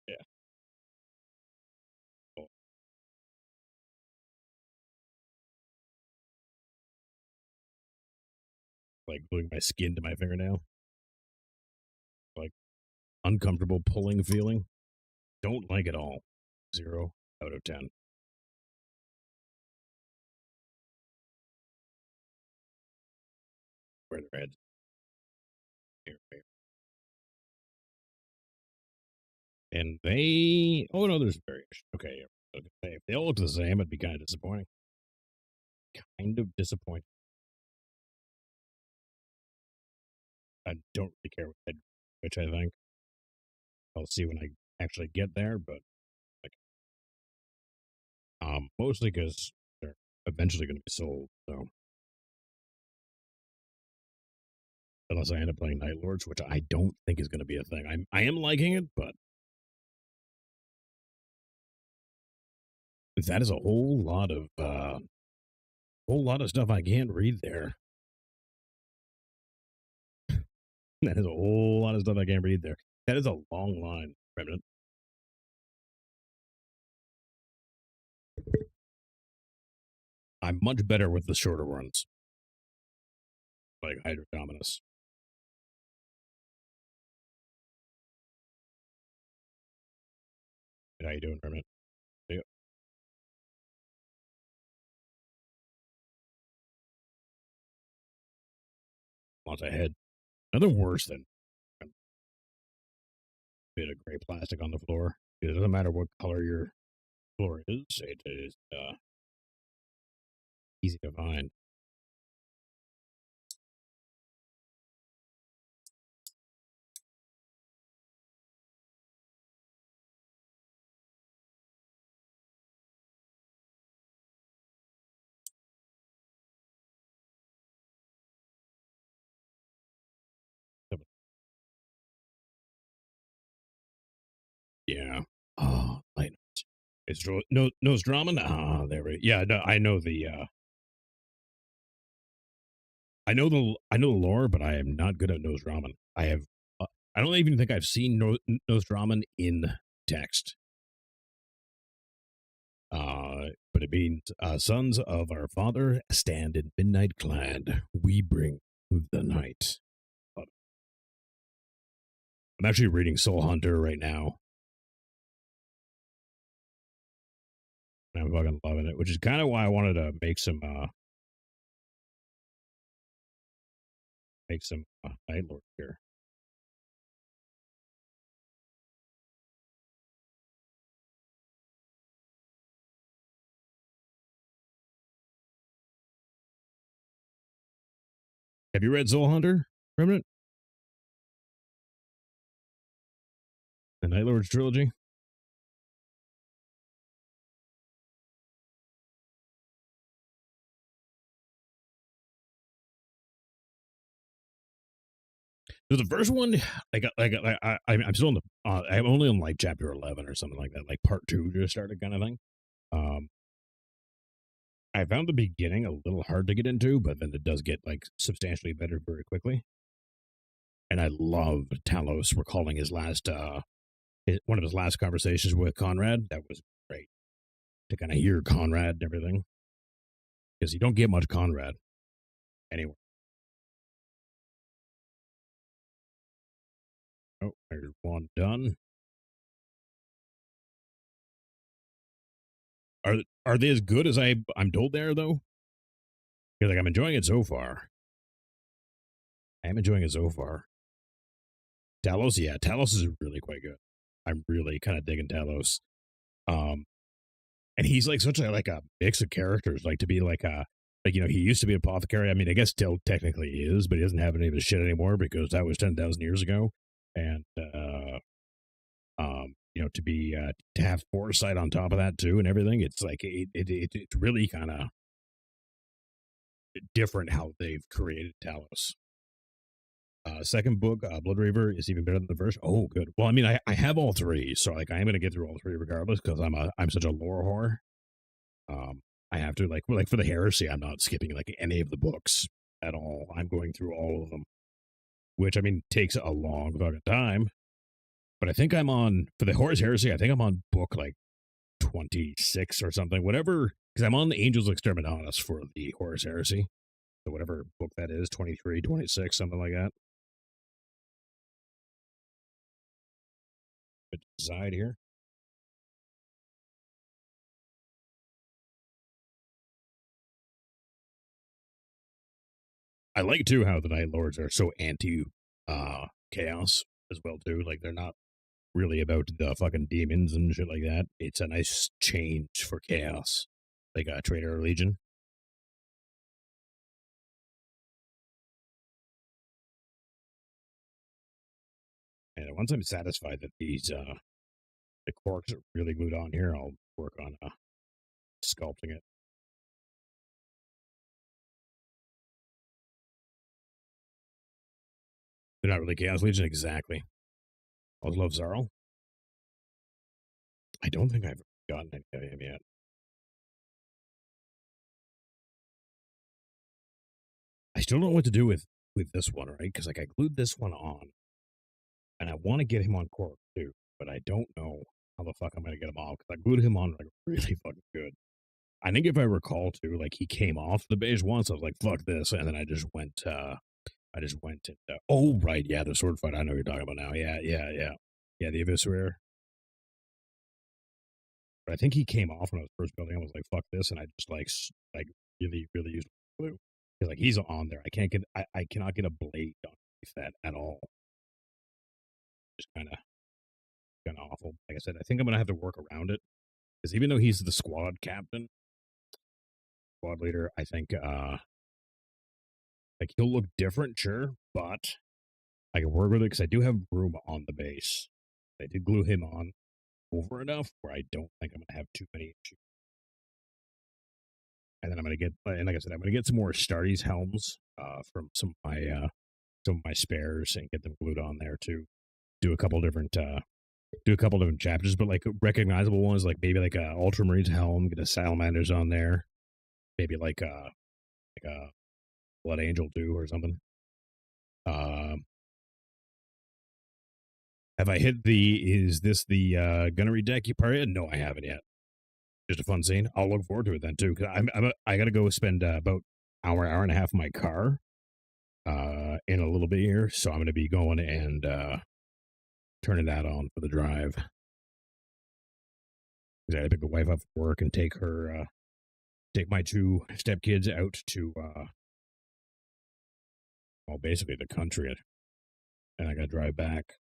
Yeah. Cool. Like gluing my skin to my fingernail. Like uncomfortable pulling feeling. Don't like it all. 0 out of 10. Where their heads. Here. And they. Oh no, there's variation. Okay. If they all look the same, it'd be kind of disappointing. Kind of disappointing. I don't really care what head, which I think I'll see when I actually get there, but like, mostly because they're eventually going to be sold. So unless I end up playing Night Lords, which I don't think is going to be a thing. I am liking it, but that is a whole lot of stuff I can't read there. That is a whole lot of stuff I can't read there. That is a long line, Remnant. I'm much better with the shorter ones, like Hydra Dominus. How you doing, Remnant? Yep. Lots ahead. Nothing worse than a bit of gray plastic on the floor. It doesn't matter what color your floor is. It is easy to find. Yeah. Oh, light. It's nose drama. Ah, there we. Yeah, no, I know the. I know the lore, but I am not good at nose ramen. I have. I don't even think I've seen nose ramen in text. But it means sons of our father stand in midnight clad. We bring the night. I'm actually reading Soul Hunter right now. I'm fucking loving it, which is kind of why I wanted to make some Night Lord here. Have you read Soul Hunter, Remnant? The Night Lords trilogy? So the first one, I'm still in the, I'm only on like chapter 11 or something like that, like part 2 just started kind of thing. I found the beginning a little hard to get into, but then it does get like substantially better very quickly. And I love Talos recalling his last, one of his last conversations with Conrad. That was great to kind of hear Conrad and everything, because you don't get much Conrad anywhere. Oh, there's one done. Are they as good as I'm told they are, though? Because like I'm enjoying it so far. I am enjoying it so far. Talos, yeah, Talos is really quite good. I'm really kind of digging Talos. And he's like such a mix of characters. Like to be like you know, he used to be an apothecary. I mean, I guess still technically he is, but he doesn't have any of his shit anymore because that was 10,000 years ago. And you know, to be to have foresight on top of that too and everything, it's like it's really kind of different how they've created Talos. Second book, Blood Raver, is even better than the first. Oh, good. Well, I mean, I have all three, so like I am gonna get through all three regardless because I'm such a lore whore. I have to like for the Heresy, I'm not skipping like any of the books at all. I'm going through all of them, which I mean takes a long fucking time. But I think I'm on for the Horus Heresy. I think I'm on book like 26 or something, whatever. Because I'm on the Angels Exterminatus for the Horus Heresy, so whatever book that is, 23, 26, something like that. But decide here. I like too how the Night Lords are so anti chaos as well too. Like they're not really about the fucking demons and shit like that. It's a nice change for chaos, like a Traitor Legion. And once I'm satisfied that these the corks are really glued on here, I'll work on sculpting it. They're not really Chaos Legion, exactly. I love Zarl. I don't think I've gotten any of him yet. I still don't know what to do with this one, right? Because like I glued this one on, and I want to get him on Cork too, but I don't know how the fuck I'm gonna get him off because I glued him on like really fucking good. I think if I recall too, like he came off the beige once. I was like, "Fuck this," and then I just went. And oh right, yeah, the sword fight. I know what you're talking about now. Yeah, the Eviscerator. But I think he came off when I was first building. I was like, "Fuck this," and I just like really used blue because like he's on there. I cannot get a blade on that at all. Just kind of awful. Like I said, I think I'm gonna have to work around it because even though he's the squad captain, squad leader, I think like he'll look different, sure, but I can work with it because I do have room on the base. I did glue him on over enough where I don't think I'm gonna have too many issues. And then I'm gonna get, and like I said, I'm gonna get some more Astartes helms from some of my spares and get them glued on there too. Do a couple different chapters, but like recognizable ones, like maybe like a Ultramarines helm, get a Salamanders on there, maybe like a Blood Angel do or something. Have I hit is this the gunnery deck you part yet? No, I haven't yet. Just a fun scene. I'll look forward to it then too, because I got to go spend about hour and a half in my car in a little bit here, so I'm going to be going and turning that on for the drive. I got to pick the wife up from work and take my two stepkids out to well, basically the country, and I got to drive back.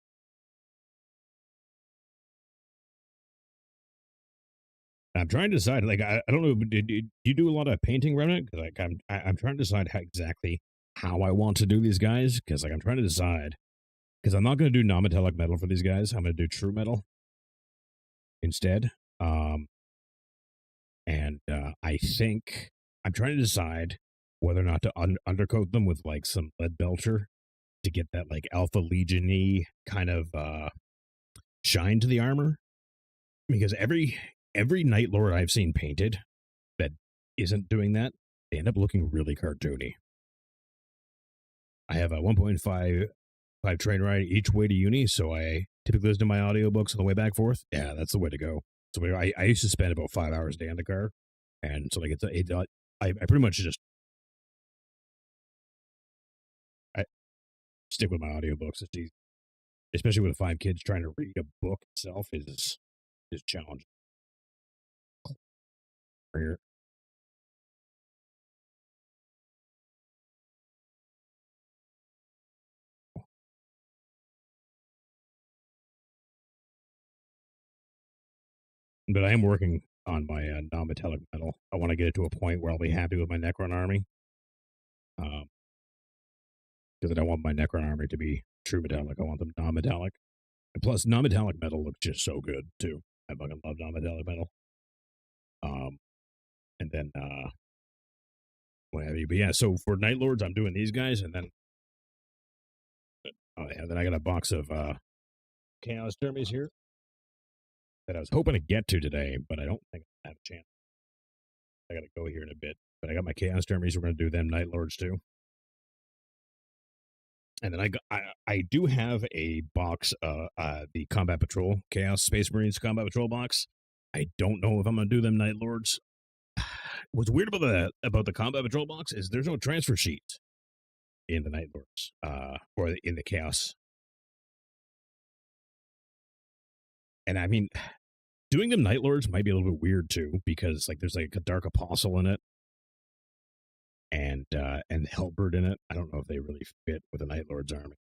I'm trying to decide, like, I don't know, did you do a lot of painting, Remnant? Because like I'm trying to decide exactly how I want to do these guys, because like I'm trying to decide, because I'm not going to do non-metallic metal for these guys. I'm going to do true metal instead. And I think I'm trying to decide whether or not to undercoat them with like some lead belcher to get that like Alpha Legion-y kind of shine to the armor, because every Night Lord I've seen painted that isn't doing that, they end up looking really cartoony. I have a 1.5 train ride each way to uni, so I typically listen to my audiobooks on the way back forth. Yeah, that's the way to go. So I used to spend about 5 hours a day in the car, and so like I pretty much just I stick with my audiobooks. It's easy. Especially with 5 kids, trying to read a book itself is challenging. Here. But I am working on my non-metallic metal. I want to get it to a point where I'll be happy with my Necron army. Because I don't want my Necron army to be true metallic. I want them non-metallic. And plus, non-metallic metal looks just so good, too. I fucking love non-metallic metal. And then, what have you. But yeah, so for Night Lords, I'm doing these guys, and then, then I got a box of Chaos Dermies here that I was hoping to get to today, but I don't think I have a chance. I got to go here in a bit. But I got my Chaos Dermies. We're going to do them Night Lords, too. And then I do have a box, the Combat Patrol, Chaos Space Marines Combat Patrol box. I don't know if I'm going to do them Night Lords. What's weird about the Combat Patrol box is there's no transfer sheet in the Night Lords, or in the Chaos. And I mean, doing them Night Lords might be a little bit weird too, because like there's like a Dark Apostle in it, and Hellbird in it. I don't know if they really fit with a Night Lord's army.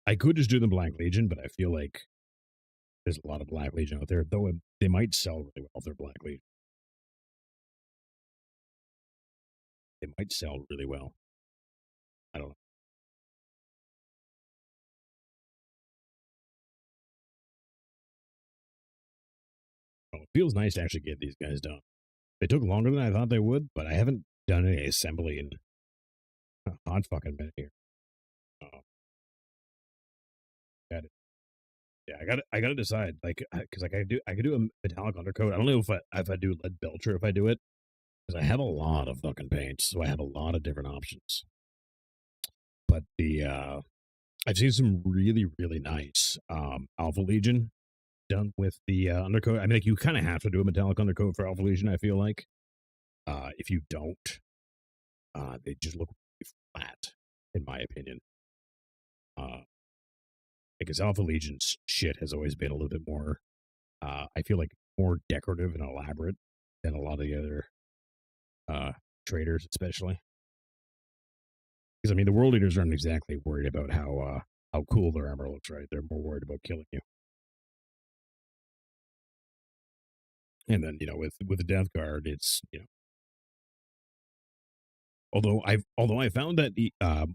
I could just do the Black Legion, but I feel like there's a lot of Black Legion out there, though they might sell really well if they're Black Legion. They might sell really well. I don't know. Oh, it feels nice to actually get these guys done. They took longer than I thought they would, but I haven't done any assembly in a hot fucking minute here. Yeah, I gotta decide, like, because like I could do a metallic undercoat. I don't know if I do lead belcher if I do it, because I have a lot of fucking paints, so I have a lot of different options. But I've seen some really really nice Alpha Legion done with the undercoat. I mean, like, you kind of have to do a metallic undercoat for Alpha Legion. I feel like if you don't, they just look really flat, in my opinion. Because Alpha Legion's shit has always been a little bit more, I feel like, more decorative and elaborate than a lot of the other traders, especially. Because I mean, the world leaders aren't exactly worried about how cool their armor looks, right? They're more worried about killing you. And then, you know, with the Death Guard, it's, you know, although I found that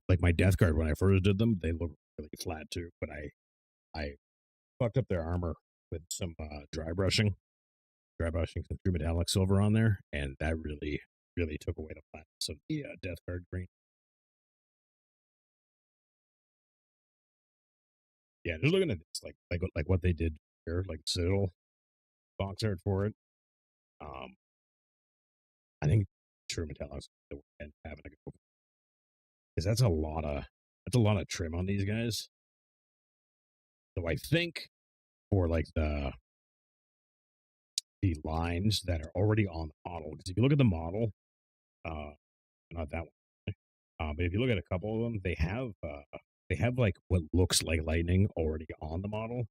like my Death Guard when I first did them, they look really flat too. But I fucked up their armor with some dry brushing some true metallic silver on there, and that really really took away the flatness of the Death Guard green. Yeah, just looking at this, like what they did here, like Citadel box art for it. I think true metallics the and having to go because that's a lot of trim on these guys. So I think for like the lines that are already on the model, because if you look at the model, not that one, but if you look at a couple of them, they have like what looks like lightning already on the model.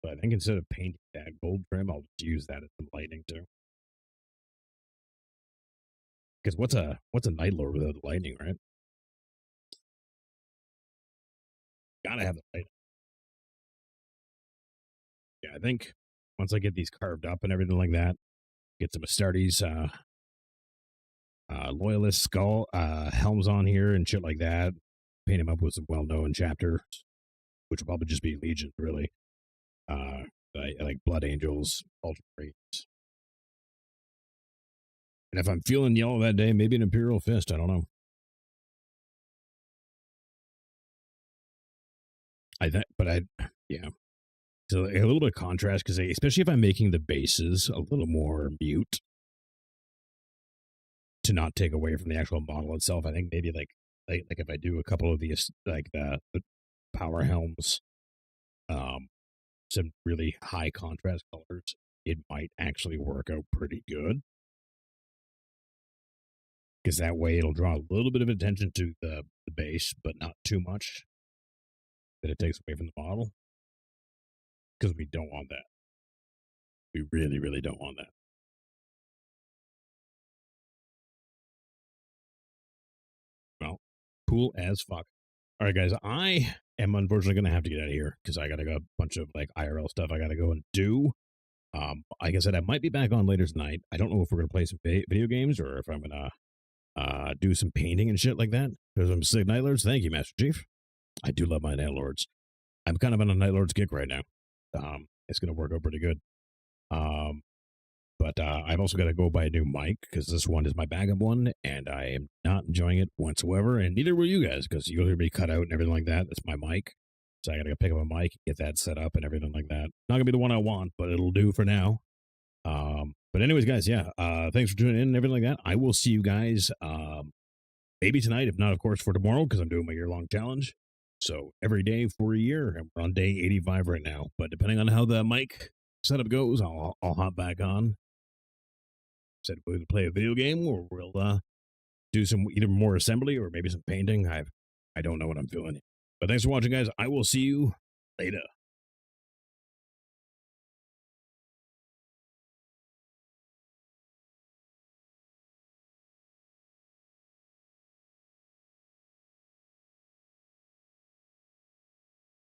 But I think instead of painting that gold trim, I'll just use that as some lightning too. Because what's a Night Lord without lightning, right? Gotta have the lightning. Yeah, I think once I get these carved up and everything like that, get some Astartes, loyalist skull helms on here and shit like that. Paint him up with some well-known chapters, which will probably just be legions, really. Like Blood Angels, Ultra Raiders. And if I'm feeling yellow that day, maybe an Imperial Fist. I don't know. Yeah. So a little bit of contrast, because especially if I'm making the bases a little more mute to not take away from the actual model itself. I think maybe like if I do a couple of these, like the power helms, some really high contrast colors, it might actually work out pretty good. Because that way it'll draw a little bit of attention to the base, but not too much that it takes away from the model. Because we don't want that. We really, really don't want that. Well, cool as fuck. All right, guys, I am unfortunately going to have to get out of here because I got to go a bunch of like IRL stuff I got to go and do. Like I said, I might be back on later tonight. I don't know if we're going to play some video games or if I'm going to do some painting and shit like that. Because I'm sick Night Lords. Thank you, Master Chief. I do love my Night Lords. I'm kind of on a Night Lords kick right now. It's going to work out pretty good. But I've also got to go buy a new mic because this one is my backup one, and I am not enjoying it whatsoever, and neither will you guys because you'll hear me cut out and everything like that. That's my mic. So I got to go pick up a mic, get that set up and everything like that. Not going to be the one I want, but it'll do for now. But anyways, guys, yeah, thanks for tuning in and everything like that. I will see you guys maybe tonight, if not, of course, for tomorrow because I'm doing my year-long challenge. So every day for a year, and we're on day 85 right now. But depending on how the mic setup goes, I'll hop back on. Said we'll either play a video game or we'll do some either more assembly or maybe some painting. I don't know what I'm feeling. But thanks for watching, guys. I will see you later.